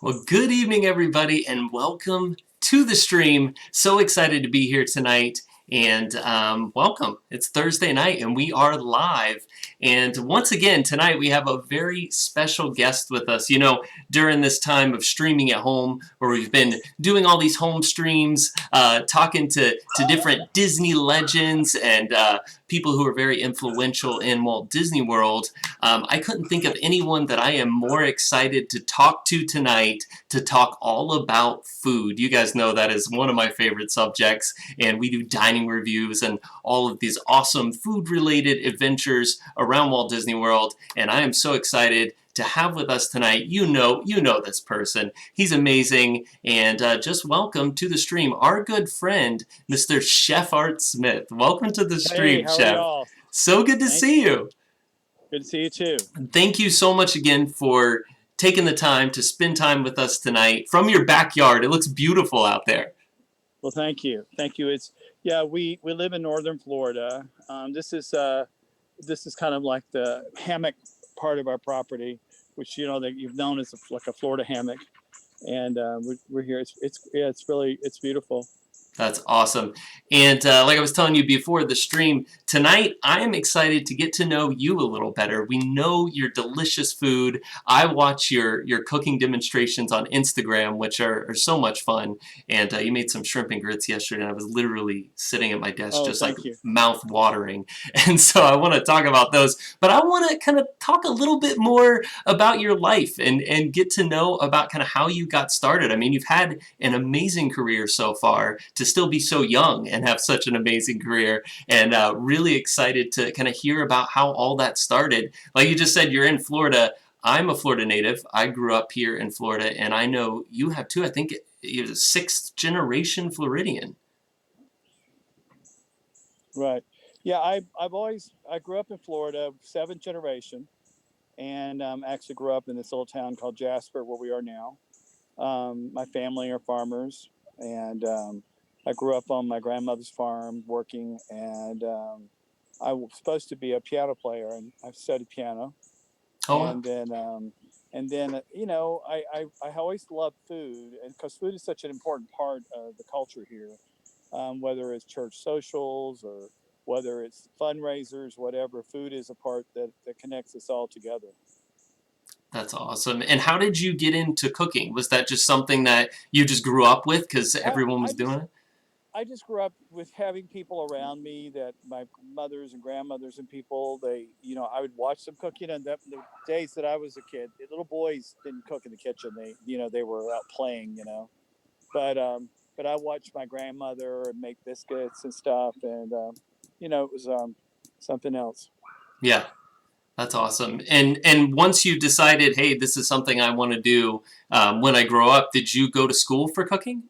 Well, good evening, everybody, and welcome to the stream. So excited to be here tonight, and welcome. It's Thursday night, and we are live. And once again, tonight we have a very special guest with us. You know, during this time of streaming at home, where we've been doing all these home streams, talking to different Disney legends and people who are very influential in Walt Disney World. I couldn't think of anyone that I am more excited to talk to tonight to talk all about food. You guys know that is one of my favorite subjects, and we do dining reviews and all of these awesome food-related adventures around Walt Disney World, and I am so excited to have with us tonight. You know this person. He's amazing, and just welcome to the stream, our good friend, Mr. Chef Art Smith. Welcome to the Hey, stream, how are Chef. y'all? So good to Thank see you. Good to see you too. Thank you so much again for taking the time to spend time with us tonight from your backyard. It looks beautiful out there. Well, thank you. Thank you. We live in northern Florida. This is kind of like the hammock part of our property, which that you've known as like a Florida hammock, and we're here. It's beautiful. That's awesome. And like I was telling you before the stream, tonight I am excited to get to know you a little better. We know your delicious food. I watch your cooking demonstrations on Instagram, which are so much fun. And you made some shrimp and grits yesterday, and I was literally sitting at my desk Oh, just like thank you. mouth watering. And so I want to talk about those. But I want to kind of talk a little bit more about your life and get to know about kind of how you got started. I mean, you've had an amazing career so far. To still be so young and have such an amazing career, and really excited to kind of hear about how all that started. Like you just said, you're in Florida. I'm a Florida native. I grew up here in Florida, and I know you have too. I think you're the sixth generation Floridian. Right. Yeah, I grew up in Florida, seventh generation, and actually grew up in this little town called Jasper, where we are now. My family are farmers, and I grew up on my grandmother's farm working, and I was supposed to be a piano player, and I studied piano. Oh, wow. I always loved food, and because food is such an important part of the culture here, whether it's church socials or whether it's fundraisers, whatever, food is a part that connects us all together. That's awesome. And how did you get into cooking? Was that just something that you just grew up with because I, everyone I was just doing it? I just grew up with having people around me that my mothers and grandmothers and people, I would watch them cook. The days that I was a kid, the little boys didn't cook in the kitchen. They were out playing, but, but I watched my grandmother make biscuits and stuff. And, it was, something else. Yeah. That's awesome. And once you decided, hey, this is something I want to do when I grow up, did you go to school for cooking?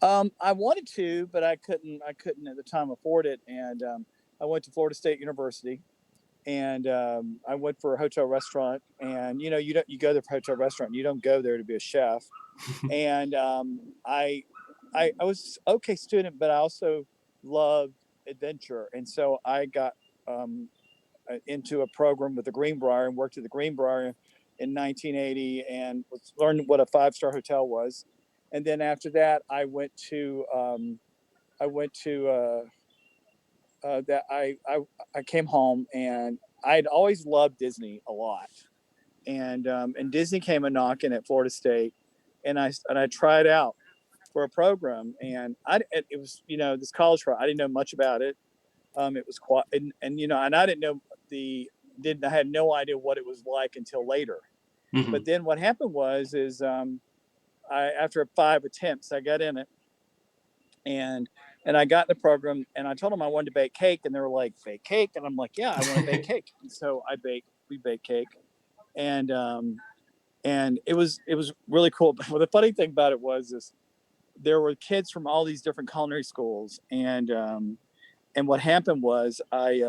I wanted to, but I couldn't. I couldn't at the time afford it, and I went to Florida State University, and I went for a hotel restaurant. And you go there for a hotel restaurant. You don't go there to be a chef. And I was okay student, but I also loved adventure, and so I got into a program with the Greenbrier and worked at the Greenbrier in 1980 and learned what a five-star hotel was. And then after that, I went to that I came home, and I'd always loved Disney a lot, and Disney came a knocking at Florida State, and I tried out for a program, and it was this college program. I didn't know much about it. It was quite, and I didn't know the didn't I had no idea what it was like until later. Hmm. But then what happened is I after 5 attempts I got in it, and I got in the program, and I told them I wanted to bake cake, and they were like, bake cake, and I'm like, yeah, I want to bake cake. And so we baked cake, and it was really cool. But the funny thing about it was is there were kids from all these different culinary schools, and what happened was I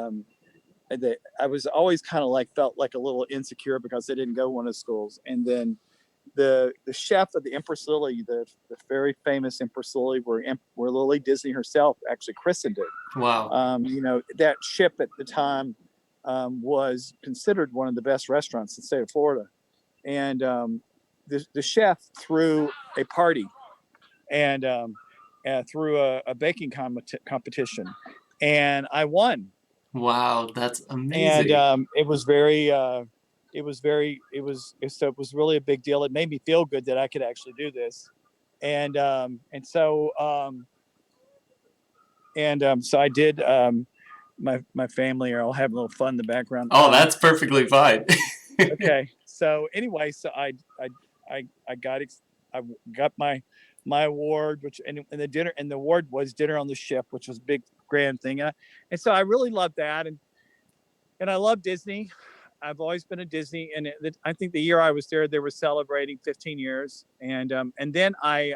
was always kind of like felt like a little insecure because I didn't go one of the schools. And then the chef of the Empress Lily, the very famous Empress Lily, where Lily Disney herself actually christened it. Wow. That ship at the time was considered one of the best restaurants in the state of Florida. And the chef threw a party and threw a baking competition, and I won. Wow, that's And amazing. it was very so it was really a big deal. It made me feel good that I could actually do this, and so I did. My family are all having a little fun in the background. Oh, that's perfectly fine. Okay. So anyway, so I got I got my award, which and the dinner and the award was dinner on the ship, which was a big grand thing, and so I really loved that, and I love Disney. I've always been a Disney, and I think the year I was there, they were celebrating 15 years, and then I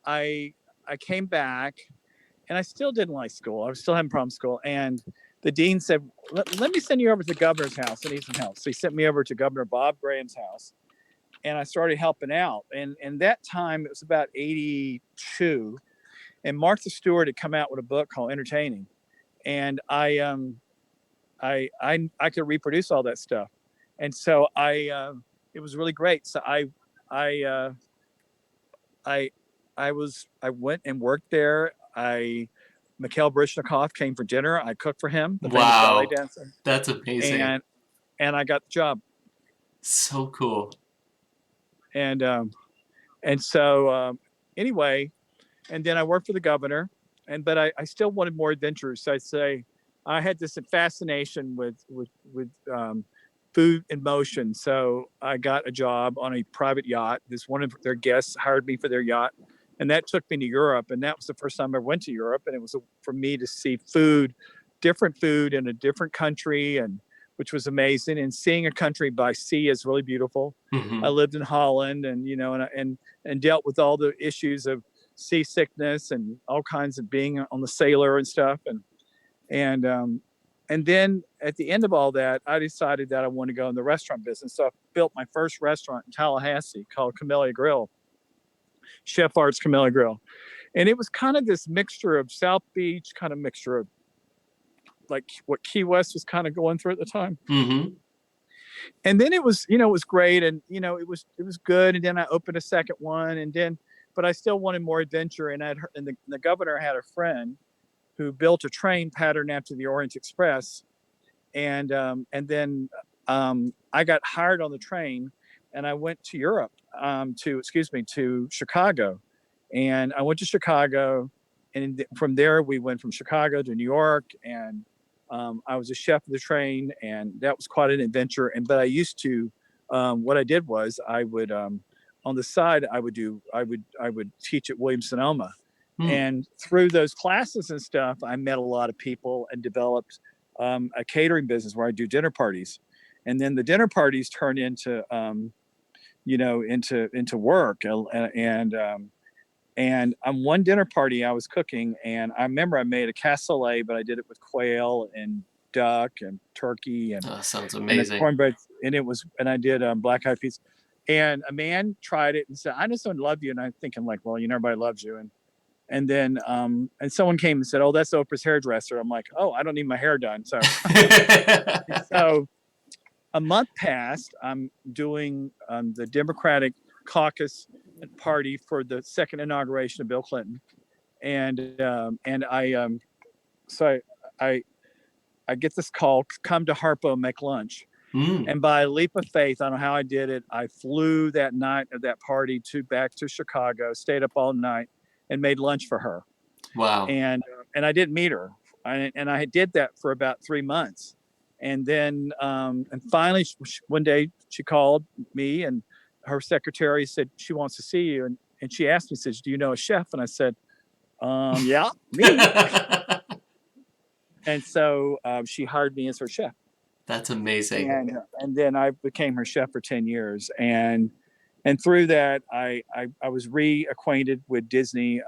I came back, and I still didn't like school. I was still having problems with school, and the dean said, let me send you over to the governor's house. I need some help. So he sent me over to Governor Bob Graham's house, and I started helping out. And that time, it was about 82, and Martha Stewart had come out with a book called Entertaining, and I could reproduce all that stuff, and so it was really great. So I I I went and worked there. Mikhail Baryshnikov came for dinner. I cooked for him, the famous ballet Wow, dancer, that's amazing. and I got the job. So cool. And and so anyway, and then I worked for the governor, but I still wanted more adventures. So I'd say I had this fascination with food in motion. So I got a job on a private yacht. This one of their guests hired me for their yacht, and that took me to Europe. And that was the first time I went to Europe, and it was for me to see different food in a different country, and which was amazing. And seeing a country by sea is really beautiful. I Hmm. lived in Holland, and and dealt with all the issues of seasickness and all kinds of being on the sailor and stuff, and and then at the end of all that, I decided that I wanted to go in the restaurant business. So I built my first restaurant in Tallahassee called Camellia Grill, Chef Art's Camellia Grill, and it was kind of this mixture of South Beach, kind of mixture of like what Key West was kind of going through at the time. Hmm. And then it was, it was great, and it was good. And then I opened a second one, and then, but I still wanted more adventure. And the governor had a friend who built a train patterned after the Orient Express, and then I got hired on the train, and I went to Europe, to Chicago, and I went to Chicago, and from there we went from Chicago to New York, and I was a chef of the train, and that was quite an adventure. But I used to, what I did was I would on the side I would teach at Williams Sonoma, Hmm. and through those classes and stuff, I met a lot of people and developed a catering business where I do dinner parties, and then the dinner parties turned into into work, and on one dinner party I was cooking, and I remember I made a cassoulet, but I did it with quail and duck and turkey Oh, sounds and a amazing. cornbread, and I did black eyed peas. And a man tried it and said, "I just don't love you." And I'm thinking like, well, everybody loves you. And then and someone came and said, "Oh, that's Oprah's hairdresser." I'm like, "Oh, I don't need my hair done." So a month passed. I'm doing the Democratic caucus party for the second inauguration of Bill Clinton, and so I I get this call, "Come to Harpo, make lunch." Mm, And by a leap of faith, I don't know how I did it. I flew that night of that party to back to Chicago, stayed up all night, and made lunch for her. wow. And I didn't meet her, and I did that for about 3 months, and then and finally one day she called me, and her secretary said she wants to see you, and she asked me, says, "Do you know a chef?" And I said, "Yeah, me." And so she hired me as her chef, That's amazing. and then I became her chef for 10 years, and through that I was reacquainted with Disney.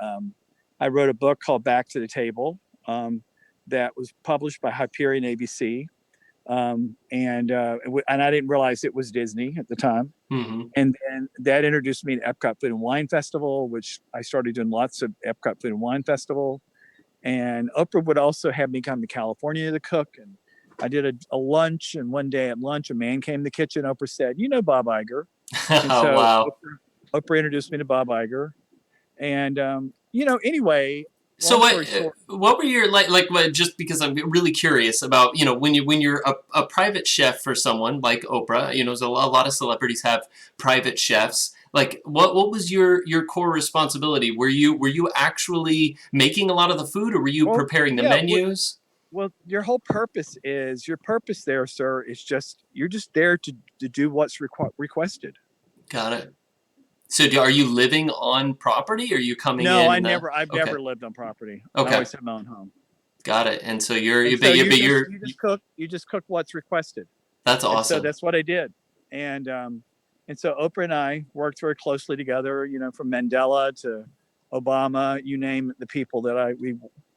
I wrote a book called Back to the Table, that was published by Hyperion ABC, and I didn't realize it was Disney at the time. Hmm. And then that introduced me to Epcot Food and Wine Festival, which I started doing lots of Epcot Food and Wine Festival. And Oprah would also have me come to California to cook, I did a lunch, and one day at lunch, a man came in the kitchen. Oprah said, "You know Bob Iger," and so Wow. Oprah introduced me to Bob Iger, and anyway, So long story short. what were your just because I'm really curious about when you're a private chef for someone like Oprah, so a lot of celebrities have private chefs. Like what was your core responsibility? Were you actually making a lot of the food, or were you Well, preparing the yeah. menus? Well, your purpose there, sir, is just you're just there to do what's requested. Got it. So are you living on property? Or are you coming No, in and I've okay, never lived on property. I okay, always have my own home. got it. And so you're And you so but you're you just cook what's requested. that's And so awesome. that's what I did. And um and so Oprah and I worked very closely together, from Mandela to Obama, you name the people that we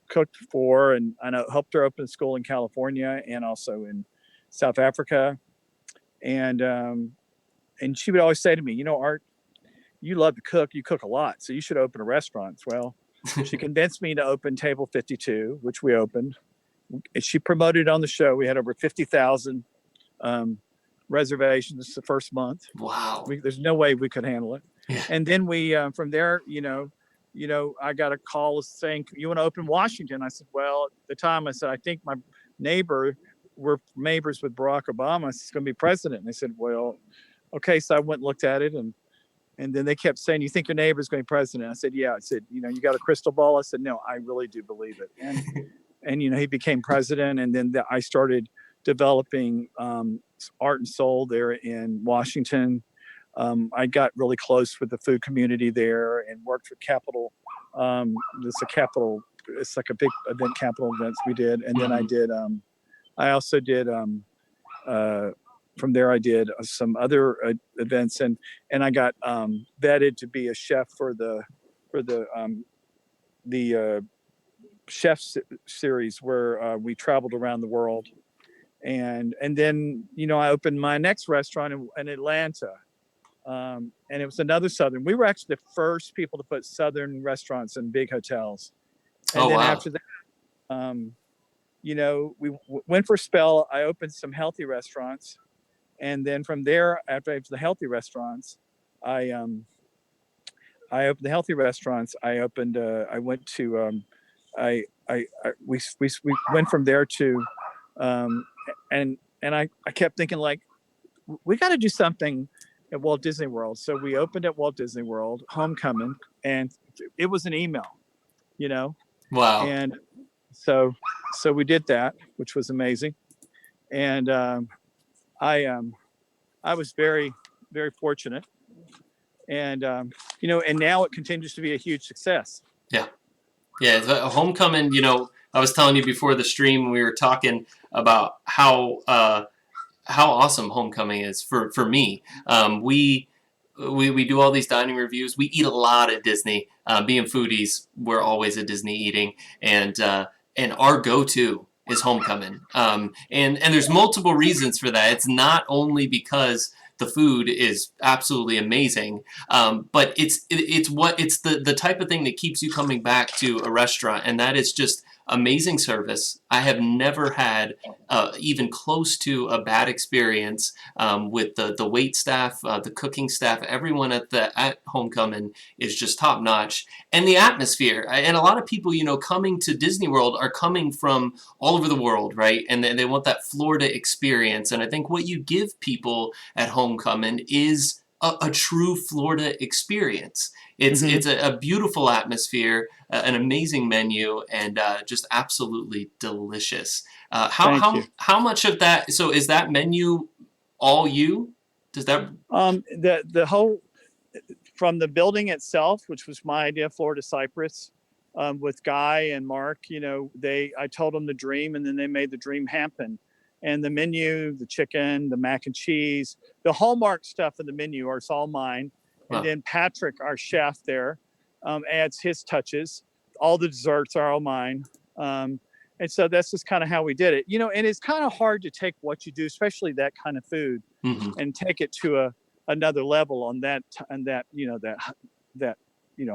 cooked for, and I know helped her open a school in California and also in South Africa. And she would always say to me, Art, you love to cook, you cook a lot, so you should open a restaurant. Well, she convinced me to open Table 52, which we opened. She promoted on the show. We had over 50,000 um, reservations the first month. Wow. There's no way we could handle it. Yeah. And then we, from there, I got a call saying, "You want to open Washington?" I said, "Well, at the time, I said, I think my neighbor, we're neighbors with Barack Obama, is going to be president." And they said, "Well, okay." So I went and looked at it, and then they kept saying, "You think your neighbor's going to be president?" I said, "Yeah." I said, "You got a crystal ball?" I said, "No, I really do believe it." And he became president, and then I started developing Art and Soul there in Washington. I got really close with the food community there and worked with Capital. It's a Capital. It's like a big event, Capital events we did, and then I also did. Uh, from there, I did some other events, and I got vetted to be a chef for the chef series where we traveled around the world, and then I opened my next restaurant in Atlanta, and it was another Southern. We were actually the first people to put Southern restaurants in big hotels, and Oh then wow. after that, we went for a spell. I opened some healthy restaurants, and then from there, after I opened the healthy restaurants, I um, I opened the healthy restaurants. I went to we went from there to and I kept thinking, like, we got to do something at Walt Disney World. So we opened at Walt Disney World Homecoming, and it was an email, you know, Wow. and so we did that, which was amazing. And I I was very fortunate, and and now it continues to be a huge success. Yeah. Yeah, it's a homecoming. I was telling you before the stream, we were talking about how awesome homecoming is for me. We do all these dining reviews. We eat a lot at Disney. Being foodies, we're always at Disney eating, and our go-to is homecoming. And there's multiple reasons for that. It's not only because the food is absolutely amazing, but it's the type of thing that keeps you coming back to a restaurant, and that is just amazing service. I have never had even close to a bad experience with the wait staff, the cooking staff. Everyone at Homecoming is just top notch, and the atmosphere. And a lot of people, coming to Disney World are coming from all over the world, right? And they want that Florida experience. And I think what you give people at Homecoming is a true Florida experience. Mm-hmm. It's a beautiful atmosphere, an amazing menu, and just absolutely delicious. How Thank you. how how much of that? So is that menu all you? Does that? The whole, from the building itself, which was my idea, Florida Cypress, with Guy and Mark. I told them the dream, and then they made the dream happen. And the menu, the chicken, the mac and cheese, the hallmark stuff in the menu are all mine. And Well, then Patrick, our chef there, adds his touches. All the desserts are all mine. And so that's just kind of how we did it. And it's kind of hard to take what you do, especially that kind of food, hmm and take it to another level on that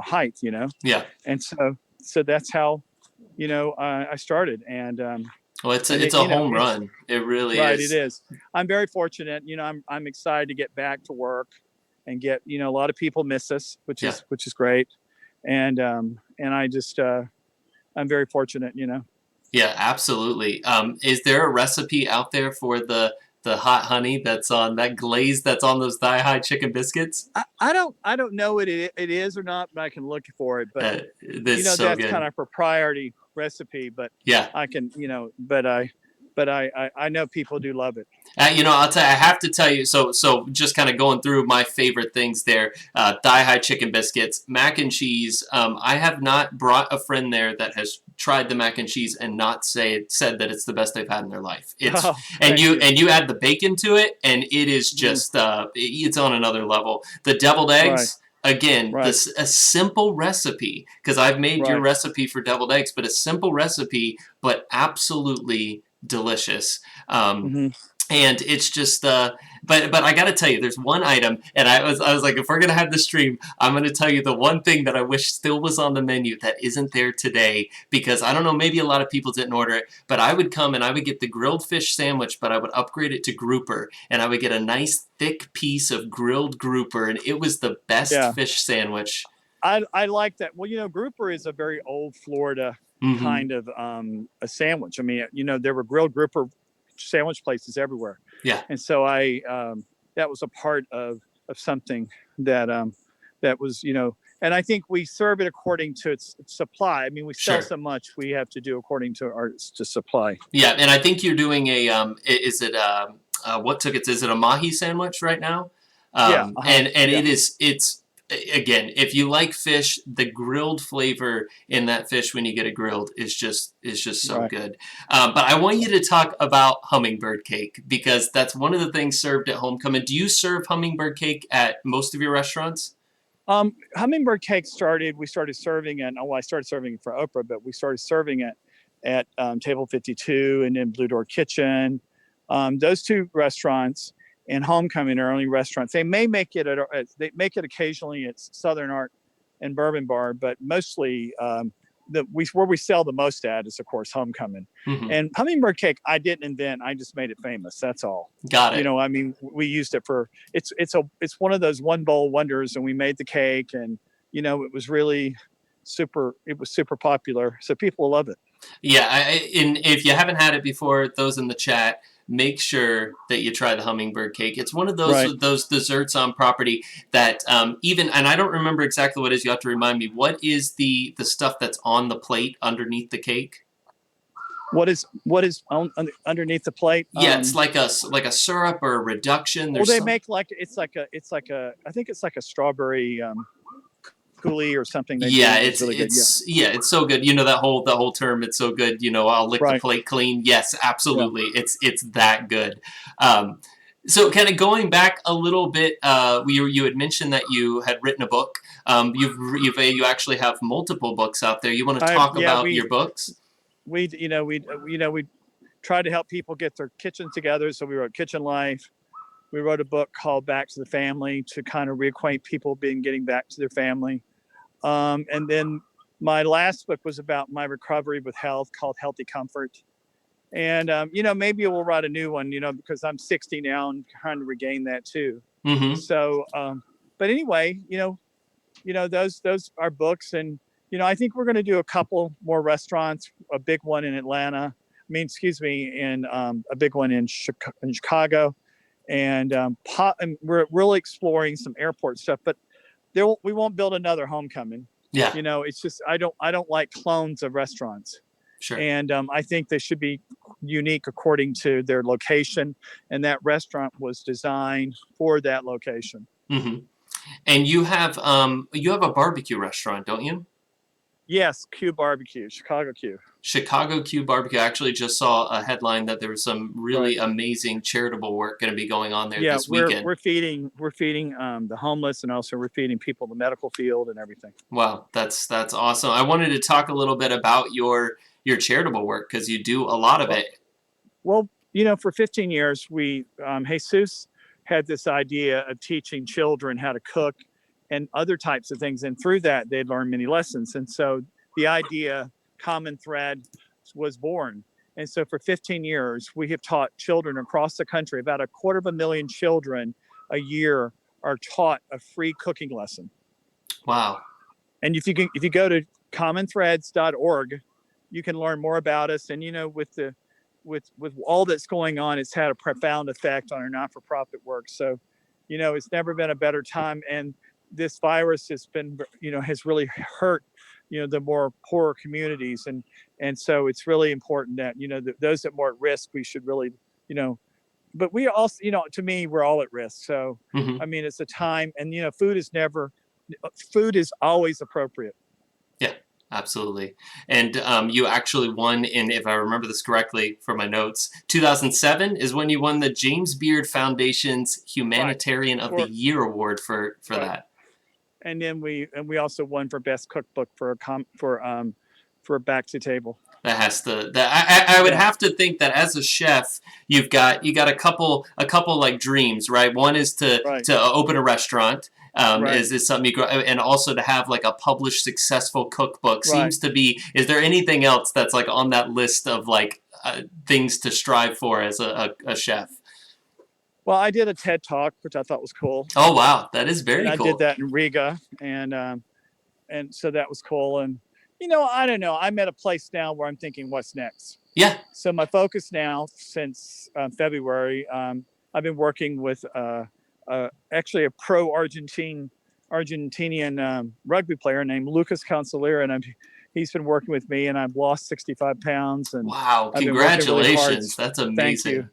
height, yeah. and so that's how I started. And Well, it's And it's a home run. It really right, it is. is. I'm very fortunate. I'm excited to get back to work and get, a lot of people miss us, Yeah. which is great. And I just, I'm very fortunate. Yeah, absolutely. Is there a recipe out there for the hot honey that's on that glaze that's on those thigh high chicken biscuits? I don't know what it is or not, but I can look for it. But That's so that's kind good. of a proprietary recipe. But Yeah. I can, but I know people do love it. I'll tell you, I have to tell you, so just kind of going through my favorite things there, thigh high chicken biscuits, mac and cheese. I have not brought a friend there that has tried the mac and cheese and not said that it's the best they've had in their life. It's Oh, and thank you you. and you add the bacon to it, and it is Mm, just it's on another level. The deviled right, eggs. Again, right, this a simple recipe because I've made your right. recipe for deviled eggs, but a simple recipe, but absolutely delicious. Um, Hmm. and it's just but I got to tell you, there's one item, and I was like, if we're gonna have the stream, I'm gonna tell you the one thing that I wish still was on the menu that isn't there today, because I don't know, maybe a lot of people didn't order it, but I would come and I would get the grilled fish sandwich, but I would upgrade it to grouper, and I would get a nice thick piece of grilled grouper, and it was the best Yeah, fish sandwich. I like that. Well, grouper is a very old Florida Mm-hmm. kind of a sandwich. I mean, there were grilled grouper sandwich places everywhere, Yeah, and so I that was a part of something that that was, and I think we serve it according to its supply. I mean, we sell sure. so much, we have to do according to our to supply. Yeah, and I think you're doing a is it what took it? Is it a mahi sandwich right now? Yeah, And yeah, it's again, if you like fish, the grilled flavor in that fish when you get it grilled is just so right. good. But I want you to talk about hummingbird cake because that's one of the things served at Homecoming. Do you serve hummingbird cake at most of your restaurants? Hummingbird cake started. We started serving it. Well, I started serving it for Oprah, but we started serving it at Table 52 and then Blue Door Kitchen. Those two restaurants and Homecoming are only restaurants. They may make it they make it occasionally at Southern Art and Bourbon Bar, but mostly where we sell the most at is of course Homecoming. Hmm. And hummingbird cake I didn't invent. I just made it famous. That's all. Got it. I mean, we used it for it's one of those one bowl wonders, and we made the cake, and it was really super. It was super popular, so people love it. Yeah, and if you haven't had it before, those in the chat, make sure that you try the hummingbird cake. It's one of Right. those desserts on property that even, and I don't remember exactly what it is. You have to remind me. What is the stuff that's on the plate underneath the cake? What is underneath the plate? Yeah, it's like a syrup or a reduction. Well, There's they some. make like it's like a I think it's like a strawberry coulis or something they Yeah, do is really good. Yeah. it's so good. You know that whole term. It's so good. I'll lick the Right. plate clean. Yes, Yeah. absolutely. It's that good. Um, so kind of going back a little bit, you had mentioned that you had written a book. You actually have multiple books out there. You want to I talk yeah about your books? we tried to help people get their kitchen together, so we wrote Kitchen Life. We wrote a book called Back to the Family to kind of reacquaint people being getting back to their family. And then my last book was about my recovery with health called Healthy Comfort. And, maybe we'll write a new one, because I'm 60 now and trying to regain that too. Mm-hmm. So, but anyway, those are books. And, I think we're going to do a couple more restaurants, a big one in Atlanta. I mean, excuse me, in a big one in Chicago. And we're really exploring some airport stuff, but we won't build another Homecoming. Yeah, It's just I don't like clones of restaurants, sure. and I think they should be unique according to their location, and that restaurant was designed for that location. Mm-hmm. And you have a barbecue restaurant, don't you? Yes, Q Barbecue, Chicago Q. Chicago Q Barbecue. I actually just saw a headline that there was some Right. really amazing charitable work going to be going on there Yeah, this we're weekend. we're feeding we're feeding the homeless, and also we're feeding people in the medical field and everything. Wow, that's awesome. I wanted to talk a little bit about your charitable work because you do a lot of Well, it. Well, for 15 years, Jesus had this idea of teaching children how to cook and other types of things, and through that, they'd learn many lessons. And so the idea, common thread, was born. And so for 15 years, we have taught children across the country. About 250,000 children a year are taught a free cooking lesson. Wow. And if you go to commonthreads.org, you can learn more about us. And with all that's going on, it's had a profound effect on our not-for-profit work. So, it's never been a better time. And this virus has really hurt, the more poorer communities. And so it's really important that, those that are more at risk, we should really, but we also, to me, we're all at risk. So, Mm-hmm. I mean, it's a time, and, food is always appropriate. Yeah, absolutely. And you actually won in, if I remember this correctly from my notes, 2007 is when you won the James Beard Foundation's Humanitarian of the Year award for that. And then we also won for best cookbook for Back to Table. That has to. I would have to think that as a chef, you got a couple like dreams, right? One is to open a restaurant. Is something you grow, and also to have like a published successful cookbook seems to be. Is there anything else that's like on that list of like things to strive for as a chef? Well, I did a TED Talk, which I thought was cool. Oh wow, that is very cool. I did that in Riga, and so that was cool. And I don't know. I'm at a place now where I'm thinking, what's next? Yeah. So my focus now, since February, I've been working with actually a pro Argentinian rugby player named Lucas Consolera, and he's been working with me, and I've lost 65 pounds. And wow, congratulations! Really, that's amazing. Thank you.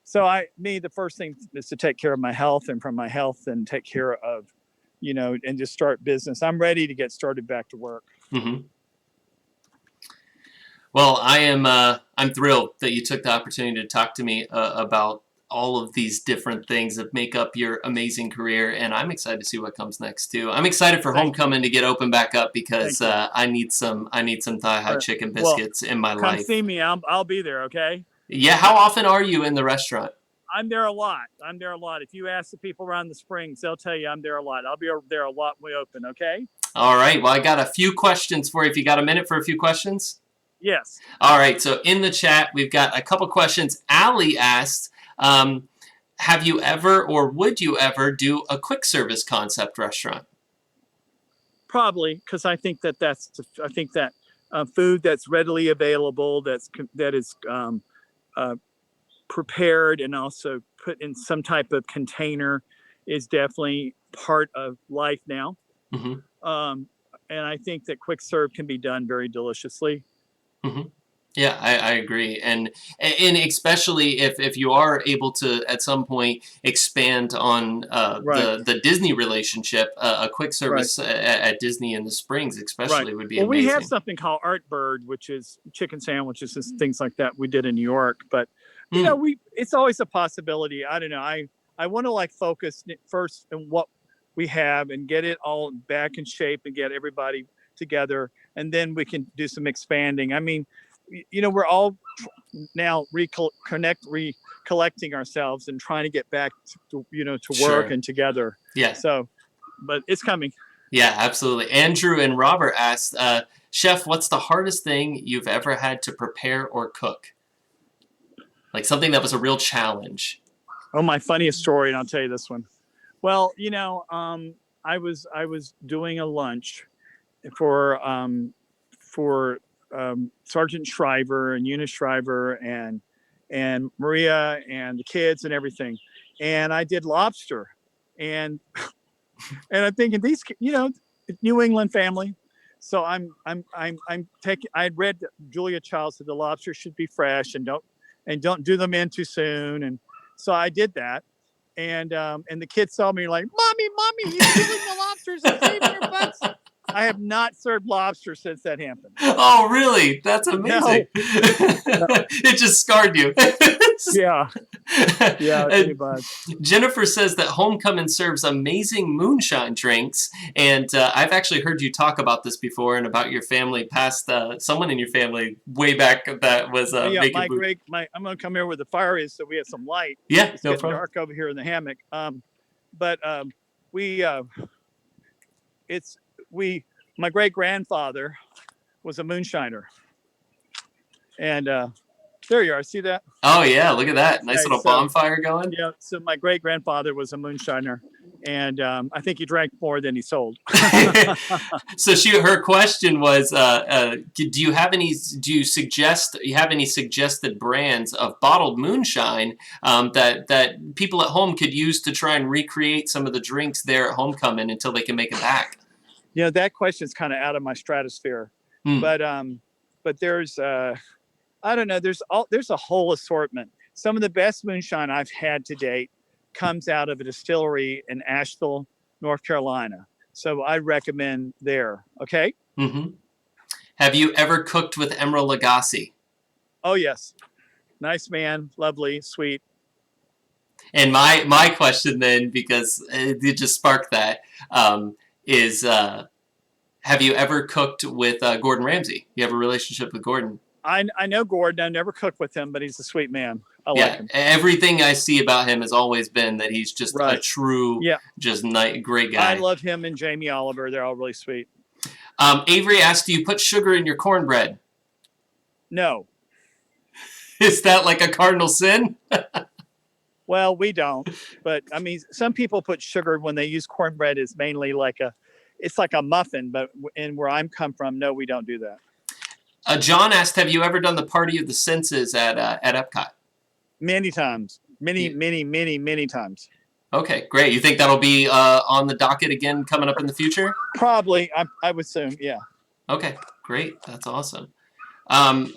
So the first thing is to take care of my health, and from my health, and take care of, and just start business. I'm ready to get started back to work. Mm-hmm. Well, I'm thrilled that you took the opportunity to talk to me about all of these different things that make up your amazing career, and I'm excited to see what comes next too. I'm excited for Homecomin to get open back up because I need some thigh-high chicken biscuits in my life. Come see me. I'll be there. Okay. Yeah. How often are you in the restaurant? I'm there a lot. If you ask the people around the Springs, they'll tell you I'm there a lot. I'll be there a lot when we open. Okay. All right. Well, I got a few questions for you. If you got a minute for a few questions. Yes. All right. So in the chat, we've got a couple questions. Allie asked, have you ever or would you ever do a quick service concept restaurant? Probably, because I think that food that's readily available, that is prepared and also put in some type of container is definitely part of life now. Mm-hmm. And I think that quick serve can be done very deliciously. Mm-hmm. Yeah, I agree, and especially if you are able to at some point expand on the Disney relationship, a quick service at Disney in the Springs especially would be amazing. We have something called Art Bird, which is chicken sandwiches and things like that. We did in New York, but it's always a possibility. I don't know. I want to focus first on what we have and get it all back in shape and get everybody together, and then we can do some expanding. I mean, we're all now recollecting ourselves and trying to get back to work and together. Yeah. So, but it's coming. Yeah, absolutely. Andrew and Robert asked, Chef, what's the hardest thing you've ever had to prepare or cook? Like something that was a real challenge. Oh, my funniest story, and I'll tell you this one. Well, I was doing a lunch for Sergeant Shriver and Eunice Shriver and Maria and the kids and everything, and I did lobster, and I'm thinking these, New England family, so I'm taking. I'd read Julia Child said the lobster should be fresh and don't do them in too soon, and so I did that, and the kids saw me like, mommy, you're doing the lobsters and saving your butts. I have not served lobster since that happened. Oh, really? That's amazing. No. It just scarred you. Yeah. Pretty much. Jennifer says that Homecomin serves amazing moonshine drinks, and I've actually heard you talk about this before and about your family past someone in your family way back that was making I'm going to come here where the fire is so we have some light. Yeah, it's no problem. Dark over here in the hammock. My great grandfather was a moonshiner, and There you are. See that? Oh yeah, look at that. Nice Okay, little so bonfire going. yeah, so my great grandfather was a moonshiner, and I think he drank more than he sold. So her question was, do you have any? Do you have any suggested brands of bottled moonshine that people at home could use to try and recreate some of the drinks there at Homecoming until they can make it back? That question is kind of out of my stratosphere, Hmm. but there's I don't know. There's a whole assortment. Some of the best moonshine I've had to date comes out of a distillery in Asheville, North Carolina. So I recommend there. Okay. Mm-hmm. Have you ever cooked with Emeril Lagasse? Oh yes, nice man, lovely, sweet. And my question then, because it just sparked that, is have you ever cooked with Gordon Ramsay? You have a relationship with Gordon? I know Gordon. I never cooked with him, but he's a sweet man. I like Yeah, him. everything I see about him has always been that he's just a Right. true, Yeah. just great I guy. love him and Jamie Oliver. They're all really sweet. Avery asked, do you put sugar in your cornbread? No. Is that like a cardinal sin? Well, we don't. But I mean, some people put sugar when they use cornbread is mainly it's like a muffin. But in where I'm come from, no, we don't do that. John asked, have you ever done the Party of the Senses at Epcot? Many times. Many times. Okay, great. You think that'll be on the docket again coming up in the future? Probably. I would assume. Yeah. Okay, great. That's awesome. One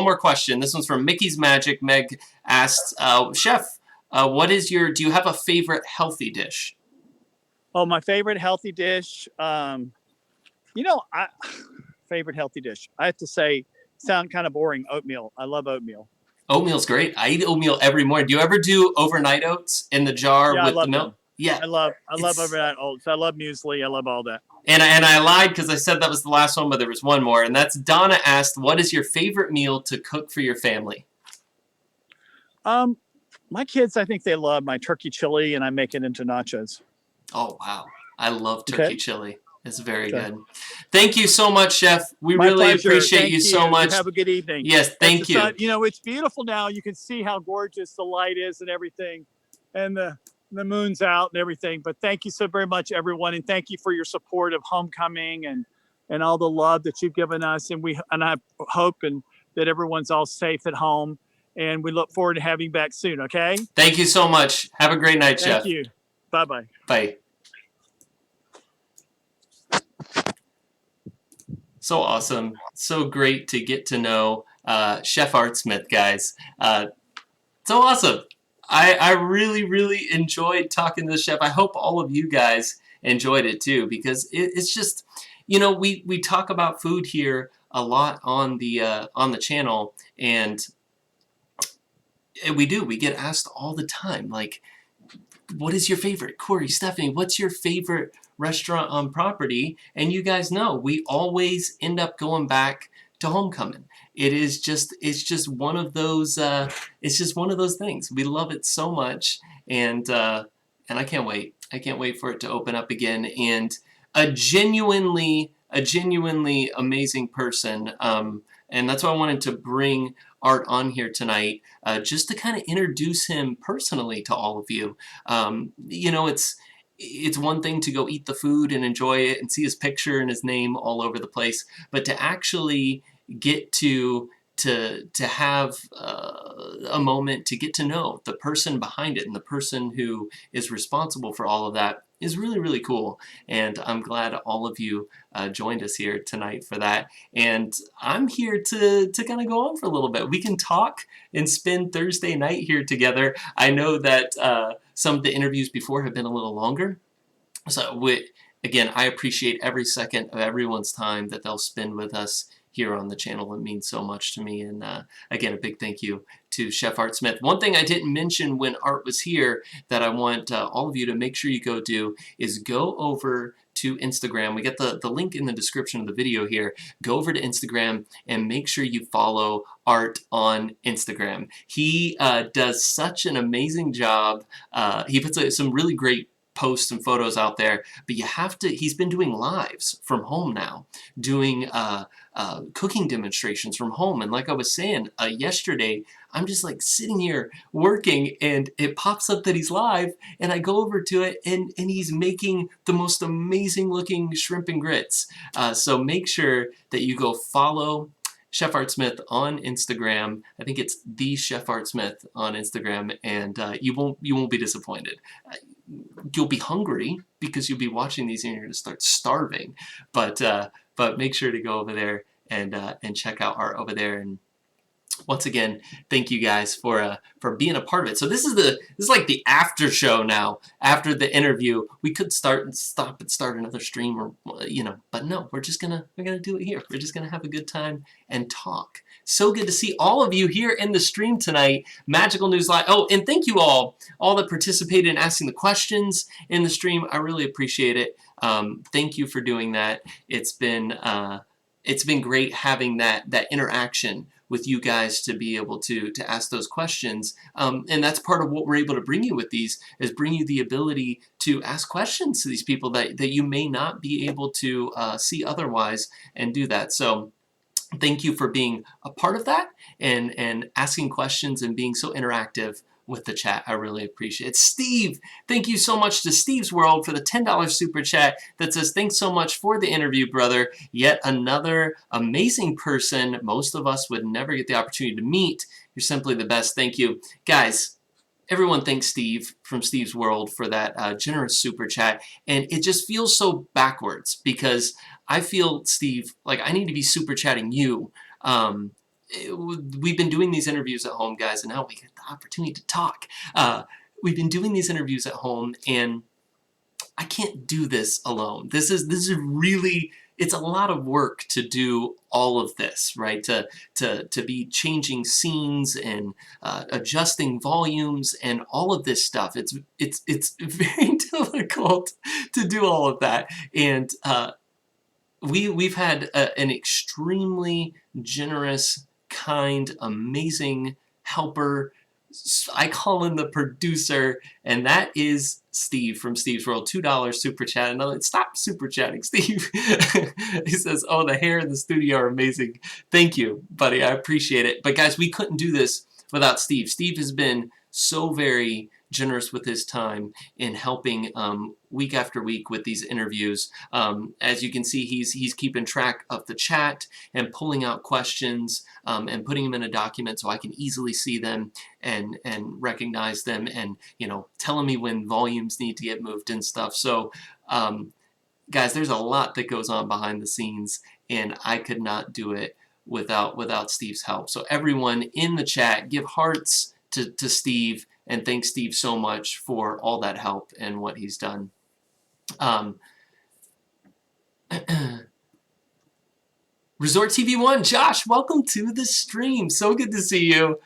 more question. This one's from Mickey's Magic. Meg asked, Chef, do you have a favorite healthy dish? Oh, my favorite healthy dish. Favorite healthy dish. I have to say, sound kind of boring. Oatmeal. I love oatmeal. Oatmeal's great. I eat oatmeal every morning. Do you ever do overnight oats in the jar with the milk? Them. Yeah. I love overnight oats. I love muesli. I love all that. And I lied because I said that was the last one, but there was one more. And that's Donna asked, what is your favorite meal to cook for your family? My kids, I think they love my turkey chili, and I make it into nachos. Oh, wow. I love turkey chili. It's very good. Thank you so much, Chef. We really appreciate you so much. Have a good evening. Yes, thank you. It's beautiful now. You can see how gorgeous the light is and everything, and the moon's out and everything. But thank you so very much, everyone, and thank you for your support of Homecoming and all the love that you've given us. And I hope that everyone's all safe at home. And we look forward to having you back soon. Okay. Thank you so much. Have a great night, Chef. Thank you. Bye-bye. Bye. So awesome. So great to get to know Chef Art Smith, guys. So awesome. I really, really enjoyed talking to the chef. I hope all of you guys enjoyed it too, because it's just, we talk about food here a lot on the channel, and we get asked all the time, like, what is your favorite? Cory, Stephanie, what's your favorite restaurant on property? And you guys know we always end up going back to Homecoming. It's just one of those things. We love it so much, and I can't wait. I can't wait for it to open up again. And a genuinely amazing person. And that's why I wanted to bring Art on here tonight, just to kind of introduce him personally to all of you. It's one thing to go eat the food and enjoy it and see his picture and his name all over the place, but to actually get to have a moment to get to know the person behind it and the person who is responsible for all of that is really, really cool. And I'm glad all of you joined us here tonight for that. And I'm here to kind of go on for a little bit. We can talk and spend Thursday night here together. I know that some of the interviews before have been a little longer. So again, I appreciate every second of everyone's time that they'll spend with us here on the channel. It means so much to me. And again, a big thank you to Chef Art Smith. One thing I didn't mention when Art was here that I want all of you to make sure you go do is go over to Instagram. We get the link in the description of the video here. Go over to Instagram and make sure you follow Art on Instagram. He does such an amazing job. He puts some really great posts and photos out there, but you have to, he's been doing lives from home now, doing cooking demonstrations from home. And like I was saying yesterday, I'm just like sitting here working and it pops up that he's live and I go over to it and he's making the most amazing looking shrimp and grits. So make sure that you go follow Chef Art Smith on Instagram. I think it's the Chef Art Smith on Instagram, and you won't be disappointed. You'll be hungry because you'll be watching these and you're gonna start starving. But make sure to go over there and check out Art over there. And once again, thank you guys for being a part of it. So this is like the after show now. After the interview, we could start and stop and start another stream, or but no, we're gonna do it here. We're just gonna have a good time and talk. So good to see all of you here in the stream tonight. Magical News Live. Oh, and thank you all that participated in asking the questions in the stream. I really appreciate it. Thank you for doing that. It's been great having that interaction with you guys to be able to ask those questions. And that's part of what we're able to bring you with these, is bring you the ability to ask questions to these people that you may not be able to see otherwise, and do that. So thank you for being a part of that and asking questions and being so interactive with the chat. I really appreciate it. Steve, thank you so much to Steve's World for the $10 super chat that says, thanks so much for the interview, brother. Yet another amazing person most of us would never get the opportunity to meet. You're simply the best. Thank you. Guys, everyone thanks Steve from Steve's World for that generous super chat. And it just feels so backwards because I feel, Steve, like I need to be super chatting you. We've been doing these interviews at home, guys, and now we get the opportunity to talk. We've been doing these interviews at home, and I can't do this alone. This is really, it's a lot of work to do all of this, right? To be changing scenes and adjusting volumes and all of this stuff. It's very difficult to do all of that, and we've had an extremely generous, kind, amazing helper. I call him the producer, and that is Steve from Steve's World. $2 super chat. Another, stop super chatting, Steve. He says, "Oh, the hair in the studio are amazing." Thank you, buddy. I appreciate it. But guys, we couldn't do this without Steve. Steve has been so very generous with his time in helping week after week with these interviews. As you can see, he's keeping track of the chat and pulling out questions and putting them in a document so I can easily see them and recognize them, and telling me when volumes need to get moved and stuff. So guys, there's a lot that goes on behind the scenes, and I could not do it without Steve's help. So everyone in the chat, give hearts to Steve, and thank Steve so much for all that help and what he's done. Resort TV 1, Josh, welcome to the stream. So good to see you.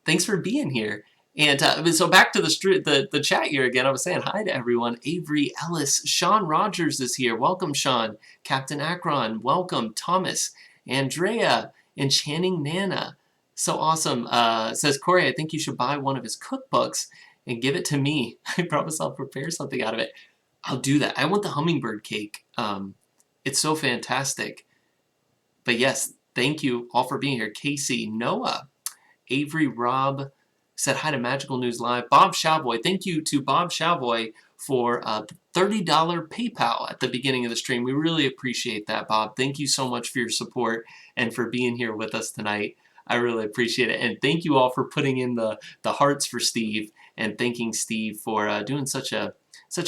Thanks for being here. And so back to the chat here again. I was saying hi to everyone. Avery Ellis, Sean Rogers is here. Welcome, Sean. Captain Akron, welcome. Thomas, Andrea, Enchanting Nana. So awesome. Says, Cory, I think you should buy one of his cookbooks and give it to me. I promise I'll prepare something out of it. I'll do that. I want the hummingbird cake. It's so fantastic. But yes, thank you all for being here. Casey, Noah, Avery, Rob said hi to Magical News Live. Bob Showboy, thank you to Bob Showboy for the $30 PayPal at the beginning of the stream. We really appreciate that, Bob. Thank you so much for your support and for being here with us tonight. I really appreciate it. And thank you all for putting in the hearts for Steve, and thanking Steve for doing such a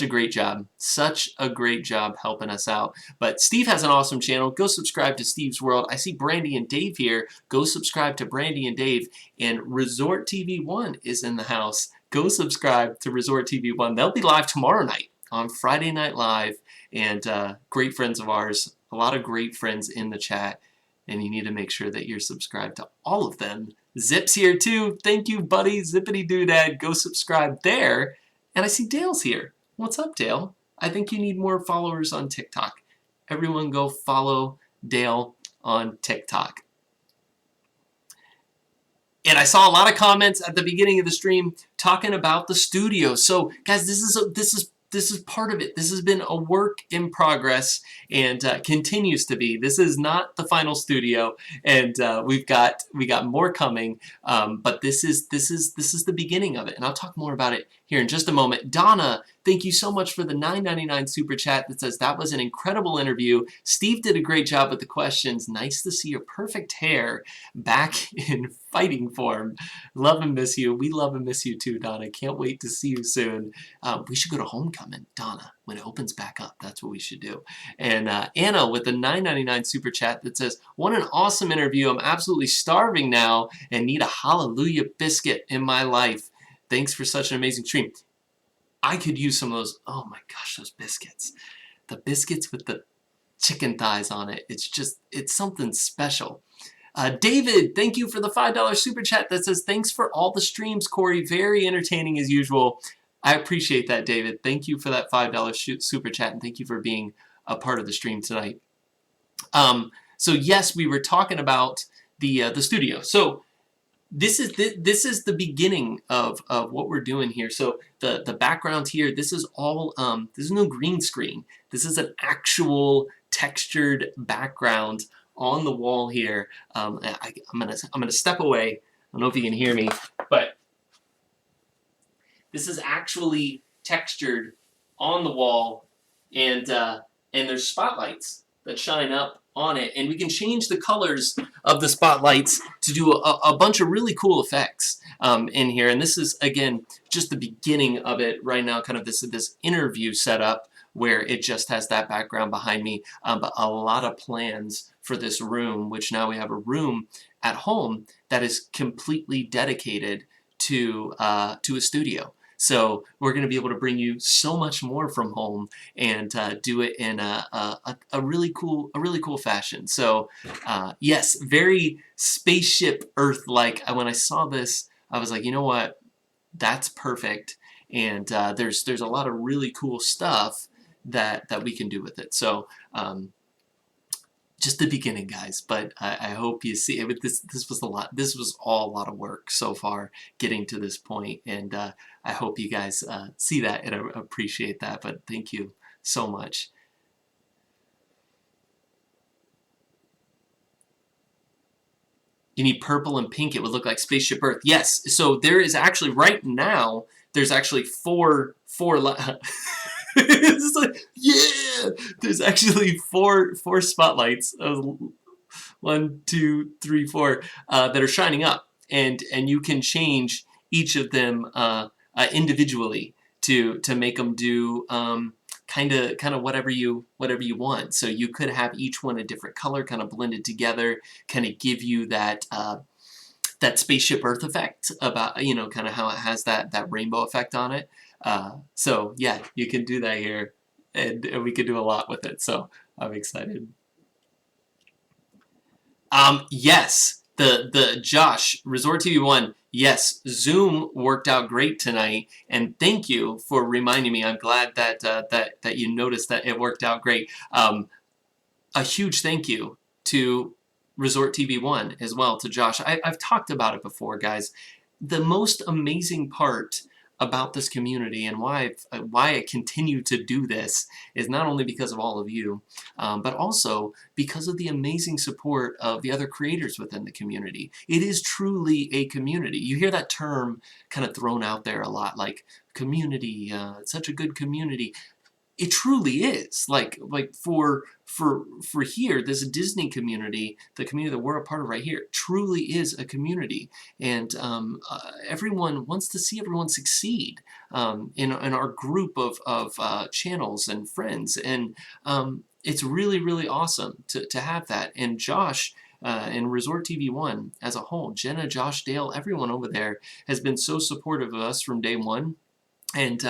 great job. Such a great job helping us out. But Steve has an awesome channel. Go subscribe to Steve's World. I see Brandy and Dave here. Go subscribe to Brandy and Dave. And Resort TV 1 is in the house. Go subscribe to Resort TV 1. They'll be live tomorrow night on Friday Night Live. And great friends of ours. A lot of great friends in the chat. And you need to make sure that you're subscribed to all of them. Zip's here too. Thank you, buddy. Zippity Doodad. Go subscribe there. And I see Dale's here. What's up, Dale? I think you need more followers on TikTok. Everyone go follow Dale on TikTok. And I saw a lot of comments at the beginning of the stream talking about the studio. So guys, this is part of it. This has been a work in progress and continues to be. This is not the final studio, and we got more coming. But this is the beginning of it, and I'll talk more about it here in just a moment. Donna, thank you so much for the $9.99 super chat that says that was an incredible interview. Steve did a great job with the questions. Nice to see your perfect hair back in fighting form. Love and miss you. We love and miss you too, Donna. Can't wait to see you soon. We should go to Homecomin, Donna, when it opens back up. That's what we should do. And Anna with the $9.99 super chat that says, what an awesome interview. I'm absolutely starving now and need a hallelujah biscuit in my life. Thanks for such an amazing stream. I could use some of those. Oh my gosh, those biscuits. The biscuits with the chicken thighs on it. It's something special. David, thank you for the $5 super chat that says, thanks for all the streams, Cory. Very entertaining as usual. I appreciate that, David. Thank you for that $5 super chat, and thank you for being a part of the stream tonight. So yes, we were talking about the studio. So this is the beginning of what we're doing here. So the background here, this is all this is no green screen. This is an actual textured background on the wall here. I'm gonna step away. I don't know if you can hear me, but this is actually textured on the wall, and there's spotlights that shine up on it, and we can change the colors of the spotlights to do a bunch of really cool effects in here. And this is, again, just the beginning of it right now, kind of this interview setup where it just has that background behind me, but a lot of plans for this room, which now we have a room at home that is completely dedicated to a studio. So we're going to be able to bring you so much more from home and do it in a really cool fashion. So yes, very spaceship Earth-like. When I saw this, I was like, you know what, that's perfect. And there's a lot of really cool stuff that we can do with it. So just the beginning, guys, but I hope you see it. This was a lot. This was all a lot of work so far getting to this point, and I hope you guys see that and appreciate that. But thank you so much. You need purple and pink. It would look like Spaceship Earth. Yes. So there is actually right now. There's actually four. It's like, yeah, there's actually four spotlights, 1, 2, 3, 4, that are shining up, and you can change each of them individually to make them do kind of whatever you want. So you could have each one a different color, kind of blended together, kind of give you that that Spaceship Earth effect, about, kind of how it has that rainbow effect on it. So yeah, you can do that here, and we can do a lot with it. So I'm excited. Yes, the Josh Resort TV 1. Yes, Zoom worked out great tonight, and thank you for reminding me. I'm glad that that you noticed that it worked out great. A huge thank you to Resort TV 1 as well, to Josh. I've talked about it before, guys. The most amazing part about this community, and why I continue to do this, is not only because of all of you, but also because of the amazing support of the other creators within the community. It is truly a community. You hear that term kind of thrown out there a lot, like community, such a good community. It truly is. Like for here, this Disney community, the community that we're a part of right here, truly is a community, and everyone wants to see everyone succeed in our group of channels and friends, and it's really awesome to have that. And Josh and Resort TV 1 as a whole, Jenna, Josh, Dale, everyone over there has been so supportive of us from day one, and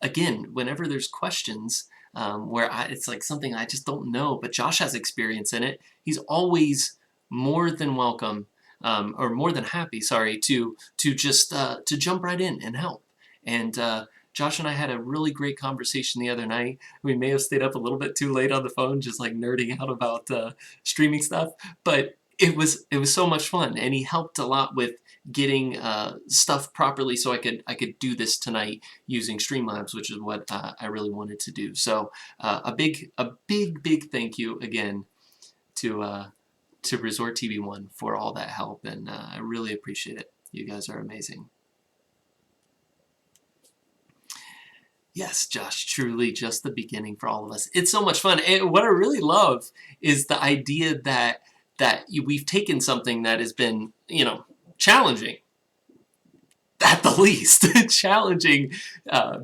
again, whenever there's questions where it's like something I just don't know, but Josh has experience in it, he's always more than welcome, or more than happy, sorry, to just to jump right in and help. And Josh and I had a really great conversation the other night. We may have stayed up a little bit too late on the phone, just like nerding out about streaming stuff, but it was so much fun, and he helped a lot with getting stuff properly so I could do this tonight using Streamlabs, which is what I really wanted to do. So a big thank you again to Resort TV1 for all that help, and I really appreciate it. You guys are amazing. Yes, Josh, truly just the beginning for all of us. It's so much fun. And what I really love is the idea that we've taken something that has been, challenging, at the least, challenging,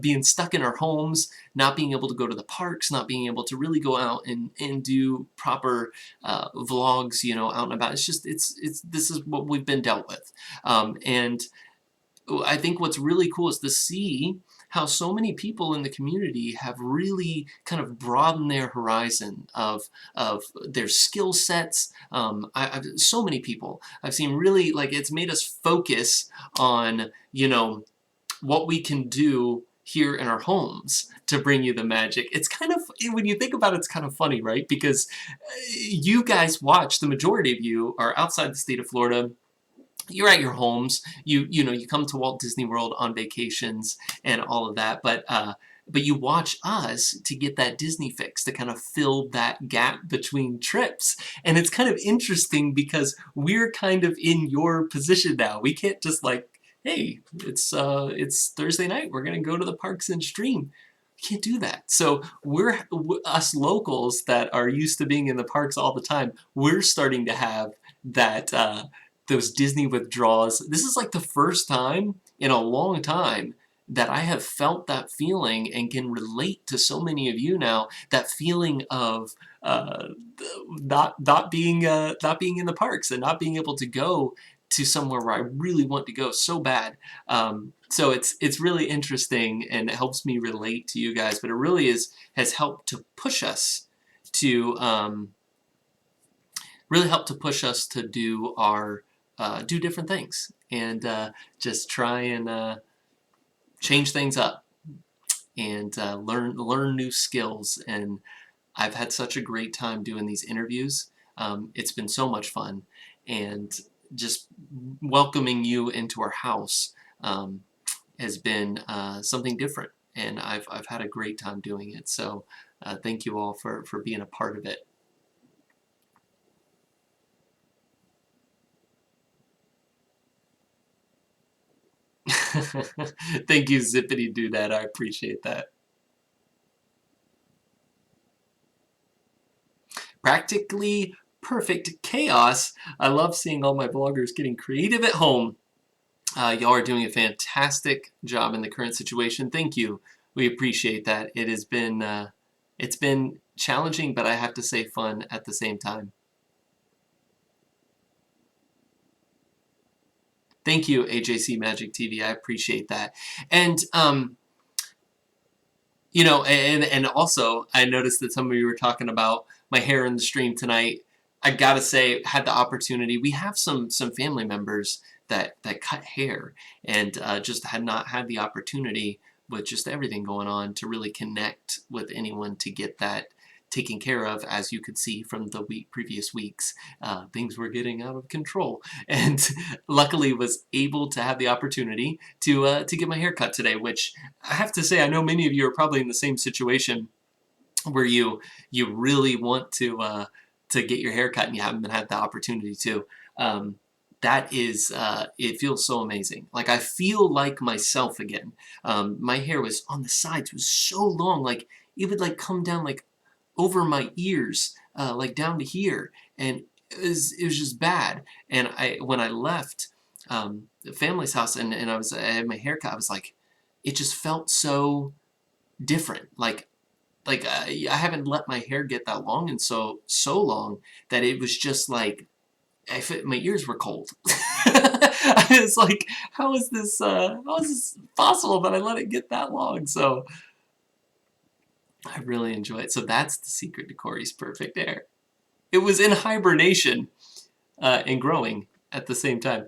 being stuck in our homes, not being able to go to the parks, not being able to really go out and do proper vlogs, out and about. It's just, this is what we've been dealt with. And I think what's really cool is to see how so many people in the community have really kind of broadened their horizon of their skill sets. So many people I've seen really, like, it's made us focus on, what we can do here in our homes to bring you the magic. It's kind of, when you think about it, it's kind of funny, right? Because you guys watch, the majority of you are outside the state of Florida. You're at your homes, you come to Walt Disney World on vacations and all of that, but you watch us to get that Disney fix, to kind of fill that gap between trips. And it's kind of interesting because we're kind of in your position now. We can't just like, hey, it's Thursday night, we're gonna go to the parks and stream. We can't do that. So us locals that are used to being in the parks all the time, we're starting to have that those Disney withdrawals. This is like the first time in a long time that I have felt that feeling and can relate to so many of you now, that feeling of not being in the parks and not being able to go to somewhere where I really want to go so bad. So it's really interesting, and it helps me relate to you guys, but it really has helped to push us to do our do different things and just try and change things up and learn new skills. And I've had such a great time doing these interviews. It's been so much fun, and just welcoming you into our house has been something different, and I've had a great time doing it. So thank you all for being a part of it. Thank you, Zippity Doodad. I appreciate that. Practically perfect chaos. I love seeing all my vloggers getting creative at home. Y'all are doing a fantastic job in the current situation. Thank you. We appreciate that. It has been it's been challenging, but I have to say fun at the same time. Thank you, AJC Magic TV. I appreciate that. And and also I noticed that some of you were talking about my hair in the stream tonight. I gotta say, had the opportunity. We have some family members that cut hair, and just had not had the opportunity with just everything going on to really connect with anyone to get that taken care of. As you could see from the previous weeks, things were getting out of control, and luckily was able to have the opportunity to get my hair cut today, which I have to say, I know many of you are probably in the same situation where you really want to get your hair cut and you haven't had the opportunity to. That is, it feels so amazing. Like, I feel like myself again. My hair was on the sides, it was so long, like it would like come down like over my ears, like down to here, and it was just bad. And when I left the family's house and I had my hair cut, I was like, it just felt so different. Like I haven't let my hair get that long, and so long that it was just like, my ears were cold. I was like, how is this possible that I let it get that long? So I really enjoy it. So that's the secret to Cory's perfect hair. It was in hibernation and growing at the same time.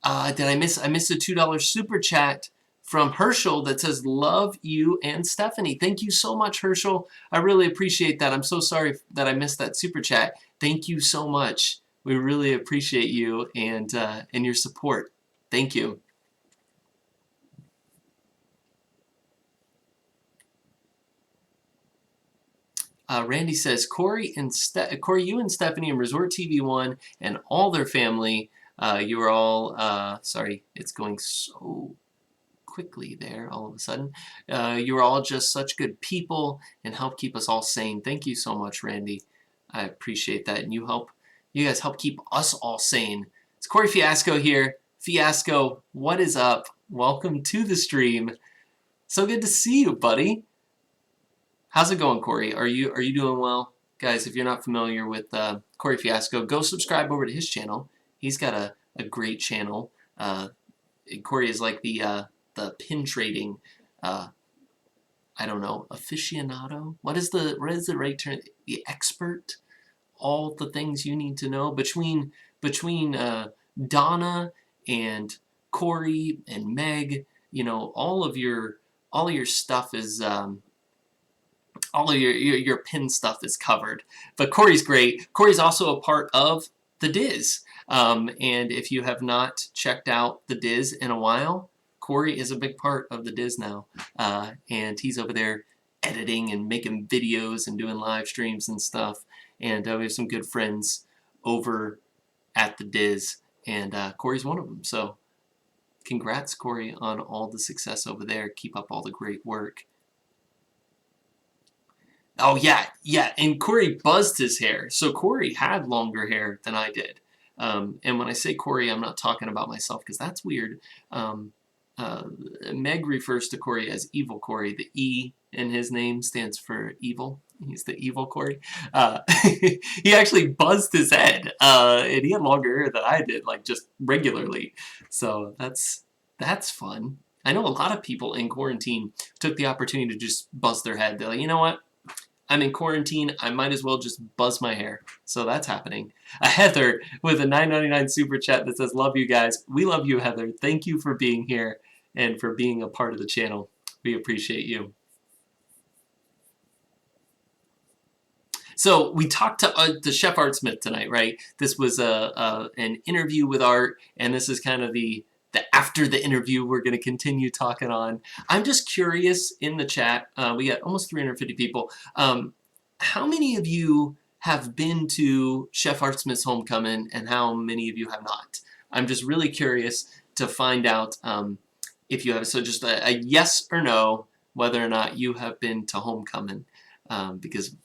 Did I miss a $2 super chat from Herschel that says, love you and Stephanie. Thank you so much, Herschel. I really appreciate that. I'm so sorry that I missed that super chat. Thank you so much We really appreciate you and your support. Thank you. Randy says, Cory, you and Stephanie and Resort TV1 and all their family, you are all, sorry, it's going so quickly there all of a sudden. You are all just such good people and help keep us all sane. Thank you so much, Randy. I appreciate that. And you guys help keep us all sane. It's Cory Fiasco here. Fiasco, what is up? Welcome to the stream. So good to see you, buddy. How's it going, Cory? Are you doing well? Guys, if you're not familiar with Cory Fiasco, go subscribe over to his channel. He's got a great channel. Cory is like the pin trading, I don't know, aficionado? What is the right term? The expert? All the things you need to know between Donna and Cory and Meg. You know, all of your stuff is all of your pin stuff is covered. But Cory's great. Cory's also a part of the Diz. And if you have not checked out the Diz in a while, Cory is a big part of the Diz now. And he's over there editing and making videos and doing live streams and stuff. And we have some good friends over at the Diz. And Cory's one of them. So congrats, Cory, on all the success over there. Keep up all the great work. Oh, yeah, and Cory buzzed his hair. So Cory had longer hair than I did. And when I say Cory, I'm not talking about myself because that's weird. Meg refers to Cory as Evil Cory. The E in his name stands for evil. He's the evil Cory. He actually buzzed his head, and he had longer hair than I did, like just regularly. So that's fun. I know a lot of people in quarantine took the opportunity to just buzz their head. They're like, you know what? I'm in quarantine. I might as well just buzz my hair. So that's happening. Heather with a $9.99 super chat that says, love you guys. We love you, Heather. Thank you for being here and for being a part of the channel. We appreciate you. So we talked to Chef Art Smith tonight, right? This was an interview with Art, and this is kind of the after the interview we're going to continue talking on. I'm just curious in the chat, we got almost 350 people. How many of you have been to Chef Art Smith's Homecomin and how many of you have not? I'm just really curious to find out if you have. So just a yes or no, whether or not you have been to Homecomin, because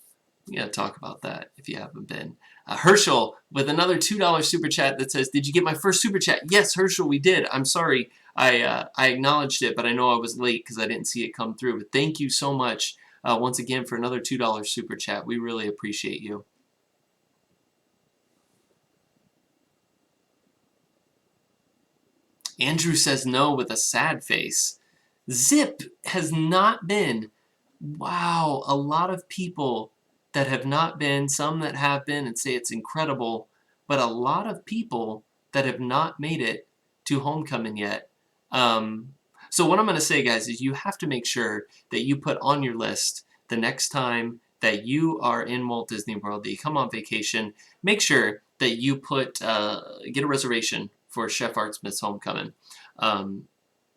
we got to talk about that if you haven't been. Herschel with another $2 super chat that says, did you get my first super chat? Yes, Herschel, we did. I'm sorry. I acknowledged it, but I know I was late because I didn't see it come through. But thank you so much once again for another $2 super chat. We really appreciate you. Andrew says no with a sad face. Zip has not been. Wow, a lot of people that have not been, some that have been and say it's incredible, but a lot of people that have not made it to Homecomin yet. So what I'm going to say, guys, is you have to make sure that you put on your list the next time that you are in Walt Disney World, that you come on vacation, make sure that you get a reservation for Chef Art Smith's Homecomin.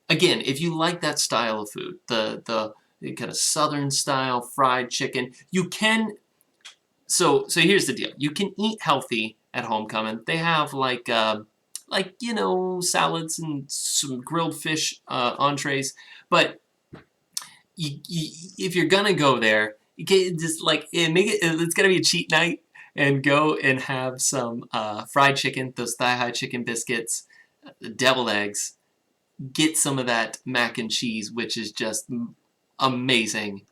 Again, if you like that style of food, the kind of southern style fried chicken, you can. So here's the deal: you can eat healthy at Homecomin. They have like you know, salads and some grilled fish entrees, but if you're gonna go there, you can just like it's gonna be a cheat night and go and have some fried chicken, those thigh-high chicken biscuits, deviled eggs. Get some of that mac and cheese, which is just amazing,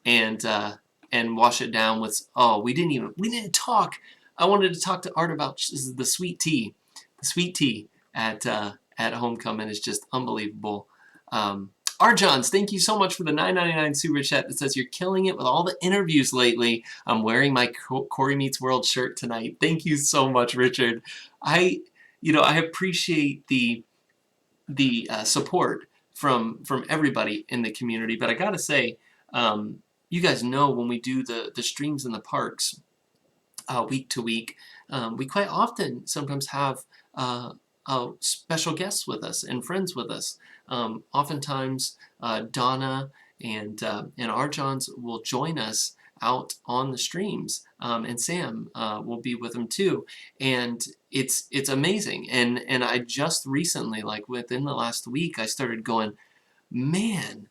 and wash it down with. Oh, we didn't talk. I wanted to talk to Art about the sweet tea. The sweet tea at Homecomin is just unbelievable. Arjons, thank you so much for the $9.99 super chat that says you're killing it with all the interviews lately. I'm wearing my Cory Meets World shirt tonight. Thank you so much, Richard. I appreciate the support from everybody in the community, but I gotta say, you guys know when we do the streams in the parks, week to week, we quite often sometimes have special guests with us and friends with us. Oftentimes, Donna and Arjons will join us out on the streams, and Sam will be with them too, and it's amazing. And I just recently, like within the last week, I started going, man,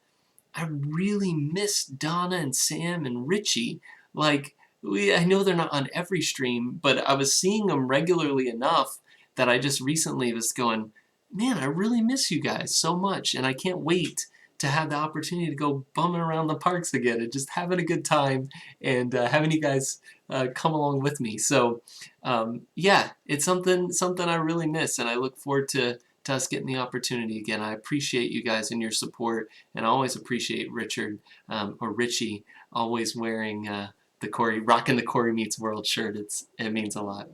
I really miss Donna and Sam and Richie. Like, I know they're not on every stream, but I was seeing them regularly enough that I just recently was going, man, I really miss you guys so much, and I can't wait to have the opportunity to go bumming around the parks again and just having a good time and having you guys come along with me. So, yeah, it's something I really miss, and I look forward to us getting the opportunity again. I appreciate you guys and your support, and I always appreciate Richard or Richie always wearing the Cory, rocking the Cory Meets World shirt. It means a lot.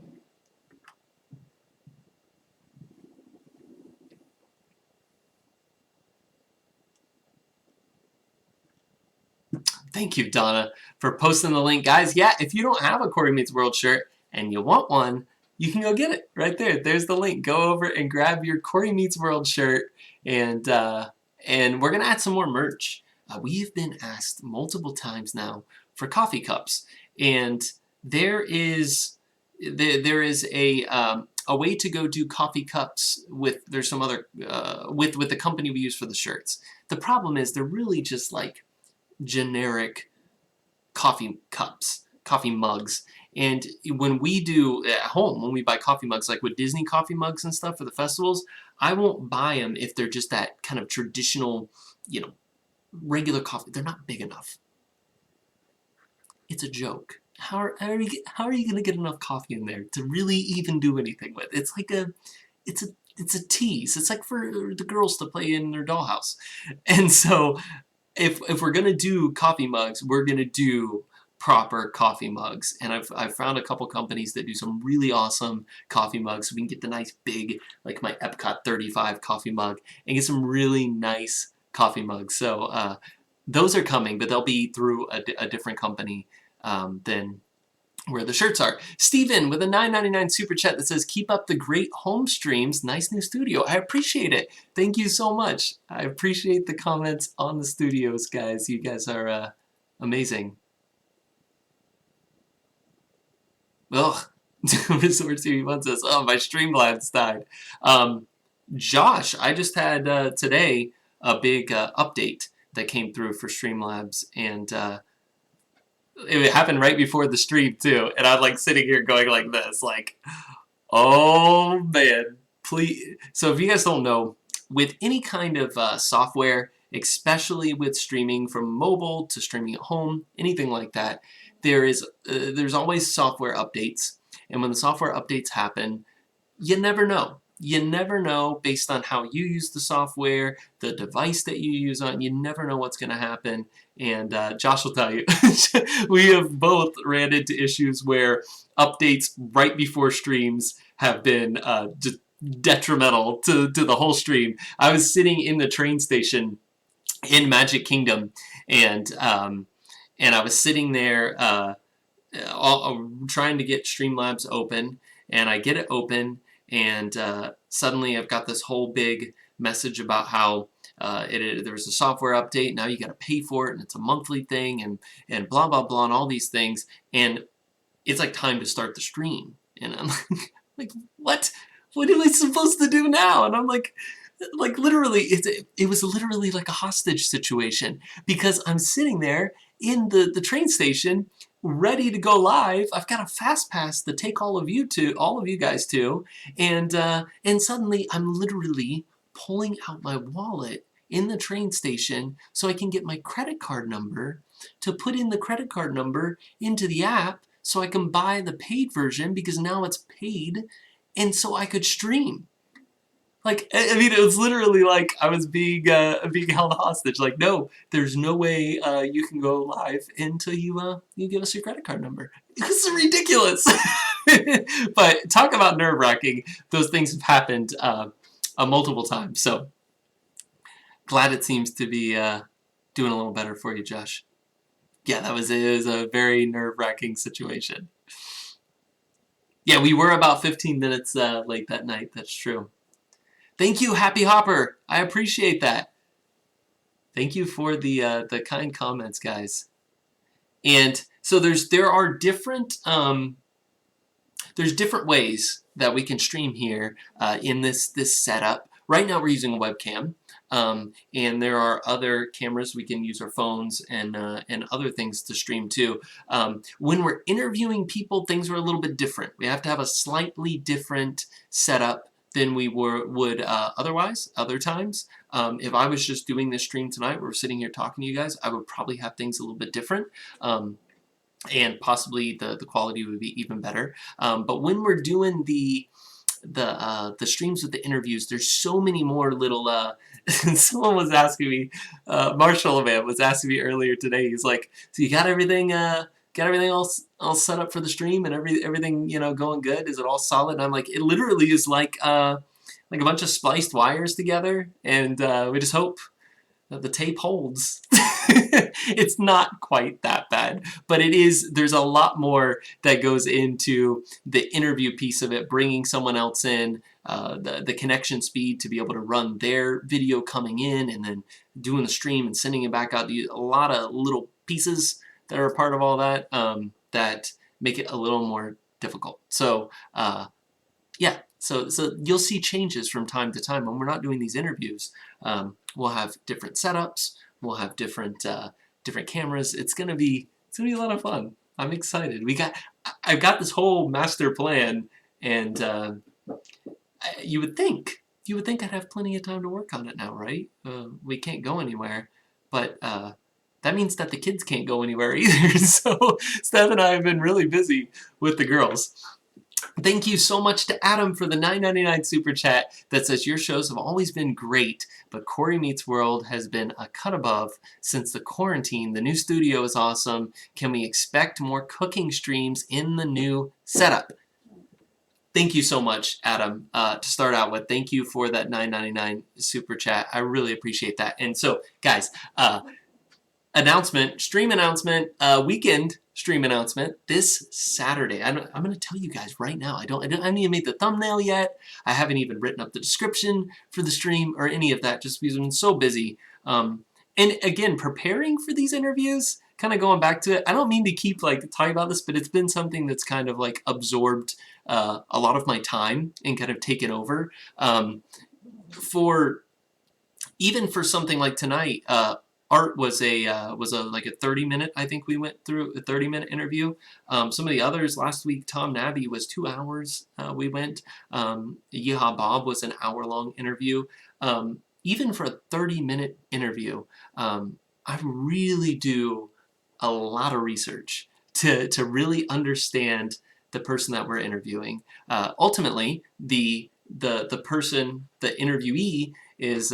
Thank you, Donna, for posting the link. Guys, yeah, if you don't have a Cory Meets World shirt and you want one, you can go get it right there. There's the link. Go over and grab your Cory Meets World shirt, and we're gonna add some more merch. We've been asked multiple times now for coffee cups, and there is a way to go do coffee cups with. There's some other with the company we use for the shirts. The problem is they're really just like generic coffee cups, coffee mugs. And when we do at home, when we buy coffee mugs, like with Disney coffee mugs and stuff for the festivals, I won't buy them if they're just that kind of traditional, regular coffee. They're not big enough. It's a joke. How are you going to get enough coffee in there to really even do anything with? It's like it's a tease. It's like for the girls to play in their dollhouse. And so if we're gonna do coffee mugs, we're gonna do proper coffee mugs. And I've found a couple companies that do some really awesome coffee mugs, so we can get the nice big, like my Epcot 35 coffee mug, and get some really nice coffee mugs. So those are coming, but they'll be through a different company than where the shirts are. Steven with a $9.99 super chat that says, keep up the great home streams. Nice new studio. I appreciate it. Thank you so much. I appreciate the comments on the studios, guys. You guys are amazing. Ugh. Resort TV One says, oh, my Streamlabs died. Josh, I just had today a big update that came through for Streamlabs, and it happened right before the stream too, and I'm like sitting here going like this, like, oh man, please. So if you guys don't know, with any kind of software, especially with streaming from mobile to streaming at home, anything like that, there's always software updates, and when the software updates happen, you never know. You never know based on how you use the software, the device that you use on. You never know what's going to happen. And Josh will tell you, we have both ran into issues where updates right before streams have been just detrimental to the whole stream. I was sitting in the train station in Magic Kingdom, and I was sitting there trying to get Streamlabs open, and I get it open, and suddenly I've got this whole big message about how there was a software update. Now you got to pay for it, and it's a monthly thing, and blah blah blah, and all these things. And it's like time to start the stream, and I'm like, what? What am I supposed to do now? And I'm like literally, it was literally like a hostage situation, because I'm sitting there in the train station, ready to go live. I've got a fast pass to take all of you guys to, and suddenly I'm literally pulling out my wallet in the train station so I can get my credit card number to put in the credit card number into the app so I can buy the paid version, because now it's paid, and so I could stream. Like, I mean, it was literally like I was being held hostage. Like, no, there's no way you can go live until you give us your credit card number. This is ridiculous. But talk about nerve-wracking. Those things have happened multiple times. So glad it seems to be doing a little better for you, Josh. Yeah, it was a very nerve-wracking situation. Yeah, we were about 15 minutes late that night. That's true. Thank you, Happy Hopper. I appreciate that. Thank you for the kind comments, guys. And so there are there's different ways that we can stream here in this setup. Right now we're using a webcam, and there are other cameras. We can use our phones and other things to stream too. When we're interviewing people, things are a little bit different. We have to have a slightly different setup than we would otherwise, other times. If I was just doing this stream tonight, we're sitting here talking to you guys, I would probably have things a little bit different. And possibly the quality would be even better. But when we're doing the streams with the interviews, there's so many more little. Someone was asking me, Marshall man was asking me earlier today. He's like, "So you got everything all set up for the stream and everything going good? Is it all solid?" And I'm like, it literally is like a bunch of spliced wires together, and we just hope that the tape holds. It's not quite that bad, but there's a lot more that goes into the interview piece of it, bringing someone else in, the connection speed to be able to run their video coming in and then doing the stream and sending it back out. A lot of little pieces that are a part of all that that make it a little more difficult. So yeah, so you'll see changes from time to time when we're not doing these interviews. We'll have different setups. We'll have different cameras. It's gonna be a lot of fun. I'm excited. I've got this whole master plan, and you would think I'd have plenty of time to work on it now, right? We can't go anywhere, but that means that the kids can't go anywhere either. So Steph and I have been really busy with the girls. Thank you so much to Adam for the $9.99 super chat that says your shows have always been great, but Cory Meets World has been a cut above since the quarantine. The new studio is awesome. Can we expect more cooking streams in the new setup? Thank you so much, Adam, to start out with. Thank you for that $9.99 super chat. I really appreciate that. And so, guys, stream announcement, weekend stream announcement this Saturday. I'm going to tell you guys right now. I haven't even made the thumbnail yet. I haven't even written up the description for the stream or any of that, just because I've been so busy. And again, preparing for these interviews, kind of going back to it. I don't mean to keep talking about this, but it's been something that's kind of absorbed a lot of my time and kind of taken over. Even for something like tonight. Art was a 30-minute. I think we went through a 30-minute interview. Some of the others last week, Tom Nabby was 2 hours. We went. Yeehaw Bob was an hour-long interview. Even for a 30-minute interview, I really do a lot of research to really understand the person that we're interviewing. Ultimately, the person, the interviewee, is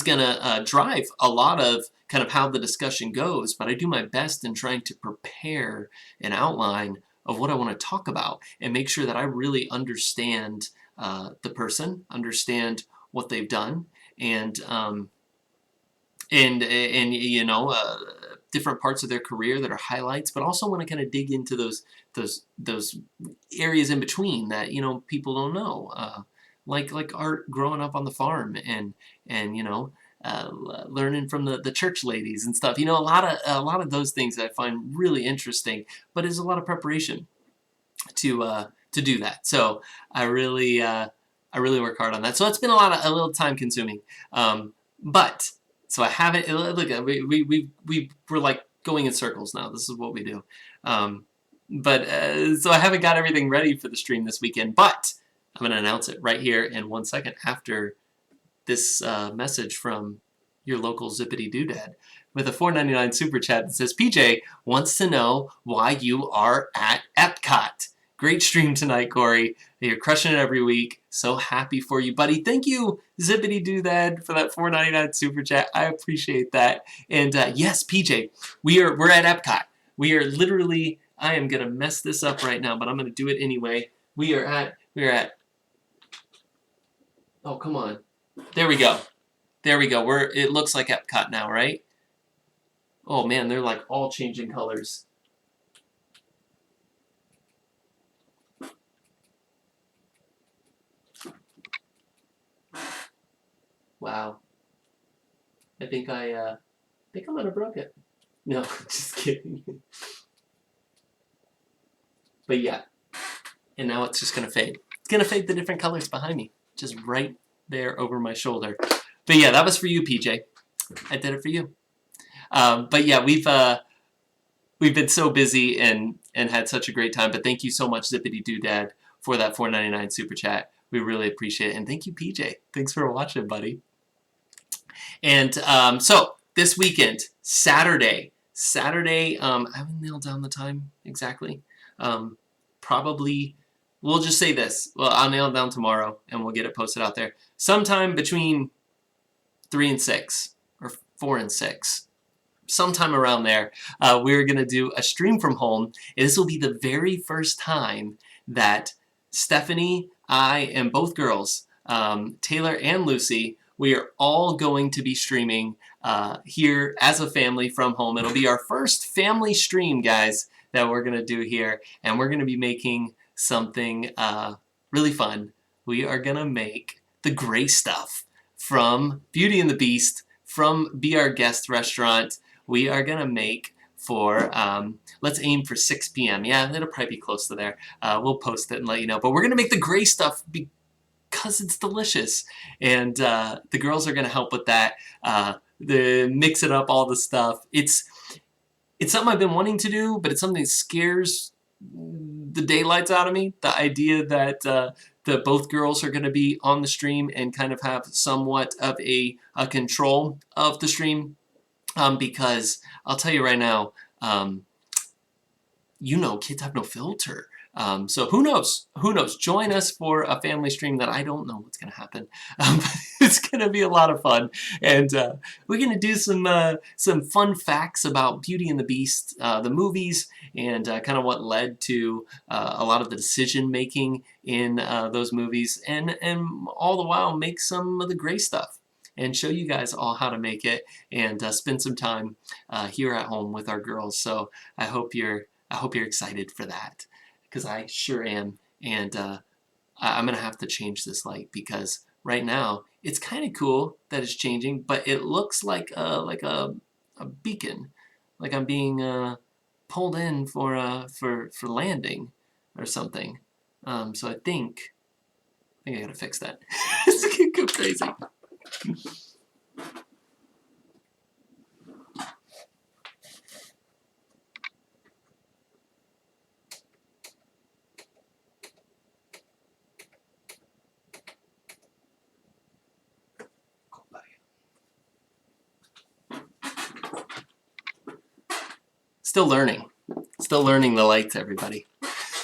going to drive a lot of kind of how the discussion goes, but I do my best in trying to prepare an outline of what I want to talk about and make sure that I really understand the person, understand what they've done, and different parts of their career that are highlights, but also want to kind of dig into those areas in between that people don't know. Like Art growing up on the farm and learning from the church ladies and stuff. A lot of those things that I find really interesting, but there's a lot of preparation to do that. So I really work hard on that. So it's been a little time consuming. But so I haven't look. We're going in circles now. This is what we do. So I haven't got everything ready for the stream this weekend, but I'm going to announce it right here in 1 second after this message from your local Zippity Doodad with a $4.99 super chat that says, PJ wants to know why you are at Epcot. Great stream tonight, Cory. You're crushing it every week. So happy for you, buddy. Thank you, Zippity Doodad, for that $4.99 super chat. I appreciate that. And yes, PJ, we're at Epcot. We are literally, I am going to mess this up right now, but I'm going to do it anyway. We are at oh, come on. There we go. It looks like Epcot now, right? Oh man, they're all changing colors. Wow. I think I might have broke it. No, just kidding. But yeah, and now it's just gonna fade. It's gonna fade the different colors behind me, just right there over my shoulder. But yeah, that was for you, PJ. I did it for you. But yeah, we've been so busy and had such a great time. But thank you so much, Zippity Doodad, for that $4.99 super chat. We really appreciate it. And thank you, PJ. Thanks for watching, buddy. And so this weekend, Saturday, I haven't nailed down the time exactly. Probably, we'll just say this. Well, I'll nail it down tomorrow, and we'll get it posted out there. Sometime between 3 and 6, or 4 and 6. Sometime around there, we're going to do a stream from home. And this will be the very first time that Stephanie, I, and both girls, Taylor and Lucy, we are all going to be streaming here as a family from home. It'll be our first family stream, guys, that we're going to do here. And we're going to be making something really fun. We are going to make the gray stuff from Beauty and the Beast, from Be Our Guest restaurant. We are going to make for, let's aim for 6 p.m. Yeah, it'll probably be close to there. We'll post it and let you know. But we're going to make the gray stuff because it's delicious. And the girls are going to help with that. Mix it up, all the stuff. It's something I've been wanting to do, but it's something that scares the daylights out of me. The idea that both girls are going to be on the stream and kind of have somewhat of a control of the stream. Because I'll tell you right now, kids have no filter. So who knows? Who knows? Join us for a family stream that I don't know what's going to happen. But it's going to be a lot of fun. And we're going to do some fun facts about Beauty and the Beast, the movies, and kind of what led to a lot of the decision making in those movies. And all the while make some of the gray stuff and show you guys all how to make it and spend some time here at home with our girls. So I hope you're excited for that, because I sure am. And I'm gonna have to change this light, because right now it's kind of cool that it's changing, but it looks like a beacon, like I'm being pulled in for landing or something. So I think I gotta fix that. It's gonna go crazy. Still learning the lights, everybody.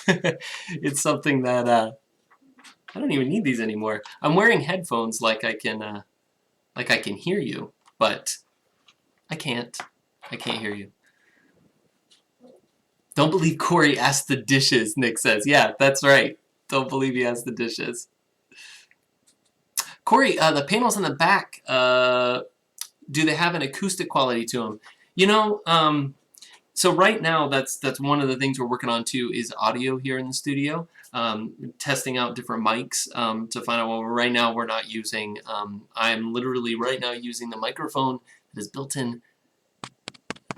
It's something that I don't even need these anymore. I'm wearing headphones like I can hear you, but I can't hear you. Don't believe Cory asked the dishes, Nick says. Yeah, that's right. Don't believe he asked the dishes. Cory, the panels in the back, do they have an acoustic quality to them? You know, so right now, that's one of the things we're working on too, is audio here in the studio. Testing out different mics to find out what right now we're not using. I'm literally right now using the microphone that is built in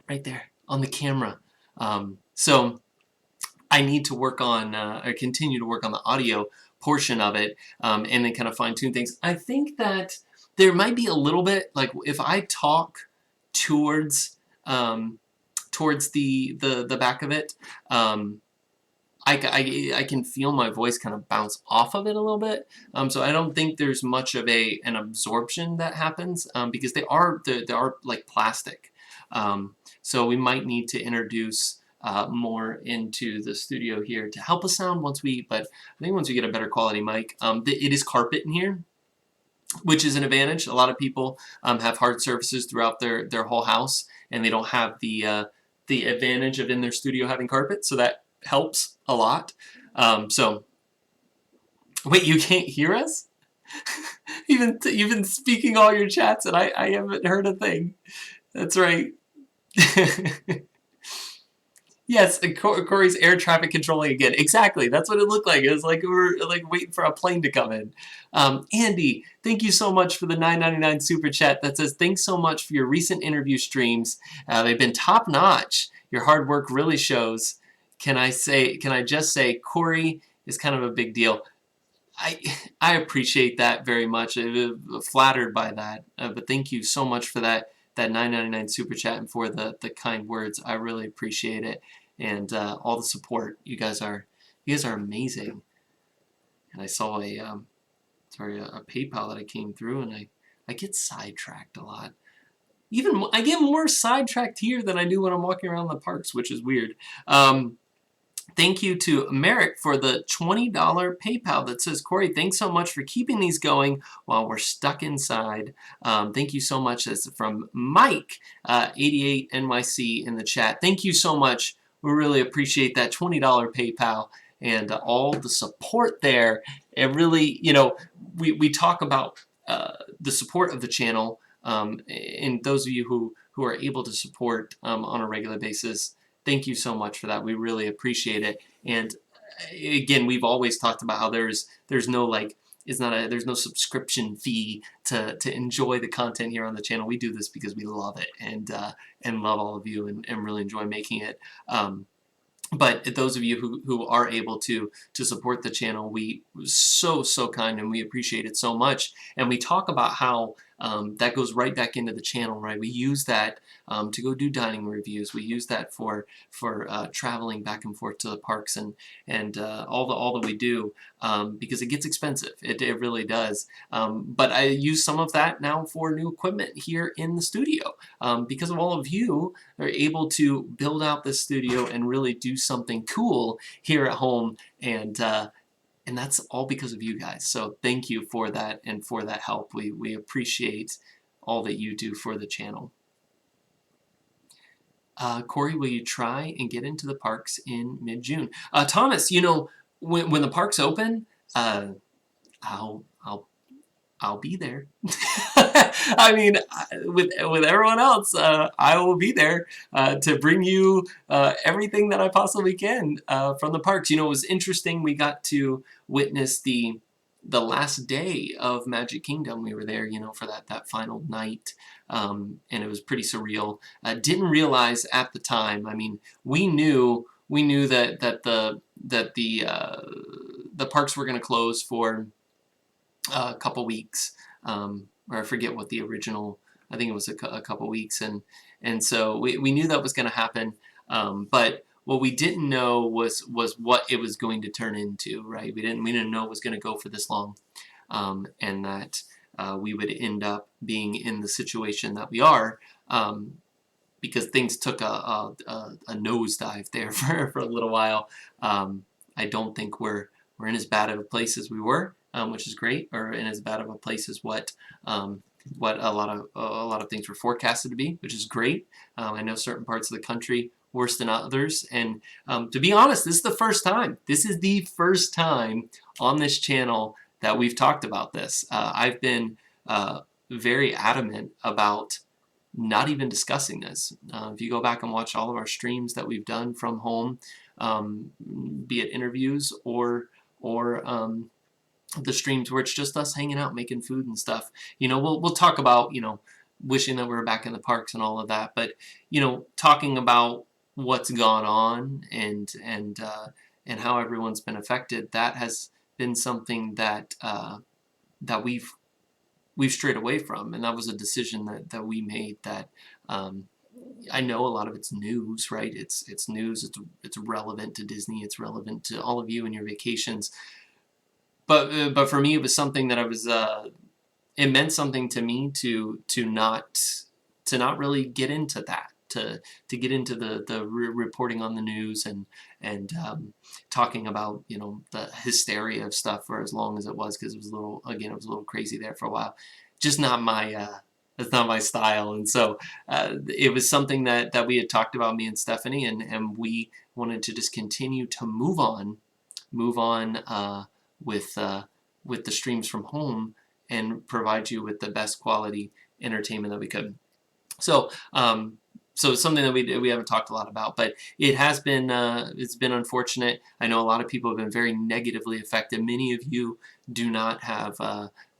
right there on the camera. So I need to work on, or continue to work on the audio portion of it, and then kind of fine tune things. I think that there might be a little bit, like if I talk towards the back of it, I can feel my voice kind of bounce off of it a little bit. So I don't think there's much of an absorption that happens, because they are like plastic. So we might need to introduce more into the studio here to help us sound but I think once we get a better quality mic. It is carpet in here, which is an advantage. A lot of people have hard surfaces throughout their whole house, and they don't have the advantage of in their studio having carpet, so that helps a lot. So, wait, you can't hear us? You've been speaking all your chats, and I haven't heard a thing. That's right. Yes, and Corey's air traffic controlling again. Exactly. That's what it looked like. It was like we were like waiting for a plane to come in. Andy, thank you so much for the $9.99 super chat that says, thanks so much for your recent interview streams. They've been top notch. Your hard work really shows. Can I just say, Cory is kind of a big deal. I I appreciate that very much. I'm flattered by that. But thank you so much for that 9.99 super chat and for the kind words. I really appreciate it, and all the support. You guys are amazing. And I saw a PayPal that I came through, and I get sidetracked a lot. Even I get more sidetracked here than I do when I'm walking around the parks, which is weird. Thank you to Merrick for the $20 PayPal that says, Cory, thanks so much for keeping these going while we're stuck inside. Thank you so much. That's from Mike, 88 NYC in the chat. Thank you so much. We really appreciate that $20 PayPal and all the support there. It really, we talk about the support of the channel, and those of you who are able to support on a regular basis. Thank you so much for that. We really appreciate it. And again, we've always talked about how there's no there's no subscription fee to enjoy the content here on the channel. We do this because we love it and love all of you and really enjoy making it. But those of you who are able to support the channel, we so kind, and we appreciate it so much. And we talk about how that goes right back into the channel, right? We use that to go do dining reviews. We use that for traveling back and forth to the parks and all that we do because it gets expensive. It really does. But I use some of that now for new equipment here in the studio because of all of you are able to build out this studio and really do something cool here at home, and that's all because of you guys. So thank you for that and for that help. We appreciate all that you do for the channel. Cory, will you try and get into the parks in mid-June? Thomas, when the parks open, I'll be there. I mean, with everyone else, I will be there to bring you everything that I possibly can from the parks. It was interesting. We got to witness the last day of Magic Kingdom. We were there, for that final night, and it was pretty surreal. Didn't realize at the time. I mean, we knew that the parks were going to close for a couple weeks, or I forget what the original. I think it was a couple weeks, and so we knew that was going to happen, but what we didn't know was what it was going to turn into, right? We didn't know it was going to go for this long, and that we would end up being in the situation that we are, because things took a nosedive there for a little while. I don't think we're in as bad of a place as we were, which is great, or in as bad of a place as what a lot of things were forecasted to be, which is great. I know certain parts of the country worse than others, and to be honest, this is the first time. This is the first time on this channel that we've talked about this. I've been very adamant about not even discussing this. If you go back and watch all of our streams that we've done from home, be it interviews or the streams where it's just us hanging out making food and stuff, we'll talk about wishing that we were back in the parks and all of that, but talking about what's gone on and how everyone's been affected, that has been something that we've strayed away from, and that was a decision that we made. That I know a lot of it's news, right? It's news. It's relevant to Disney. It's relevant to all of you and your vacations. But for me, it was something that I was. It meant something to me to not really get into that. To get into the reporting on the news and talking about the hysteria of stuff for as long as it was, because it was a little crazy there for a while. Just not my that's not my style, and so it was something that we had talked about, me and Stephanie, and we wanted to just continue to move on with the streams from home and provide you with the best quality entertainment that we could. So so it's something that we haven't talked a lot about, but it has been it's been unfortunate. I know a lot of people have been very negatively affected. Many of you do not have,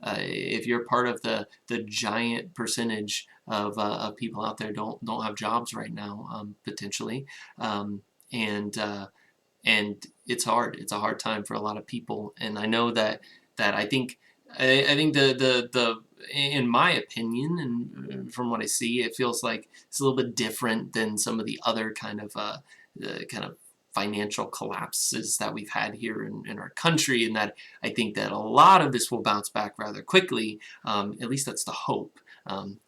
if you're part of the giant percentage of people out there don't have jobs right now, potentially, and and it's hard. It's a hard time for a lot of people, and I know that I think the in my opinion, and from what I see, it feels like it's a little bit different than some of the other kind of financial collapses that we've had here in our country, and that I think that a lot of this will bounce back rather quickly. At least that's the hope.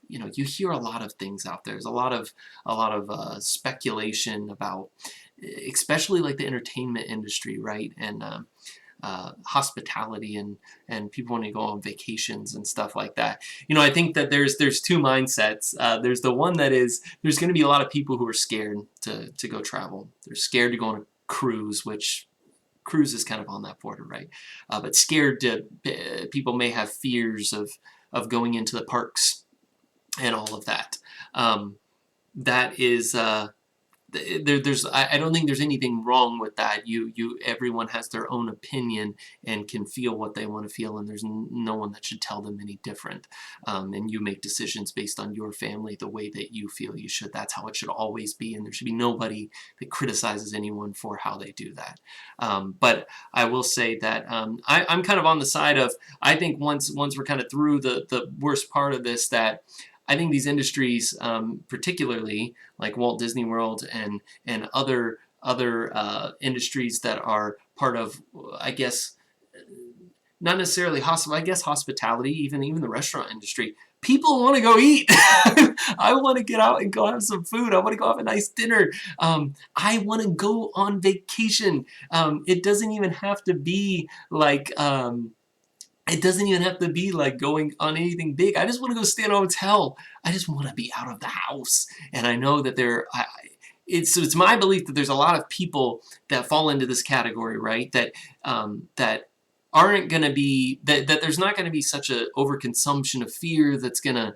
You know, you hear a lot of things out there. There's a lot of speculation about, especially like the entertainment industry, right? And hospitality and people want to go on vacations and stuff like that. You know, I think that there's two mindsets. There's the one that is there's going to be a lot of people who are scared to go travel. They're scared to go on a cruise, which cruise is kind of on that border, right? But scared to people may have fears of going into the parks and all of that. That is. I don't think there's anything wrong with that. Everyone has their own opinion and can feel what they want to feel, and there's no one that should tell them any different. And you make decisions based on your family the way that you feel you should. That's how it should always be, and there should be nobody that criticizes anyone for how they do that. But I will say that I'm kind of on the side of, I think once we're kind of through the worst part of this, that I think these industries, particularly like Walt Disney World and other industries that are part of, I guess, not necessarily I guess hospitality, even the restaurant industry. People want to go eat. I want to get out and go have some food. I want to go have a nice dinner. I want to go on vacation. It doesn't even have to be like. It doesn't even have to be like going on anything big. I just want to go stay in a hotel. I just want to be out of the house. And I know that it's my belief that there's a lot of people that fall into this category, right? That aren't going to be, that there's not going to be such a overconsumption of fear that's going to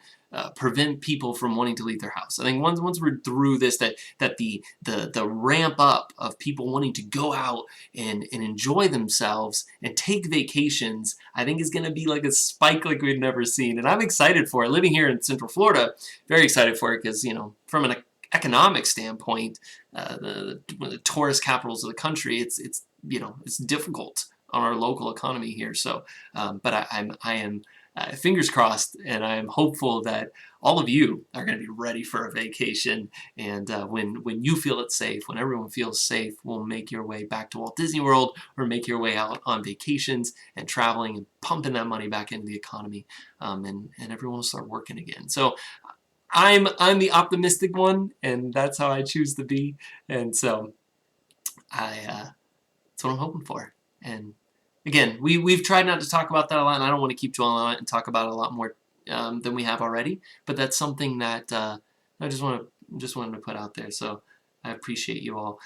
prevent people from wanting to leave their house. I think once we're through this, that the ramp up of people wanting to go out and enjoy themselves and take vacations, I think is going to be like a spike like we've never seen. And I'm excited for it. Living here in Central Florida, very excited for it because, you know, from an economic standpoint, one of the tourist capitals of the country, it's you know, it's difficult on our local economy here. So, but I am fingers crossed, and I am hopeful that all of you are going to be ready for a vacation. And when you feel it's safe, when everyone feels safe, we'll make your way back to Walt Disney World or make your way out on vacations and traveling and pumping that money back into the economy, and everyone will start working again. So I'm the optimistic one, and that's how I choose to be. And so that's what I'm hoping for. And again, we've tried not to talk about that a lot, and I don't want to keep dwelling on it and talk about it a lot more than we have already. But that's something that I just wanted to put out there. So I appreciate you all.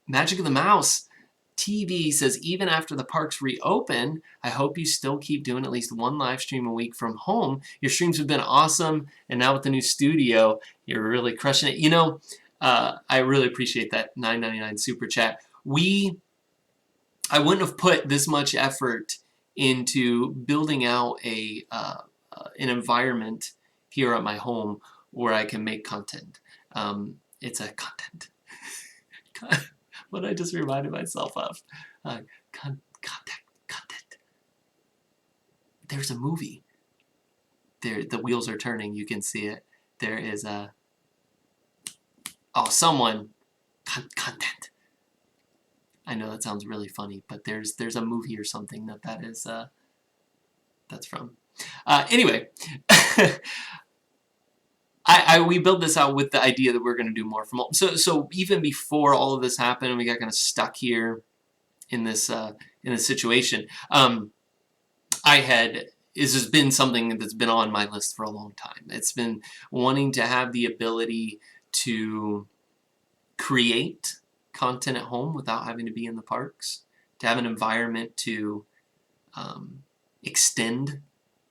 Magic of the Mouse TV says, even after the parks reopen, I hope you still keep doing at least one live stream a week from home. Your streams have been awesome, and now with the new studio, you're really crushing it. You know, I really appreciate that $9.99 super chat. I wouldn't have put this much effort into building out an environment here at my home where I can make content. It's a content. What I just reminded myself of. Content. There's a movie. The wheels are turning. You can see it. There is someone. Content. I know that sounds really funny, but there's a movie or something that is that's from. Anyway, we built this out with the idea that we're going to do more from home. So even before all of this happened, and we got kind of stuck here in this situation. This has been something that's been on my list for a long time. It's been wanting to have the ability to create content at home without having to be in the parks, to have an environment to extend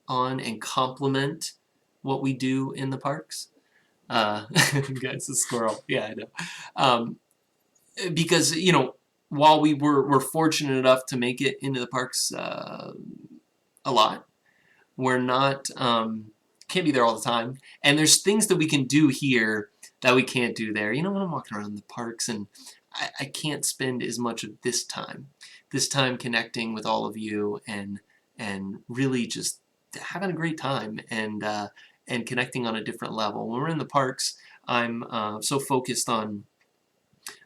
on and complement what we do in the parks. Guys, a squirrel. Yeah, I know. Um, because while we're fortunate enough to make it into the parks a lot, we're not can't be there all the time, and there's things that we can do here that we can't do there. When I'm walking around the parks, and I can't spend as much of this time connecting with all of you, and really just having a great time, and connecting on a different level. When we're in the parks, I'm so focused on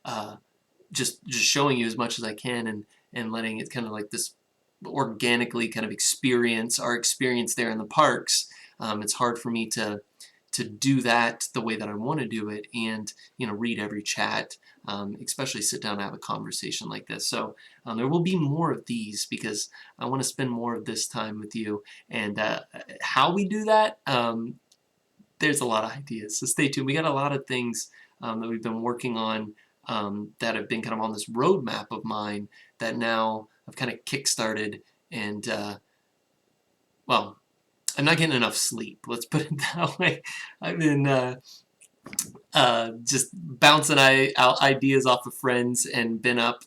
uh, just showing you as much as I can, and letting it kind of like this organically kind of experience our experience there in the parks. It's hard for me to do that the way that I want to do it, and read every chat, especially sit down and have a conversation like this. So there will be more of these, because I want to spend more of this time with you. And how we do that, there's a lot of ideas, so stay tuned. We got a lot of things that we've been working on, that have been kind of on this roadmap of mine, that now I've kind of kickstarted. And well, I'm not getting enough sleep, let's put it that way. I've been just bouncing out ideas off of friends, and been up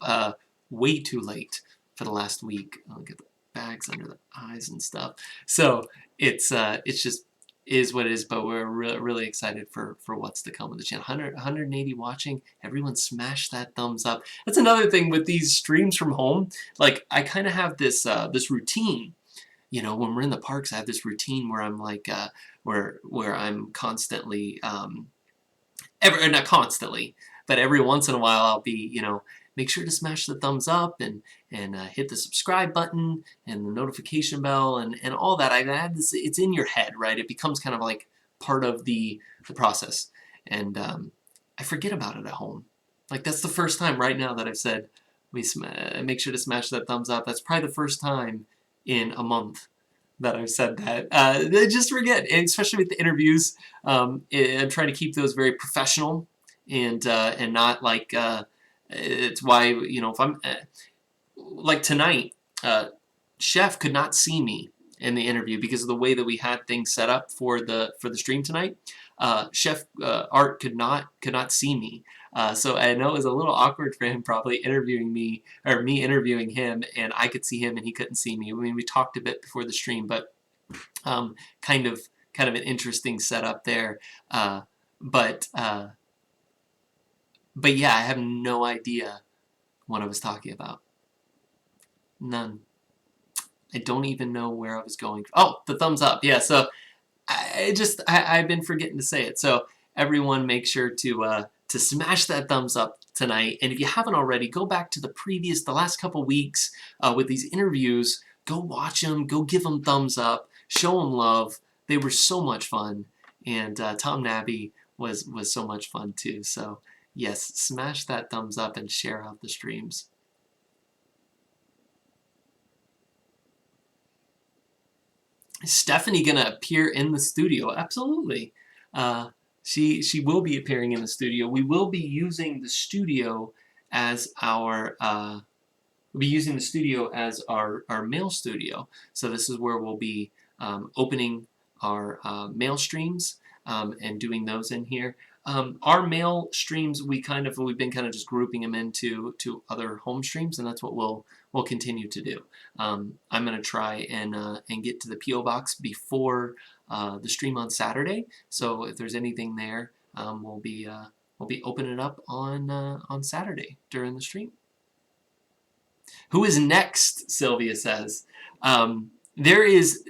way too late for the last week. I'll get the bags under the eyes and stuff. So it's just is what it is, but we're really excited for what's to come with the channel. 180 watching. Everyone smash that thumbs up. That's another thing with these streams from home. Like, I kind of have this this routine. When we're in the parks, I have this routine where I'm like, where I'm constantly, not constantly, but every once in a while I'll be, make sure to smash the thumbs up, and hit the subscribe button and the notification bell, and all that. I had this, it's in your head, right? It becomes kind of like part of the process, and I forget about it at home. Like, that's the first time right now that I've said, make sure to smash that thumbs up. That's probably the first time in a month that I've said that. I just forget, and especially with the interviews. I'm trying to keep those very professional, and not like, it's why, if I'm like tonight, Chef could not see me in the interview because of the way that we had things set up for the stream tonight. Chef Art could not see me, so I know it was a little awkward for him probably interviewing me, or me interviewing him, and I could see him and he couldn't see me. I mean, we talked a bit before the stream, but kind of an interesting setup there. But yeah, I have no idea what I was talking about. None. I don't even know where I was going. Oh, the thumbs up. Yeah, so I've been forgetting to say it. So everyone, make sure to smash that thumbs up tonight. And if you haven't already, go back to the last couple weeks with these interviews. Go watch them. Go give them thumbs up. Show them love. They were so much fun. And Tom Nabby was so much fun too. So yes, smash that thumbs up and share out the streams. Is Stephanie gonna appear in the studio? Absolutely. She will be appearing in the studio. We will be using the studio as our mail studio. So this is where we'll be opening our mail streams, and doing those in here. Our mail streams, we've been kind of just grouping them into other home streams, and that's what we'll continue to do. I'm going to try and get to the P.O. box before the stream on Saturday. So if there's anything there, we'll be opening it up on Saturday during the stream. Who is next? Sylvia says. There is.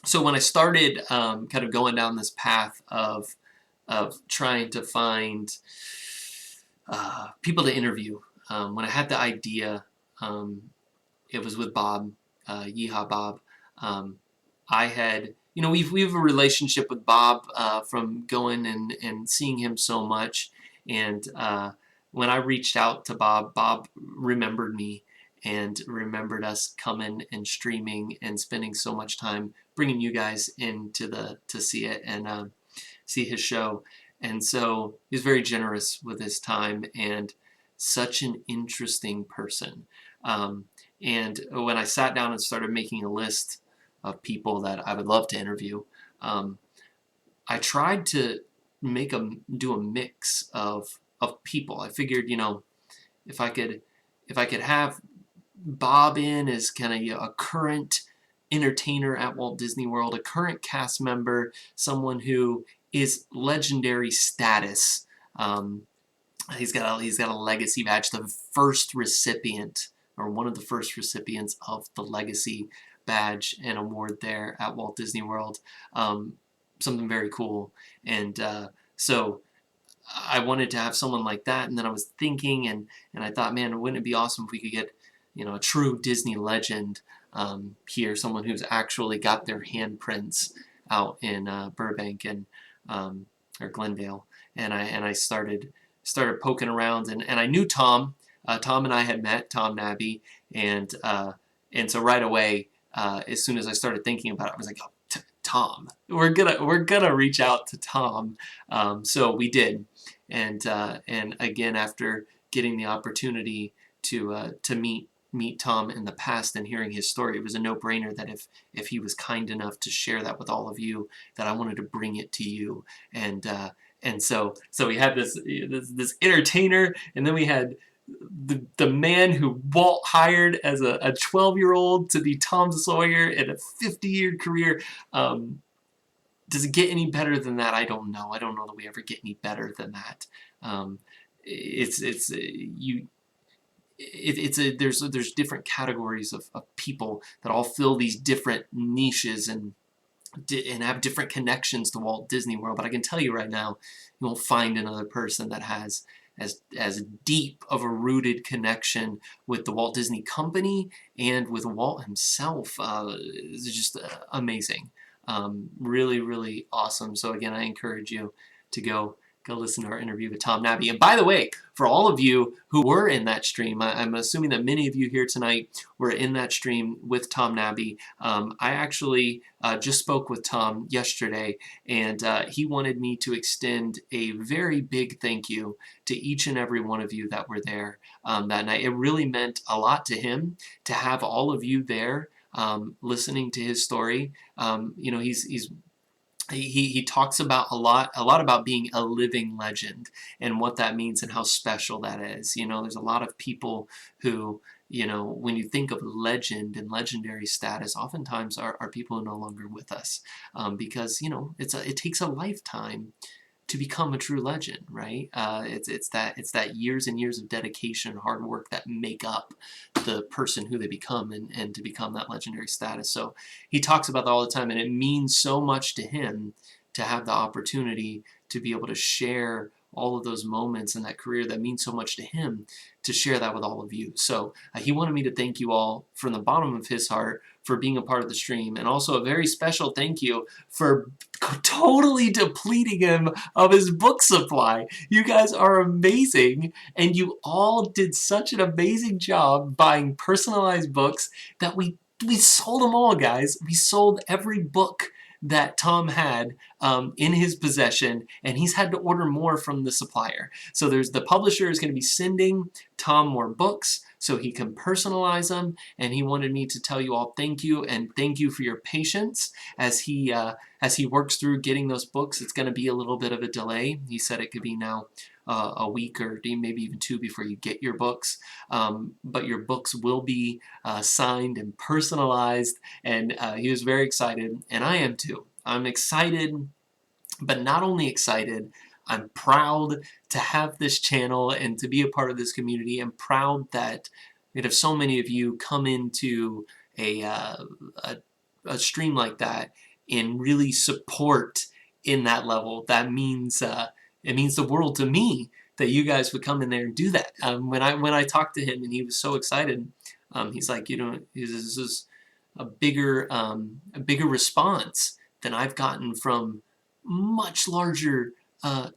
So when I started kind of going down this path of trying to find people to interview, when I had the idea, it was with Bob, Yeehaw Bob. I had, we have a relationship with Bob from going and seeing him so much, and when I reached out to Bob, Bob remembered me and remembered us coming and streaming and spending so much time bringing you guys in to see it and see his show. And so he's very generous with his time, and such an interesting person. And when I sat down and started making a list of people that I would love to interview, I tried to do a mix of people. I figured, if I could have Bob in as kind of a current entertainer at Walt Disney World, a current cast member, someone who is legendary status. Um, he's got a legacy badge, the first recipient or one of the first recipients of the legacy badge and award there at Walt Disney World. Something very cool, and so I wanted to have someone like that, and then I was thinking, and I thought, man, wouldn't it be awesome if we could get, a true Disney legend here, someone who's actually got their handprints out in Burbank and or Glendale, and I started poking around, and I knew Tom. Tom and I had met, Tom Nabby, and so right away, as soon as I started thinking about it, I was like, oh, Tom, we're gonna reach out to Tom. So we did, and again, after getting the opportunity to meet Tom in the past and hearing his story, it was a no-brainer that if he was kind enough to share that with all of you, that I wanted to bring it to you. And so we had this entertainer, and then we had the man who Walt hired as a 12-year-old to be Tom Sawyer in a 50-year career. Does it get any better than that? I don't know. I don't know that we ever get any better than that. There's different categories of people that all fill these different niches and have different connections to Walt Disney World. But I can tell you right now, you won't find another person that has as deep of a rooted connection with the Walt Disney Company and with Walt himself. It's just amazing. Really, really awesome. So again, I encourage you to go listen to our interview with Tom Nabby. And by the way, for all of you who were in that stream, I'm assuming that many of you here tonight were in that stream with Tom Nabby. I actually just spoke with Tom yesterday, and he wanted me to extend a very big thank you to each and every one of you that were there that night. It really meant a lot to him to have all of you there listening to his story. He talks about a lot about being a living legend and what that means and how special that is. There's a lot of people who, when you think of legend and legendary status, oftentimes are people who are no longer with us because, it takes a lifetime to become a true legend, right? It's that years and years of dedication and hard work that make up the person who they become and to become that legendary status. So he talks about that all the time, and it means so much to him to have the opportunity to be able to share all of those moments in that career that means so much to him, to share that with all of you. So he wanted me to thank you all from the bottom of his heart for being a part of the stream, and also a very special thank you for totally depleting him of his book supply. You guys are amazing, and you all did such an amazing job buying personalized books that we sold them all, guys. We sold every book that Tom had in his possession, and he's had to order more from the supplier. So the publisher is going to be sending Tom more books so he can personalize them, and he wanted me to tell you all thank you, and thank you for your patience as he works through getting those books. It's going to be a little bit of a delay. He said it could be now a week or maybe even 2 before you get your books, but your books will be signed and personalized, and he was very excited, and I am too. I'm excited, but not only excited, I'm proud to have this channel and to be a part of this community. I'm proud that we have so many of you come into a stream like that and really support in that level. That means it means the world to me that you guys would come in there and do that. When I talked to him and he was so excited, he's like, this is a bigger response than I've gotten from much larger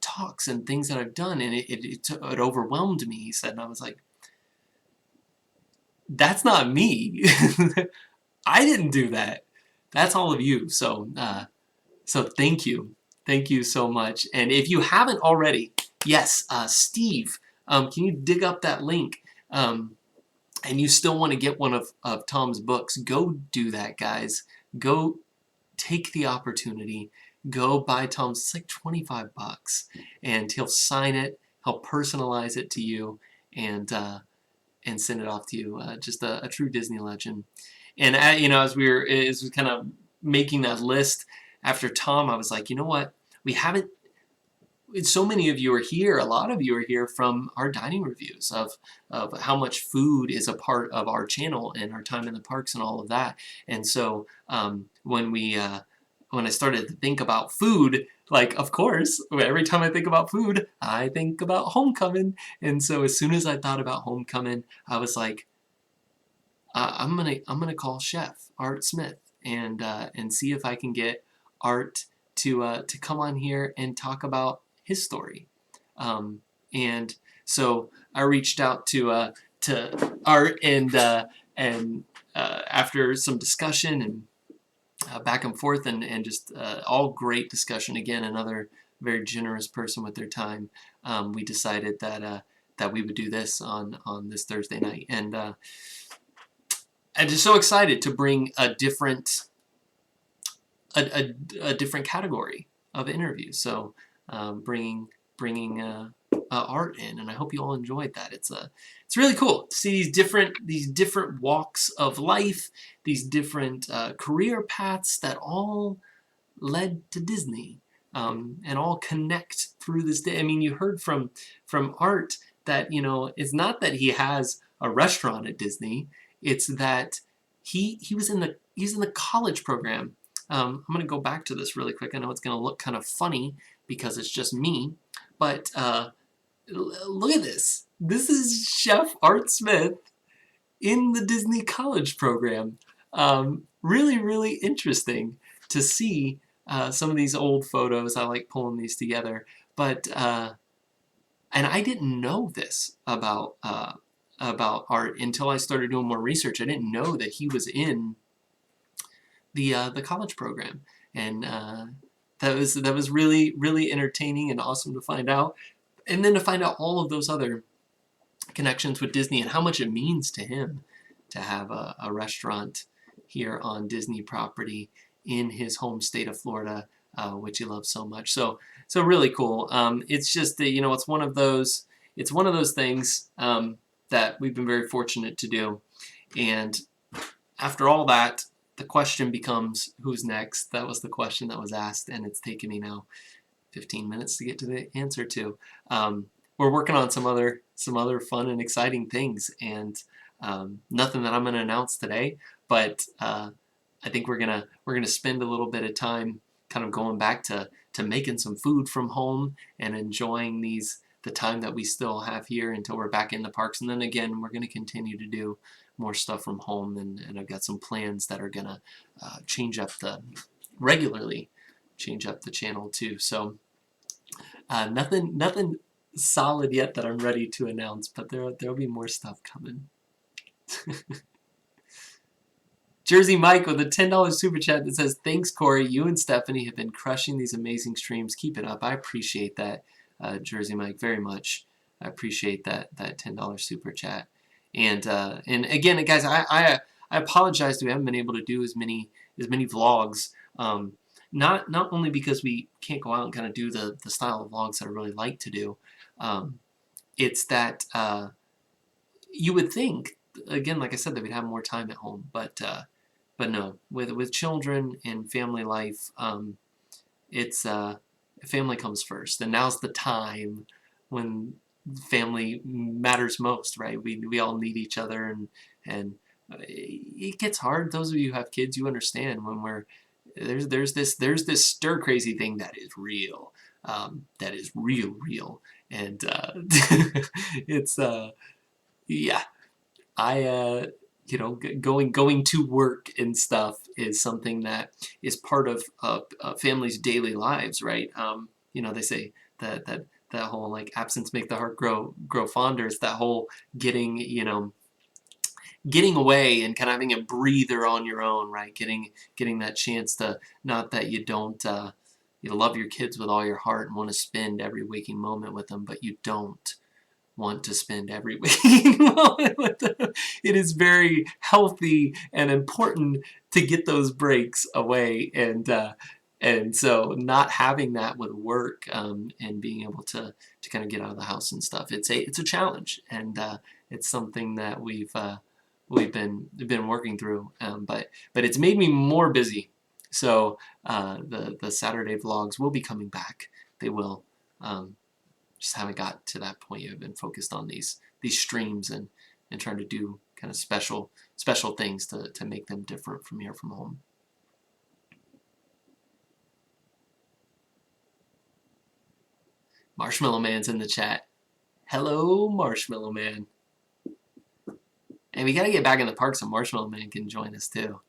talks and things that I've done, and it overwhelmed me, he said. And I was like, that's not me. I didn't do that. That's all of you. So thank you. Thank you so much. And if you haven't already, yes, Steve, can you dig up that link? And you still want to get one of Tom's books, go do that, guys. Go take the opportunity go buy Tom's. It's like 25 bucks, and he'll sign it, he'll personalize it to you, and send it off to you. Just a true Disney legend. And as we kind of making that list after Tom, I was like, you know what? We haven't. So many of you are here. A lot of you are here from our dining reviews of how much food is a part of our channel and our time in the parks and all of that. And so when I started to think about food, like, of course, every time I think about food, I think about Homecomin. And so as soon as I thought about Homecomin, I was like, I'm gonna call Chef Art Smith and see if I can get Art to come on here and talk about his story. And so I reached out to Art, and after some discussion and back and forth and just all great discussion, again, another very generous person with their time, we decided that we would do this on this Thursday night. And I'm just so excited to bring a different category of interviews. So bringing Art in, and I hope you all enjoyed that. It's really cool to see these different walks of life, these different career paths that all led to Disney, and all connect through this day. I mean, you heard from Art that it's not that he has a restaurant at Disney. It's that he was in the college program. I'm going to go back to this really quick. I know it's going to look kind of funny because it's just me, but look at this. This is Chef Art Smith in the Disney college program. Really, really interesting to see some of these old photos. I like pulling these together, but and I didn't know this about Art until I started doing more research. I didn't know that he was in the college program, and that was really, really entertaining and awesome to find out, and then to find out all of those other connections with Disney and how much it means to him to have a restaurant here on Disney property in his home state of Florida, which he loves so much. So really cool. It's just it's one of those things that we've been very fortunate to do. And after all that, the question becomes, who's next? That was the question that was asked, and it's taken me now 15 minutes to get to the answer to. We're working on some other fun and exciting things, and nothing that I'm going to announce today, but I think we're gonna spend a little bit of time kind of going back to making some food from home and enjoying the time that we still have here until we're back in the parks. And then again, we're going to continue to do more stuff from home, and I've got some plans that are going to regularly change up the channel too. So nothing solid yet that I'm ready to announce, but there'll be more stuff coming. Jersey Mike with a $10 super chat that says, "Thanks, Cory. You and Stephanie have been crushing these amazing streams. Keep it up." I appreciate that, Jersey Mike, very much. I appreciate that $10 super chat. And again, guys, I apologize that we haven't been able to do as many vlogs. Not only because we can't go out and kind of do the style of vlogs that I really like to do. It's that you would think, again, like I said, that we'd have more time at home, but no, with children and family life, it's family comes first, and now's the time when family matters most, right? We all need each other, and it gets hard. Those of you who have kids, you understand when there's this stir crazy thing that is real, and it's yeah. Going to work and stuff is something that is part of families' daily lives, right? They say that whole like absence make the heart grow fonder. It's that whole getting away and kind of having a breather on your own, right? Getting that chance to, not that you don't love your kids with all your heart and want to spend every waking moment with them, but you don't want to spend every waking moment with them. It is very healthy and important to get those breaks away, and And so not having that with work and being able to kind of get out of the house and stuff, it's a challenge, and it's something that we've been working through. But it's made me more busy. So the Saturday vlogs will be coming back. They will. Just haven't got to that point yet. I've been focused on these streams and trying to do kind of special things to make them different from here from home. Marshmallow Man's in the chat. Hello, Marshmallow Man. And we gotta get back in the park so Marshmallow Man can join us too.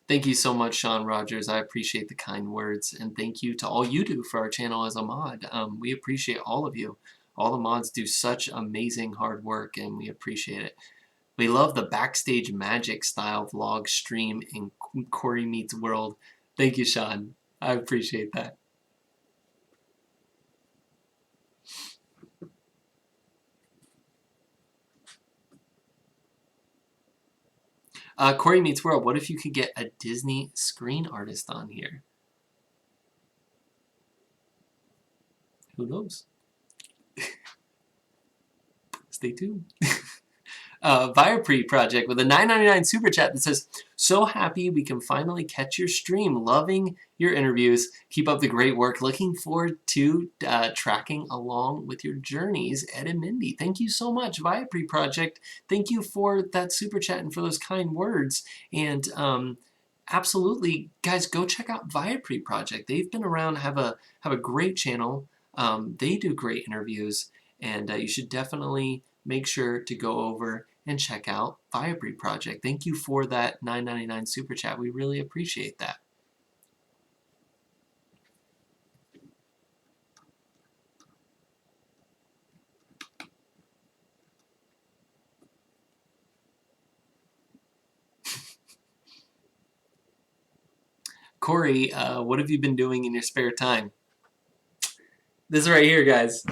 Thank you so much, Sean Rogers. I appreciate the kind words, and thank you to all you do for our channel as a mod. We appreciate all of you. All the mods do such amazing hard work, and we appreciate it. We love the backstage magic style vlog stream in Cory Meets World. Thank you, Sean. I appreciate that. Cory Meets World, what if you could get a Disney screen artist on here? Who knows? Stay tuned. Viapre Project with a $9.99 super chat that says, so happy we can finally catch your stream. Loving your interviews. Keep up the great work. Looking forward to tracking along with your journeys, Ed and Mindy. Thank you so much, Viapre Project. Thank you for that super chat and for those kind words. And absolutely, guys, go check out Viapre Project. They've been around, have a great channel. They do great interviews, and you should definitely make sure to go over and check out Viapre Project. Thank you for that $9.99 super chat. We really appreciate that. Cory, what have you been doing in your spare time? This right here, guys.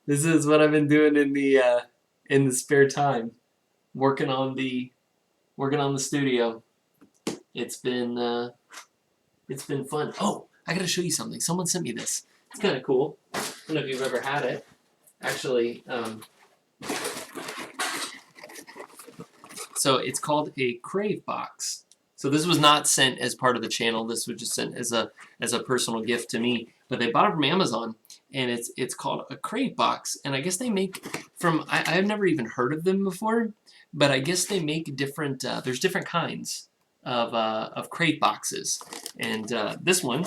This is what I've been doing in the spare time. Working on the studio. It's been fun. Oh, I gotta show you something. Someone sent me this. It's kind of cool. I don't know if you've ever had it. Actually, so it's called a Crave box. So this was not sent as part of the channel. This was just sent as a personal gift to me. But they bought it from Amazon, and it's called a Crave box. And I guess they make from I've never even heard of them before, but I guess they make different. There's different kinds of Crave boxes, and this one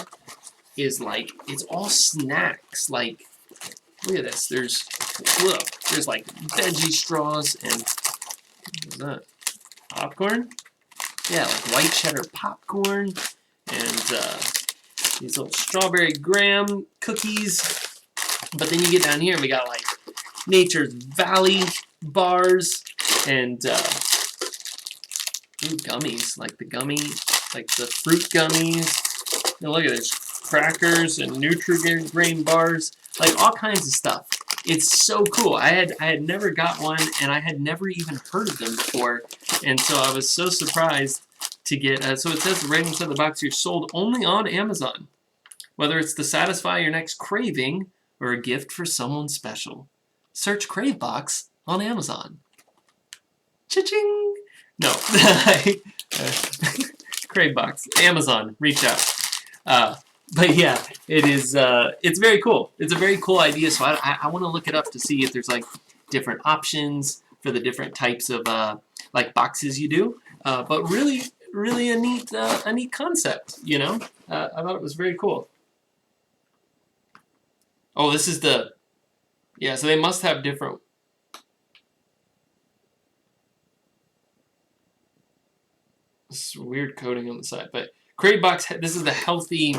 is like it's all snacks. Like look at this. There's like veggie straws and what's that? Popcorn. Yeah, like white cheddar popcorn and these little strawberry graham cookies. But then you get down here and we got like Nature's Valley bars and gummies, like the fruit gummies. And look at this, crackers and Nutri-Grain bars, like all kinds of stuff. It's so cool. I had never got one, and I had never even heard of them before, and so I was so surprised to get. So it says right inside the box here, sold only on Amazon. Whether it's to satisfy your next craving or a gift for someone special, search Crave Box on Amazon. Cha-ching! No, Crave Box, Amazon, reach out. But yeah, it is. It's very cool. It's a very cool idea. So I want to look it up to see if there's like different options for the different types of like boxes you do. But really a neat concept. You know, I thought it was very cool. Oh, this is the. Yeah, so they must have different. This weird coding on the side, but Crave Box. This is the healthy.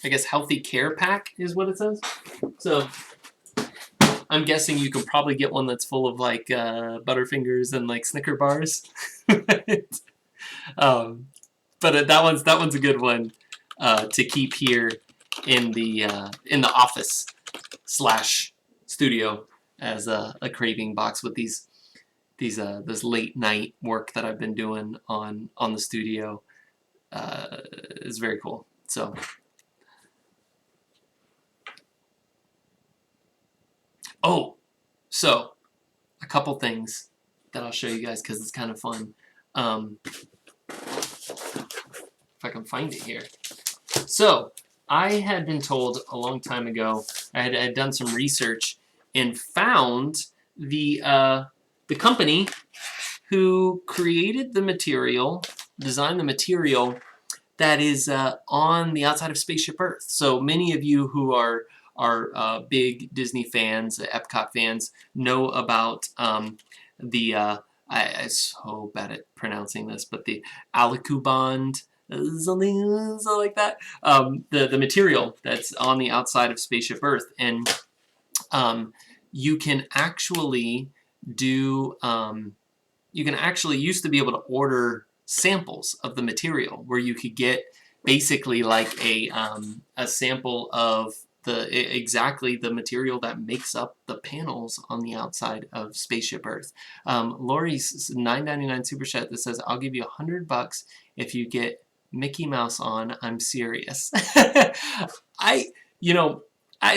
I guess healthy care pack is what it says. So I'm guessing you could probably get one that's full of like Butterfingers and like Snicker bars. But that one's a good one to keep here in the office / studio as a craving box with these this late night work that I've been doing on the studio is very cool. So, oh, so a couple things that I'll show you guys because it's kind of fun. If I can find it here. So I had been told a long time ago, I had done some research and found the company who created the material, designed the material that is on the outside of Spaceship Earth. So many of you who are big Disney fans, Epcot fans, know about I'm so bad at pronouncing this, but the Alikuband, something like that. The material that's on the outside of Spaceship Earth, and you can actually do. You can actually used to be able to order samples of the material where you could get basically like a sample of exactly the material that makes up the panels on the outside of Spaceship Earth. Lori's $9.99 super chat that says, "I'll give you $100 if you get Mickey Mouse on. I'm serious." You know,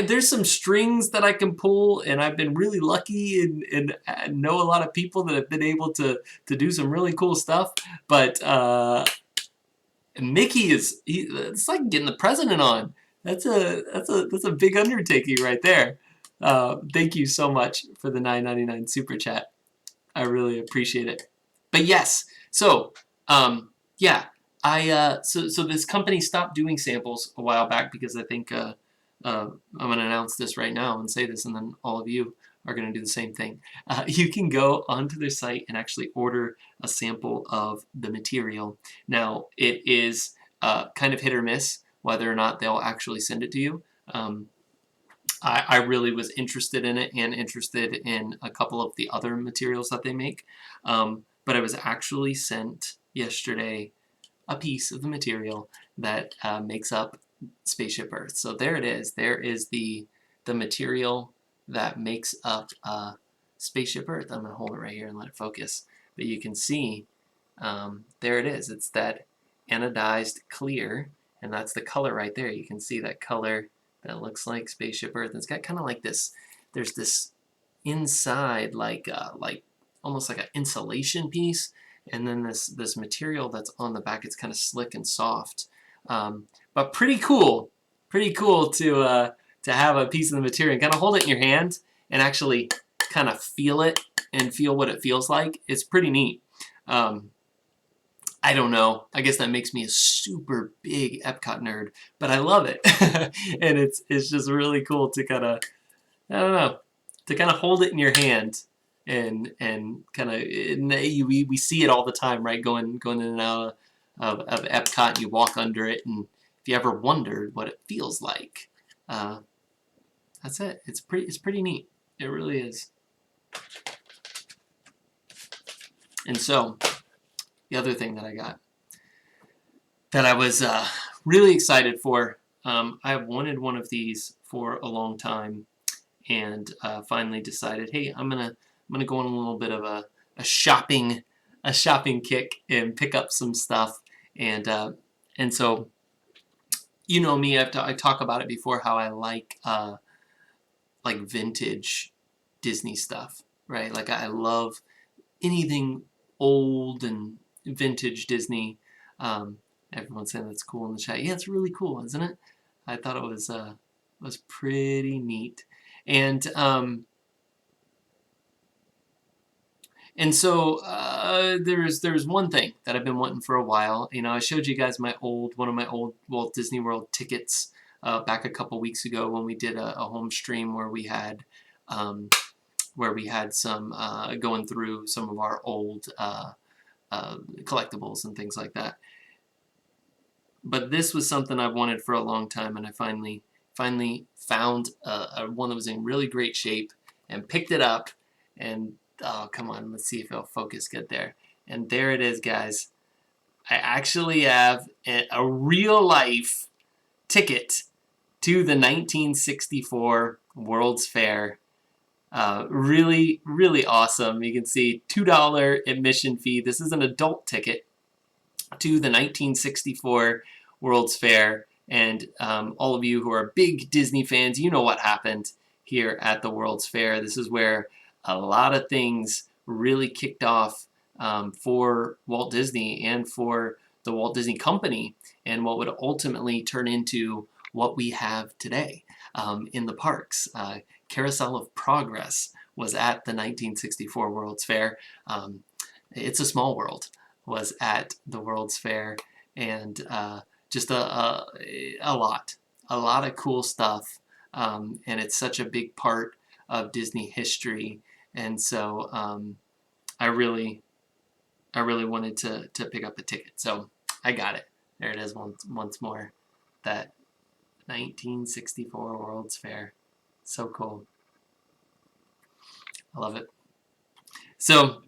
there's some strings that I can pull, and I've been really lucky and know a lot of people that have been able to do some really cool stuff. But Mickey it's like getting the president on. That's a big undertaking right there. Thank you so much for the $9.99 super chat. I really appreciate it. But yes, so yeah, so this company stopped doing samples a while back because I think I'm going to announce this right now and say this, and then all of you are going to do the same thing. You can go onto their site and actually order a sample of the material. Now, it is kind of hit or miss whether or not they'll actually send it to you. I really was interested in it and interested in a couple of the other materials that they make. But I was actually sent yesterday a piece of the material that makes up Spaceship Earth. So there it is. There is the material that makes up Spaceship Earth. I'm going to hold it right here and let it focus. But you can see there it is. It's that anodized clear, and that's the color right there. You can see that color that looks like Spaceship Earth. It's got kind of like this, there's this inside like almost like an insulation piece, and then this material that's on the back. It's kind of slick and soft, but pretty cool to have a piece of the material and kind of hold it in your hand and actually kind of feel it and feel what it feels like. It's pretty neat. I don't know. I guess that makes me a super big Epcot nerd, but I love it. And it's just really cool to kind of, I don't know, to kind of hold it in your hand and kind of, we see it all the time, right? Going in and out of Epcot, you walk under it, and if you ever wondered what it feels like, that's it. It's pretty neat. It really is. And so, the other thing that I got that I was really excited for, I've wanted one of these for a long time, and finally decided, hey, I'm gonna go on a little bit of a shopping kick and pick up some stuff, and so you know me, I talk about it before how I like vintage Disney stuff, right? Like I love anything old and vintage Disney. Everyone's saying that's cool in the chat. Yeah, it's really cool, isn't it? I thought it was pretty neat. And so there's one thing that I've been wanting for a while. You know, I showed you guys one of my old Walt Disney World tickets back a couple weeks ago when we did a home stream where we had some going through some of our old collectibles and things like that. But this was something I've wanted for a long time, and I finally found one that was in really great shape and picked it up. And oh, come on, let's see if it'll focus good there. And there it is, guys. I actually have a real life ticket to the 1964 World's Fair Really, really awesome. You can see $2 admission fee. This is an adult ticket to the 1964 World's Fair. And all of you who are big Disney fans, you know what happened here at the World's Fair. This is where a lot of things really kicked off for Walt Disney and for the Walt Disney Company, and what would ultimately turn into what we have today in the parks. Carousel of Progress was at the 1964 World's Fair. It's a Small World was at the World's Fair, and just a lot of cool stuff, and it's such a big part of Disney history, and so I really wanted to pick up a ticket, so I got it. There it is once more, that 1964 World's Fair. So cool. I love it. So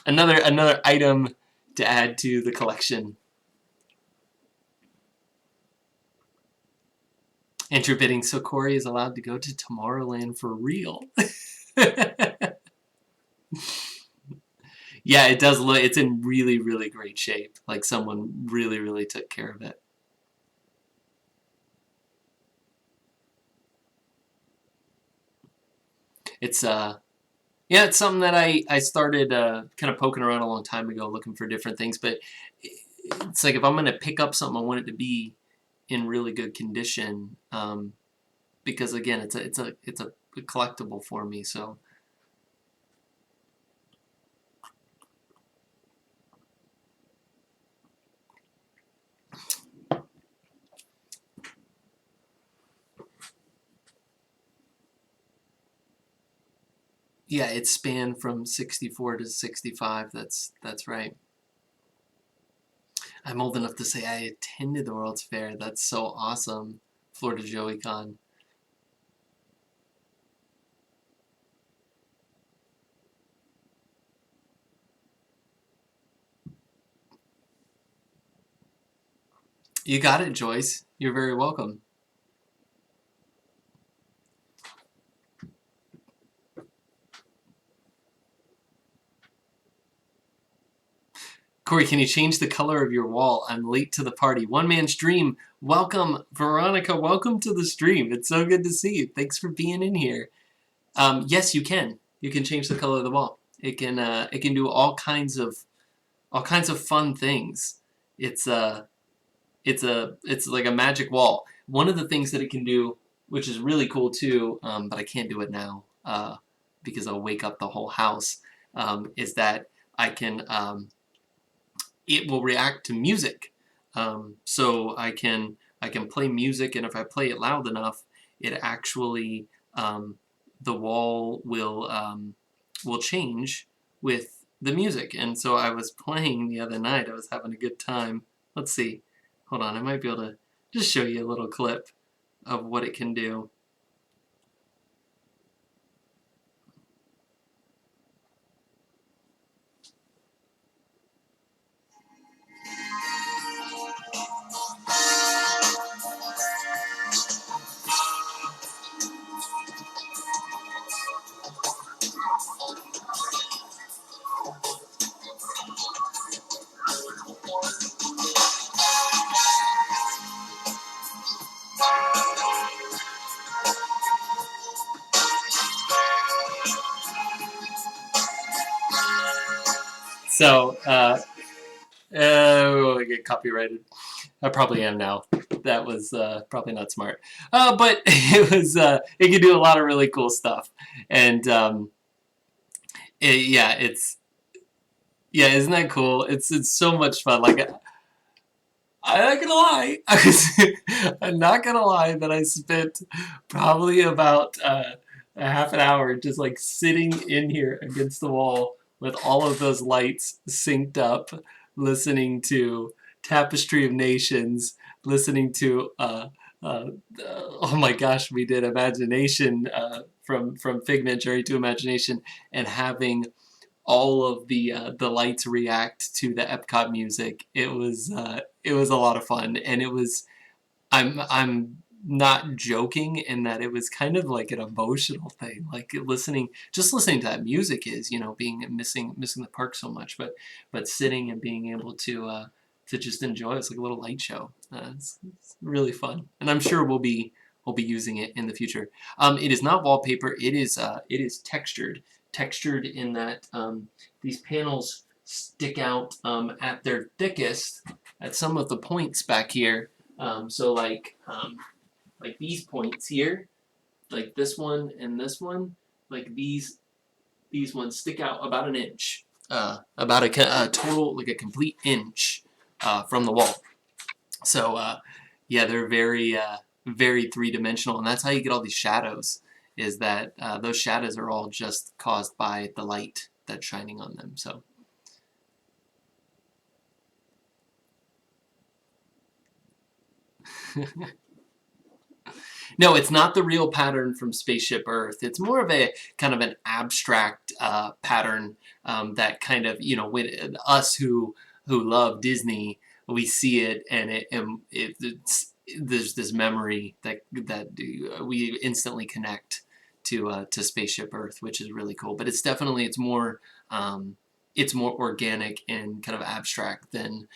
another item to add to the collection. Enter bidding, so Cory is allowed to go to Tomorrowland for real. Yeah, it does look, it's in really, really great shape. Like someone really, really took care of it. It's yeah, it's something that I started kind of poking around a long time ago, looking for different things. But it's like if I'm gonna pick up something, I want it to be in really good condition, because again, it's a collectible for me. So yeah, it spanned from 64 to 65. That's right. I'm old enough to say I attended the World's Fair. That's so awesome. Florida Joey Con. You got it, Joyce. You're very welcome. Cory, can you change the color of your wall? I'm late to the party. One man stream. Welcome, Veronica. Welcome to the stream. It's so good to see you. Thanks for being in here. Yes, you can. You can change the color of the wall. It can do all kinds of fun things. It's like a magic wall. One of the things that it can do, which is really cool too, but I can't do it now because I'll wake up the whole house, is that I can it will react to music. So I can play music, and if I play it loud enough, it actually the wall will change with the music. And so I was playing the other night. I was having a good time. Let's see. Hold on. I might be able to just show you a little clip of what it can do. So, I get copyrighted. I probably am now. That was probably not smart. But it can do a lot of really cool stuff. And yeah, isn't that cool? It's so much fun. Like, I'm not gonna lie. I'm not gonna lie that I spent probably about a half an hour just like sitting in here against the wall with all of those lights synced up, listening to Tapestry of Nations, listening to oh my gosh, we did Imagination from Figment Journey to Imagination, and having all of the lights react to the Epcot music. It was a lot of fun, and it was I'm not joking in that it was kind of like an emotional thing, like just listening to that music is, being missing the park so much, but sitting and being able to just enjoy it. It's like a little light show. It's really fun, and I'm sure we'll be using it in the future. It is not wallpaper. It is textured in that these panels stick out at their thickest at some of the points back here. So like these points here, like this one and this one, like these ones stick out about an inch, about a total, like a complete inch from the wall. So yeah, they're very three-dimensional, and that's how you get all these shadows, is that those shadows are all just caused by the light that's shining on them. So no, it's not the real pattern from Spaceship Earth. It's more of a kind of an abstract pattern that kind of, with us who love Disney, we see it, and there's this memory that we instantly connect to Spaceship Earth, which is really cool. But it's more organic and kind of abstract than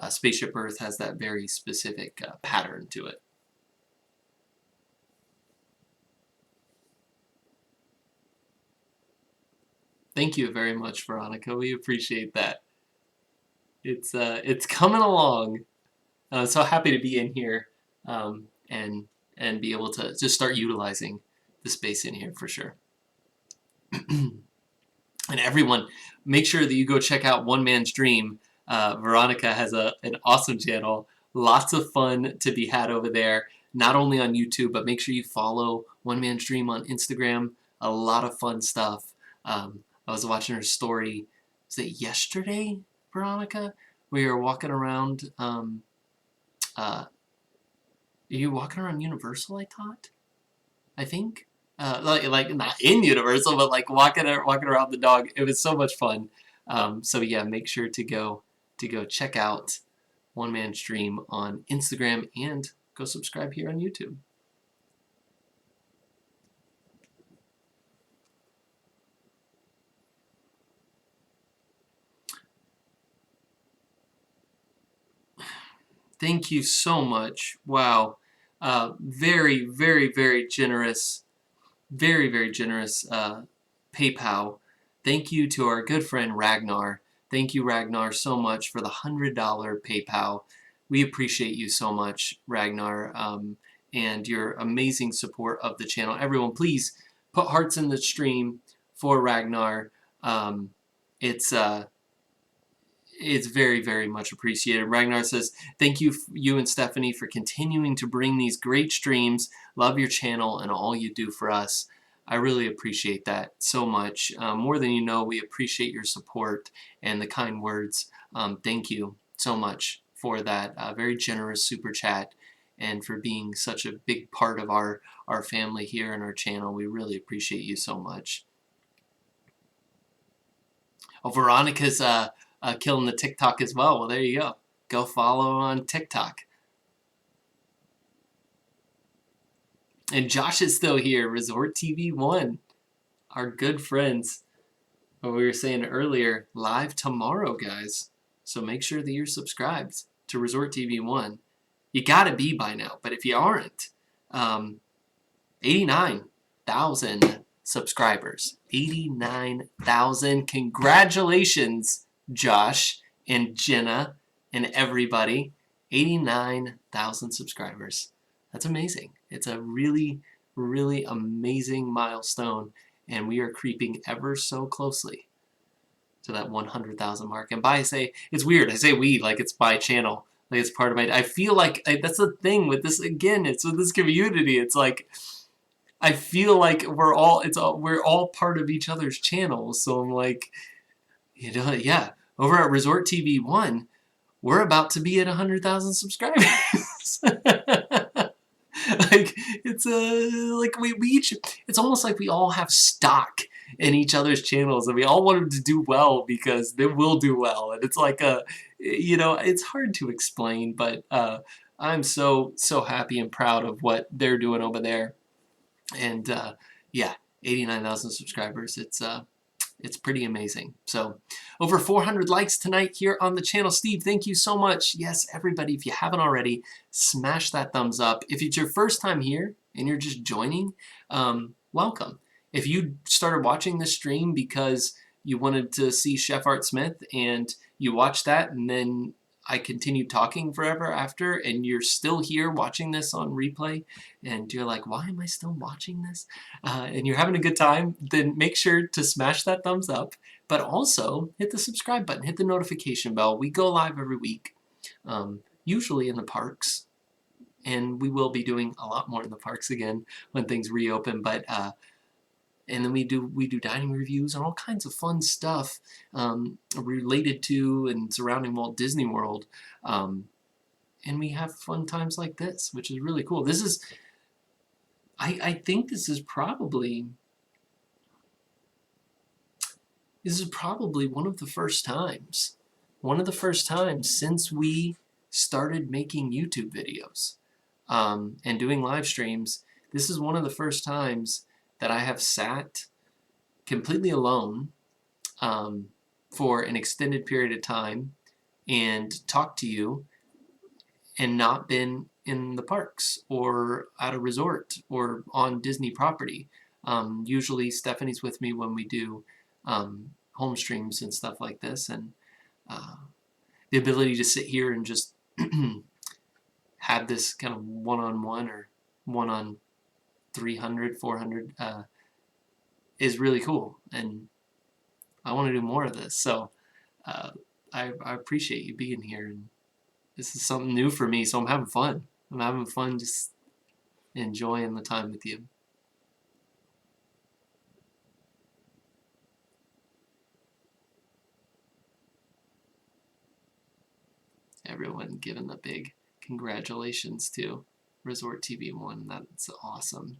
Spaceship Earth has that very specific pattern to it. Thank you very much, Veronica. We appreciate that. It's coming along. So happy to be in here and be able to just start utilizing the space in here for sure. And everyone, make sure that you go check out One Man's Dream. Veronica has an awesome channel. Lots of fun to be had over there. Not only on YouTube, but make sure you follow One Man's Dream on Instagram. A lot of fun stuff. I was watching her story, was it yesterday, Veronica? We were walking around, are you walking around Universal, I thought? I think? Like not in Universal, but like walking around the dog. It was so much fun. So yeah, make sure to go check out One Man's Dream on Instagram and go subscribe here on YouTube. Thank you so much. Wow. Very, very, very generous. Very, very generous PayPal. Thank you to our good friend Ragnar. Thank you, Ragnar, so much for the $100 PayPal. We appreciate you so much, Ragnar, and your amazing support of the channel. Everyone, please put hearts in the stream for Ragnar. It's very, very much appreciated. Ragnar says, thank you, you and Stephanie, for continuing to bring these great streams. Love your channel and all you do for us. I really appreciate that so much. More than you know, we appreciate your support and the kind words. Thank you so much for that very generous super chat and for being such a big part of our family here and our channel. We really appreciate you so much. Oh, Veronica's killing the TikTok as well. Well, there you go. Go follow on TikTok. And Josh is still here. Resort TV 1. Our good friends. What we were saying earlier, live tomorrow, guys. So make sure that you're subscribed to Resort TV 1. You gotta be by now, but if you aren't, 89,000 subscribers. 89,000. Congratulations, Josh and Jenna and everybody. 89,000 subscribers. That's amazing. It's a really, really amazing milestone, and we are creeping ever so closely to that 100,000 mark. And it's weird. I say we like it's my channel, like it's part of my. I feel like that's the thing with this. Again, it's with this community. It's like I feel like we're all part of each other's channels. So I'm like, yeah. Over at Resort TV 1, we're about to be at 100,000 subscribers. Like it's like we each, it's almost like we all have stock in each other's channels and we all want them to do well because they will do well, and it's like it's hard to explain, but I'm so happy and proud of what they're doing over there. And yeah, 89,000 subscribers. It's pretty amazing. So over 400 likes tonight here on the channel. Steve, thank you so much. Yes, everybody, if you haven't already, smash that thumbs up. If it's your first time here and you're just joining, welcome. If you started watching this stream because you wanted to see Chef Art Smith and you watched that and then I continued talking forever after and you're still here watching this on replay and you're like, why am I still watching this? And you're having a good time, then make sure to smash that thumbs up, but also hit the subscribe button, hit the notification bell. We go live every week, usually in the parks, and we will be doing a lot more in the parks again when things reopen, but and then we do dining reviews and all kinds of fun stuff related to and surrounding Walt Disney World. And we have fun times like this, which is really cool. This is, I think this is probably one of the first times since we started making YouTube videos and doing live streams. This is one of the first times that I have sat completely alone for an extended period of time and talked to you and not been in the parks or at a resort or on Disney property. Usually Stephanie's with me when we do home streams and stuff like this, and the ability to sit here and just have this kind of one-on-one or one-on 300, 400 is really cool, and I want to do more of this. So I appreciate you being here, and this is something new for me, so I'm having fun. I'm having fun just enjoying the time with you. Everyone giving the big congratulations to Resort TV 1. That's awesome.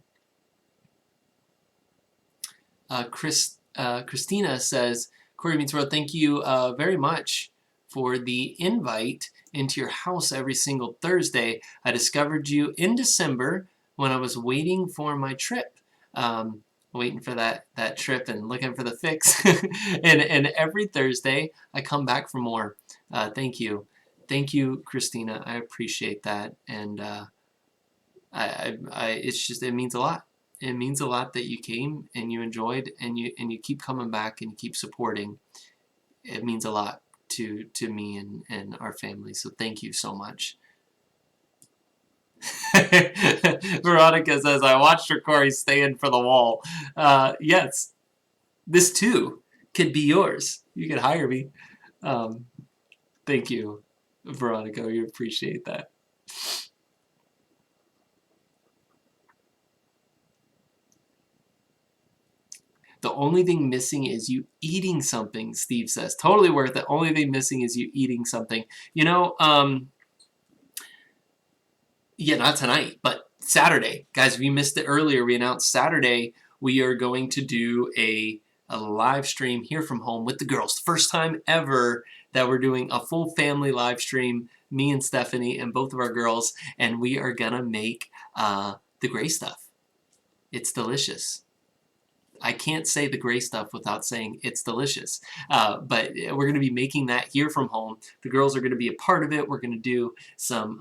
Christina says, Cory Meets World, thank you very much for the invite into your house every single Thursday. I discovered you in December when I was waiting for my trip. Waiting for that trip and looking for the fix. and every Thursday I come back for more. Thank you. Thank you, Christina. I appreciate that. And it's just, it means a lot. It means a lot that you came and you enjoyed and you keep coming back and you keep supporting. It means a lot to me and our family. So thank you so much. Veronica says, I watched her Cory stand for the wall. Yes, this too could be yours. You could hire me. Thank you, Veronica. We appreciate that. The only thing missing is you eating something, Steve says. Totally worth it. The only thing missing is you eating something. You know, yeah, not tonight, but Saturday. Guys, if you missed it earlier, we announced Saturday we are going to do a live stream here from home with the girls. First time ever that we're doing a full family live stream, me and Stephanie and both of our girls, and we are gonna make the gray stuff. It's delicious. I can't say the gray stuff without saying it's delicious. But we're going to be making that here from home. The girls are going to be a part of it. We're going to do some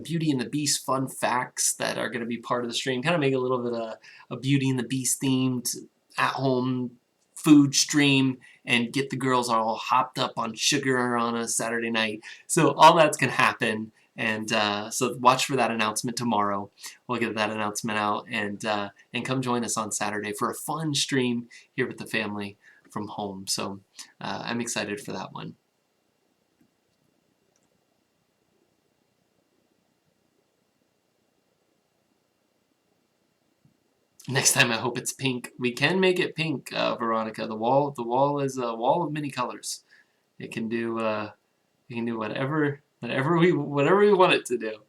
Beauty and the Beast fun facts that are going to be part of the stream. Kind of make a little bit of a Beauty and the Beast themed at-home food stream and get the girls all hopped up on sugar on a Saturday night. So all that's going to happen. And so watch for that announcement tomorrow. We'll get that announcement out and come join us on Saturday for a fun stream here with the family from home. So I'm excited for that one. Next time I hope it's pink. We can make it pink, Veronica. The wall is a wall of many colors. It can do whatever we want it to do.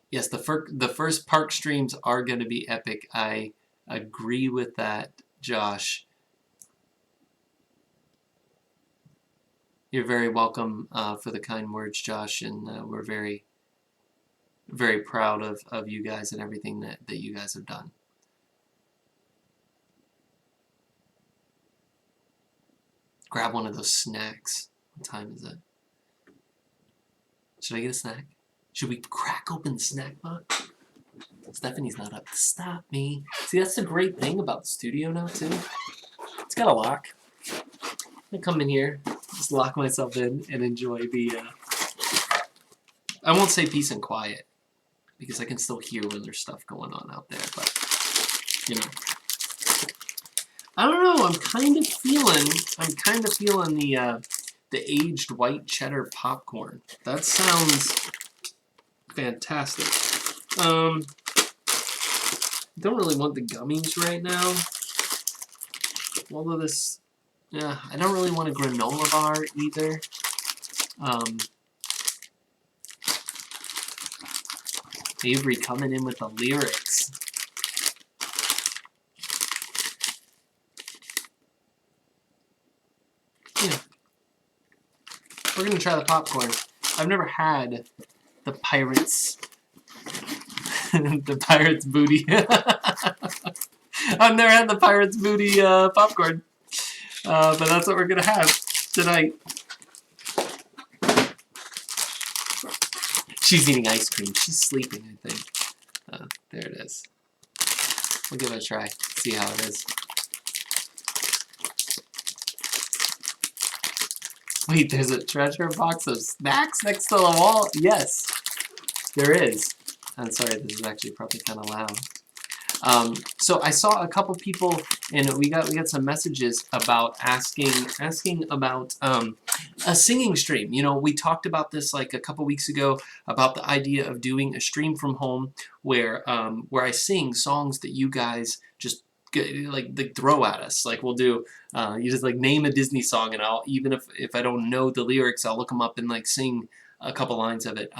Yes, the first park streams are going to be epic. I agree with that, Josh. You're very welcome for the kind words, Josh, and we're very, very proud of you guys and everything that you guys have done. Grab one of those snacks. What time is it? Should I get a snack? Should we crack open the snack box? Stephanie's not up to stop me. See, that's the great thing about the studio now, too. It's got a lock. I come in here, just lock myself in, and enjoy the... I won't say peace and quiet, because I can still hear when there's stuff going on out there, but, you know. I don't know, I'm kind of feeling the aged white cheddar popcorn. That sounds fantastic. Don't really want the gummies right now. Although this, yeah, I don't really want a granola bar either. Avery coming in with the lyrics. Yeah. We're gonna try the popcorn. I've never had the Pirates the Pirates booty. I've never had the Pirates booty popcorn. But that's what we're gonna have tonight. She's eating ice cream. She's sleeping, I think. There it is. We'll give it a try. See how it is. Wait, there's a treasure box of snacks next to the wall? Yes, there is. I'm sorry, this is actually probably kind of loud. So I saw a couple people, and we got some messages about asking about a singing stream. You know, we talked about this like a couple weeks ago about the idea of doing a stream from home where I sing songs that you guys just like throw at us. Like we'll do, you just like name a Disney song, and I'll, even if I don't know the lyrics, I'll look them up and like sing a couple lines of it,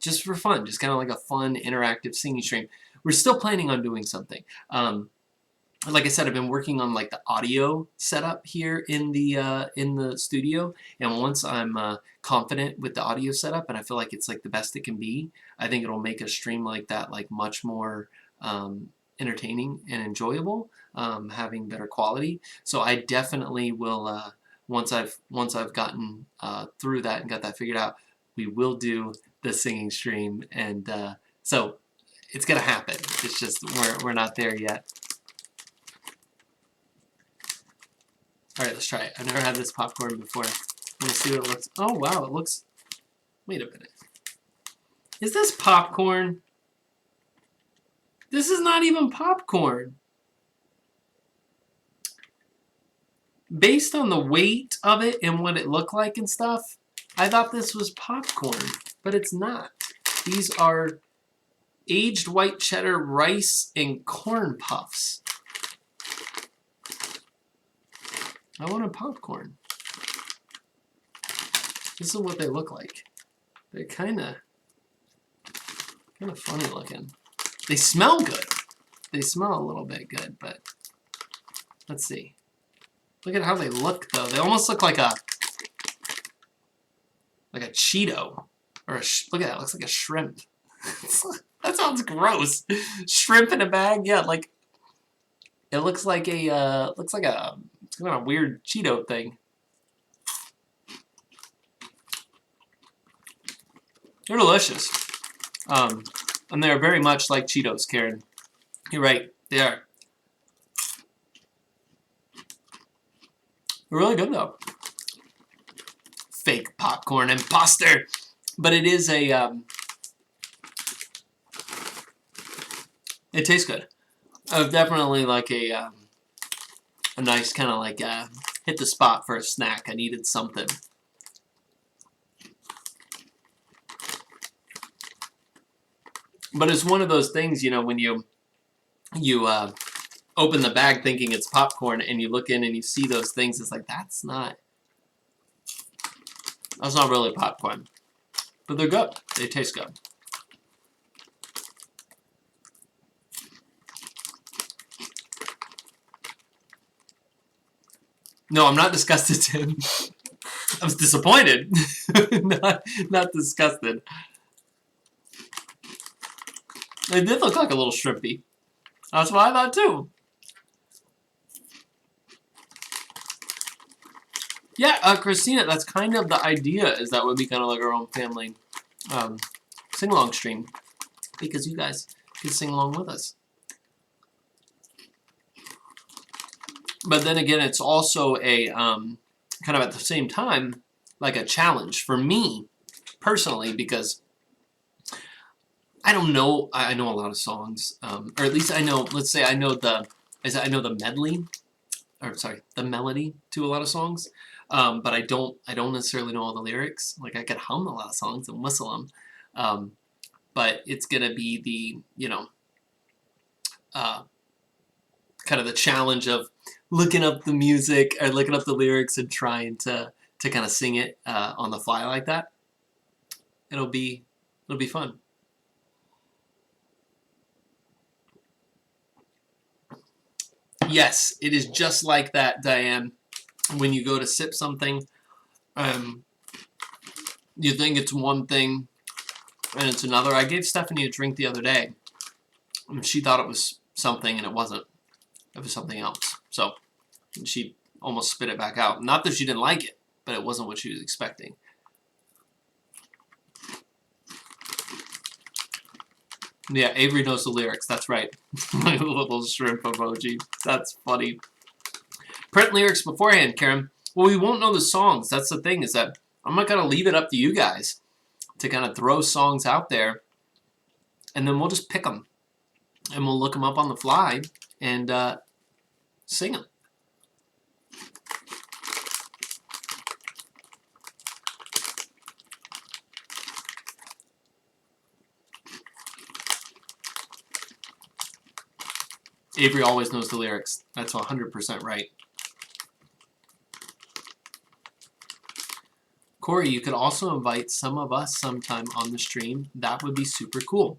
just for fun, just kind of like a fun interactive singing stream. We're still planning on doing something. Like I said, I've been working on like the audio setup here in the studio, and once I'm confident with the audio setup, and I feel like it's like the best it can be, I think it'll make a stream like that like much more entertaining and enjoyable, having better quality. So I definitely will, once I've gotten through that and got that figured out, we will do the singing stream, and so it's gonna happen. It's just we're not there yet. All right, let's try it. I've never had this popcorn before. I'm gonna see what it looks. Oh wow, it looks. Wait a minute. Is this popcorn? This is not even popcorn. Based on the weight of it and what it looked like and stuff, I thought this was popcorn, but it's not. These are aged white cheddar rice and corn puffs. I want a popcorn. This is what they look like. They're kind of funny looking. They smell good. They smell a little bit good, but let's see. Look at how they look, though. They almost look like a Cheeto, or look at that. It looks like a shrimp. That sounds gross. Shrimp in a bag, yeah. Like it looks like a it's kind of a weird Cheeto thing. They're delicious, and they're very much like Cheetos, Karen. You're right. They are. They're really good though. Fake popcorn imposter, but it is a. It tastes good. Definitely like a nice kind of like hit the spot for a snack. I needed something. But it's one of those things, you know, when you open the bag thinking it's popcorn and you look in and you see those things, it's like that's not really popcorn. But they're good. They taste good. No, I'm not disgusted, Tim. I was disappointed, not disgusted. It did look like a little shrimpy. That's what I thought too. Yeah, Christina, that's kind of the idea, is that would be kind of like our own family sing-along stream, because you guys can sing along with us. But then again, it's also a kind of at the same time like a challenge for me personally, because I don't know. I know a lot of songs, or at least I know. Let's say I know the medley, or sorry, the melody to a lot of songs, but I don't necessarily know all the lyrics. Like I could hum a lot of songs and whistle them, but it's gonna be the kind of the challenge of looking up the music or looking up the lyrics and trying to kind of sing it on the fly like that. It'll be fun. Yes, it is just like that, Diane. When you go to sip something, you think it's one thing and it's another. I gave Stephanie a drink the other day, and she thought it was something and it wasn't. It was something else. So she almost spit it back out. Not that she didn't like it, but it wasn't what she was expecting. Yeah, Avery knows the lyrics. That's right. My little shrimp emoji. That's funny. Print lyrics beforehand, Karen. Well, we won't know the songs. That's the thing, is that I'm not going to leave it up to you guys to kind of throw songs out there, and then we'll just pick them. And we'll look them up on the fly and sing them. Avery always knows the lyrics. That's 100% right. Cory, you could also invite some of us sometime on the stream. That would be super cool.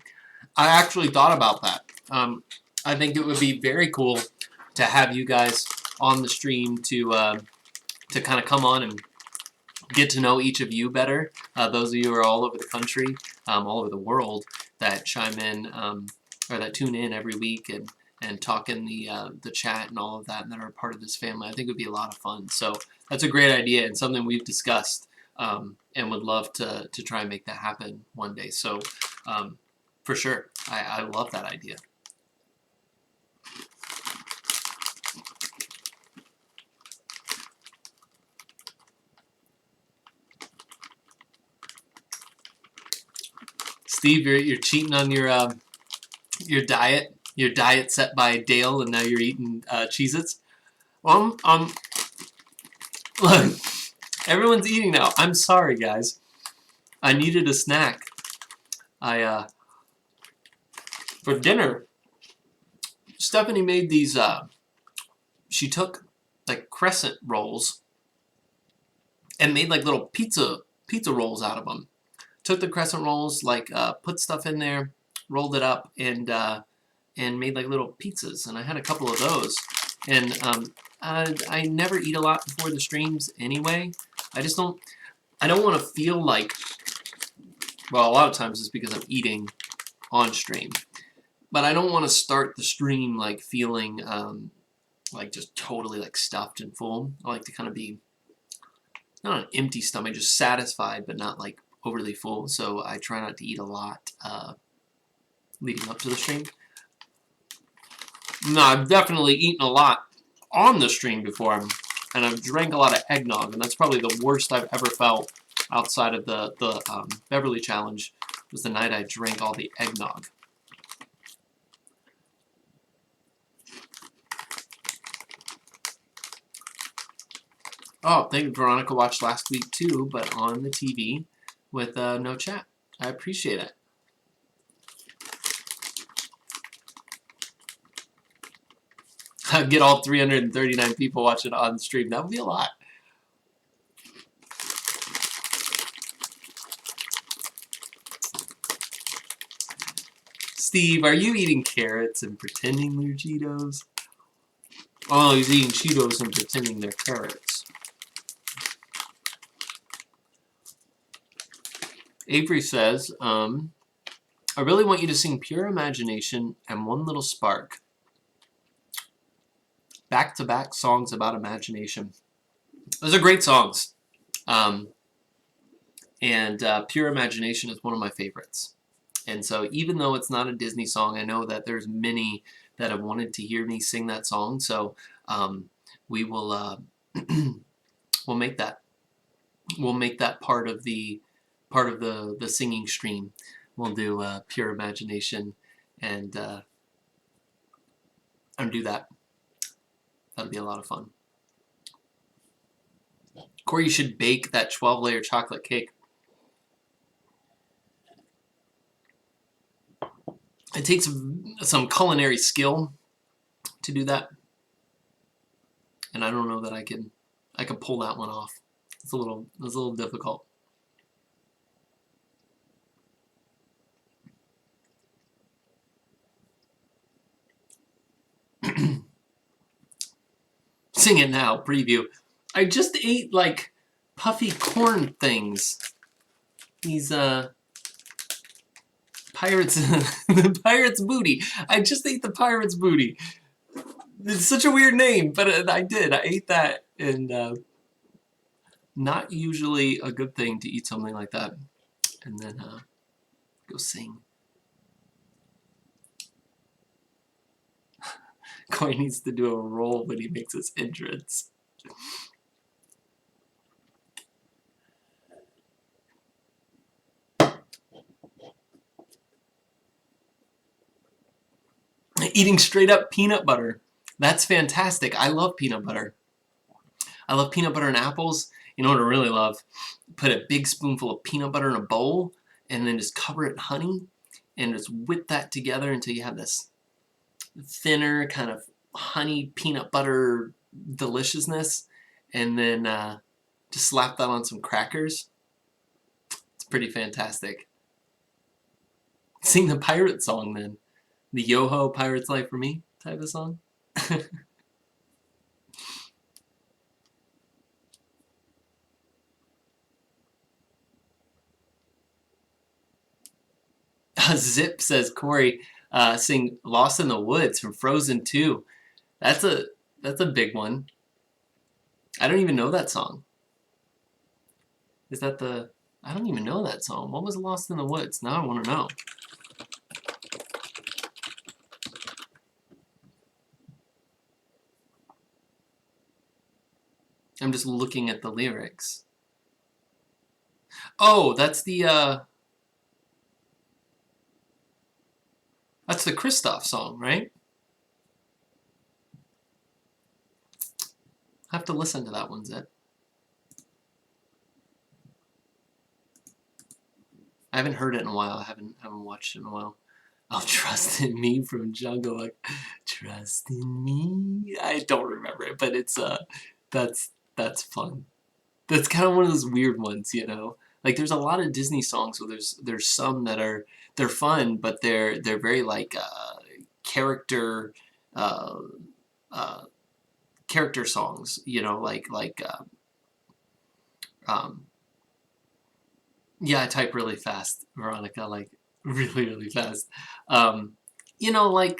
I actually thought about that. I think it would be very cool to have you guys on the stream to kind of come on and get to know each of you better. Those of you who are all over the country, all over the world, that chime in or that tune in every week and talk in the chat and all of that, and that are part of this family. I think it would be a lot of fun. So that's a great idea and something we've discussed and would love to try and make that happen one day. So for sure, I love that idea. Steve, you're cheating on your diet. Your diet set by Dale, and now you're eating Cheez-Its. Well, look, everyone's eating now. I'm sorry, guys. I needed a snack. For dinner, Stephanie made these. She took like crescent rolls and made like little pizza rolls out of them. Took the crescent rolls, like put stuff in there, rolled it up, and made like little pizzas. And I had a couple of those. And I never eat a lot before the streams anyway. I don't want to feel like, well, a lot of times it's because I'm eating on stream. But I don't want to start the stream like feeling like just totally like stuffed and full. I like to kind of be not an empty stomach, just satisfied, but not like overly full. So I try not to eat a lot leading up to the stream. No, I've definitely eaten a lot on the stream before, and I've drank a lot of eggnog, and that's probably the worst I've ever felt outside of the Beverly Challenge, was the night I drank all the eggnog. Oh, thank you. Veronica watched last week too, but on the TV with no chat. I appreciate it. I'd get all 339 people watching on the stream. That would be a lot. Steve, are you eating carrots and pretending they're Cheetos? Oh, he's eating Cheetos and pretending they're carrots. Avery says, I really want you to sing Pure Imagination and One Little Spark. Back-to-back songs about imagination. Those are great songs. And Pure Imagination is one of my favorites. And so even though it's not a Disney song, I know that there's many that have wanted to hear me sing that song. So we will we'll make that part of the singing stream. We'll do Pure Imagination and do that. That'll be a lot of fun. Cory, you should bake that 12-layer chocolate cake. It takes some culinary skill to do that, and I don't know that I can pull that one off. It's a little difficult. Sing it now, preview. I just ate like puffy corn things. These pirates, the pirate's booty. I just ate the pirate's booty. It's such a weird name, but I did. I ate that, and not usually a good thing to eat something like that and then go sing. Cory needs to do a roll when he makes his entrance. Eating straight up peanut butter. That's fantastic. I love peanut butter. I love peanut butter and apples. You know what I really love? Put a big spoonful of peanut butter in a bowl and then just cover it in honey and just whip that together until you have this thinner kind of honey peanut butter deliciousness, and then just slap that on some crackers. It's pretty fantastic. Sing the pirate song then. The Yo-Ho Pirate's Life for Me type of song. Zip says, Cory, sing Lost in the Woods from Frozen 2. That's a big one. I don't even know that song. Is that the... I don't even know that song. What was Lost in the Woods? Now I want to know. I'm just looking at the lyrics. Oh, that's the Kristoff song, right? I have to listen to that one, Zip. I haven't heard it in a while. I haven't watched it in a while. Oh, Trust in Me from Jungle. Like, Trust in Me. I don't remember it, but it's that's fun. That's kind of one of those weird ones, you know. Like there's a lot of Disney songs where there's some that they're fun, but they're very like character character songs, you know, like yeah, I type really fast, Veronica, like really fast. You know, like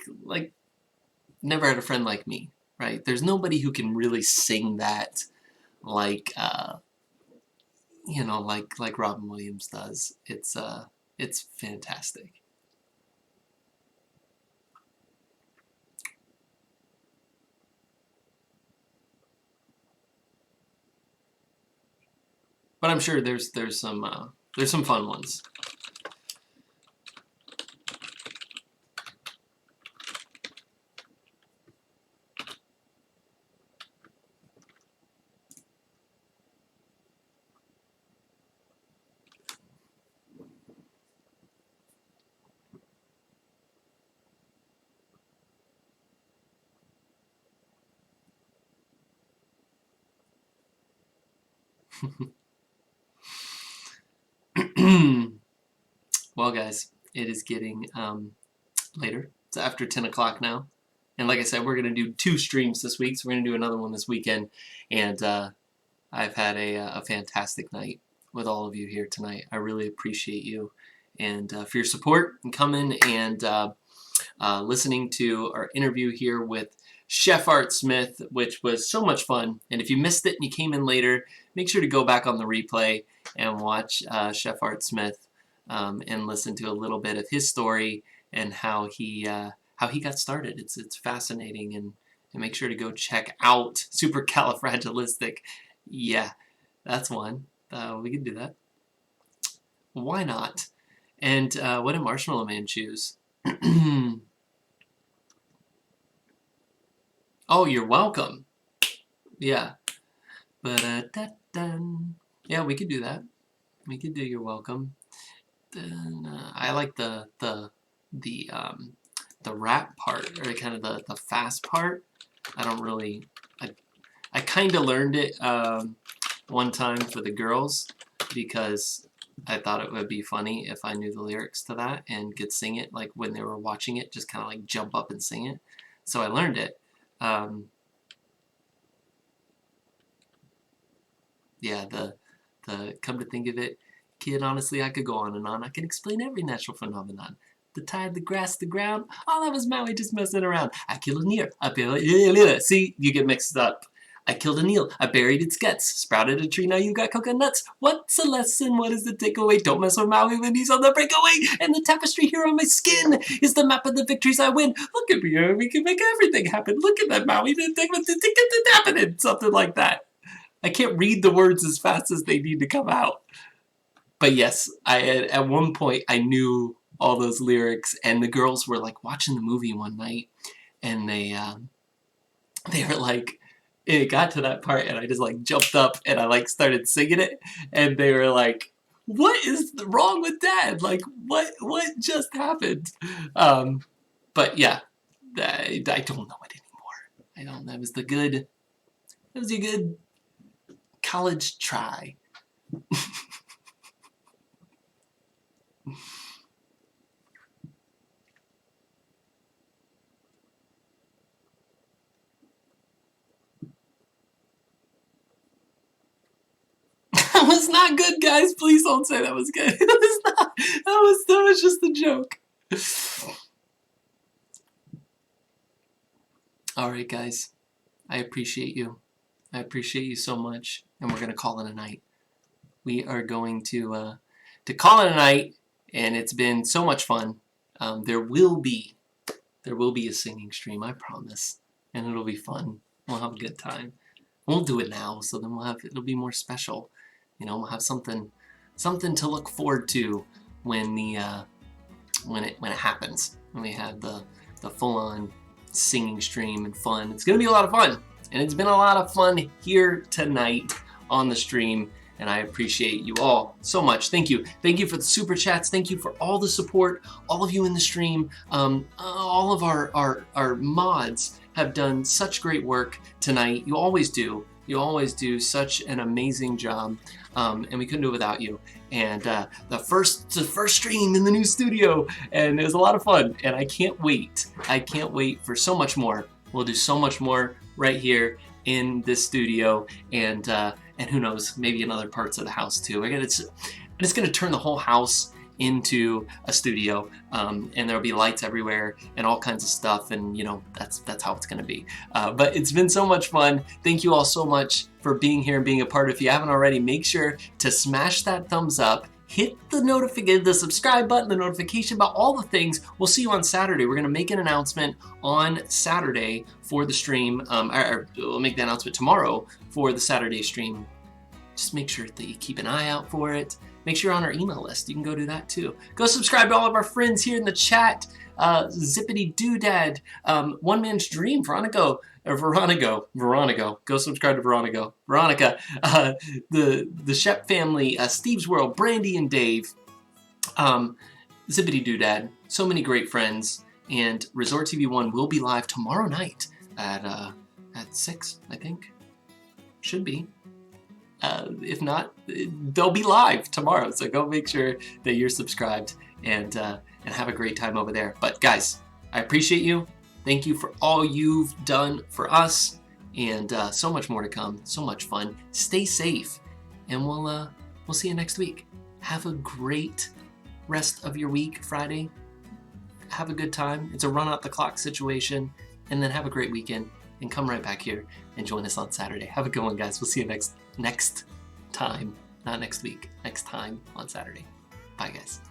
Never Had a Friend Like Me, right? There's nobody who can really sing that like you know, like Robin Williams does. It's fantastic. But I'm sure there's some fun ones. Well, guys, it is getting later. It's after 10 o'clock now. And like I said, we're going to do 2 streams this week, so we're going to do another one this weekend. And I've had a fantastic night. with all of you here tonight. I really appreciate you and for your support and coming and listening to our interview here with Chef Art Smith, which was so much fun. And if you missed it and you came in later, make sure to go back on the replay and watch Chef Art Smith and listen to a little bit of his story and how he got started. It's fascinating, and make sure to go check out Supercalifragilistic. Yeah, that's one. We can do that. Why not? And what did Marshmallow Man choose? Oh, you're welcome. Yeah. Yeah, we could do that. We could do you're welcome. Then I like the rap part, or kind of the fast part. I don't really. I kind of learned it one time for the girls because I thought it would be funny if I knew the lyrics to that and could sing it, like when they were watching it, just kind of like jump up and sing it. So I learned it. Yeah, the come to think of it, kid, honestly, I could go on and on. I can explain every natural phenomenon. The tide, the grass, the ground, all that was Maui just messing around. I killed a deer. See, you get mixed up. I killed an eel. I buried its guts. Sprouted a tree. Now you got coconuts. What's the lesson? What is the takeaway? Don't mess with Maui when he's on the breakaway. And the tapestry here on my skin is the map of the victories I win. Look at me. We can make everything happen. Look at that Maui. It's happening. Something like that. I can't read the words as fast as they need to come out. But yes, at one point I knew all those lyrics, and the girls were like watching the movie one night, and they were like, it got to that part, and I just like jumped up and I like started singing it, and they were like, "What is wrong with Dad? Like, what just happened?" But yeah, I don't know it anymore. I don't. That was a good college try. That was not good, guys. Please don't say that was good. It was not. That was just a joke. All right, guys. I appreciate you. I appreciate you so much, and we're gonna call it a night. We are going to call it a night, and it's been so much fun. There will be a singing stream, I promise, and it'll be fun. We'll have a good time. We'll do it now, so then it'll be more special. You know, we'll have something to look forward to when it happens. When we have the full-on singing stream and fun. It's gonna be a lot of fun, and it's been a lot of fun here tonight on the stream. And I appreciate you all so much. Thank you. Thank you for the super chats. Thank you for all the support, all of you in the stream. All of our mods have done such great work tonight. You always do. You always do such an amazing job. And we couldn't do it without you. And the first stream in the new studio, and it was a lot of fun. And I can't wait. I can't wait for so much more. We'll do so much more right here in this studio, and who knows, maybe in other parts of the house too. It's going to turn the whole house into a studio, and there'll be lights everywhere and all kinds of stuff, and you know, that's how it's going to be. But it's been so much fun. Thank you all so much for being here and being a part. If you haven't already, make sure to smash that thumbs up. Hit the subscribe button, the notification about all the things. We'll see you on Saturday. We're going to make an announcement on Saturday for the stream. We'll make the announcement tomorrow for the Saturday stream. Just make sure that you keep an eye out for it. Make sure you're on our email list. You can go do that too. Go subscribe to all of our friends here in the chat. Zippity Doodad, One Man's Dream, Veronica. Go subscribe to Veronica. The Shep family, Steve's World, Brandy and Dave, Zippity Doodad. So many great friends. And Resort TV 1 will be live tomorrow night at 6, I think. Should be. If not, they'll be live tomorrow. So go make sure that you're subscribed and have a great time over there. But guys, I appreciate you. Thank you for all you've done for us, and so much more to come. So much fun. Stay safe, and we'll we'll see you next week. Have a great rest of your week, Friday. Have a good time. It's a run out the clock situation. And then have a great weekend and come right back here and join us on Saturday. Have a good one, guys. We'll see you next time. Not next week. Next time on Saturday. Bye, guys.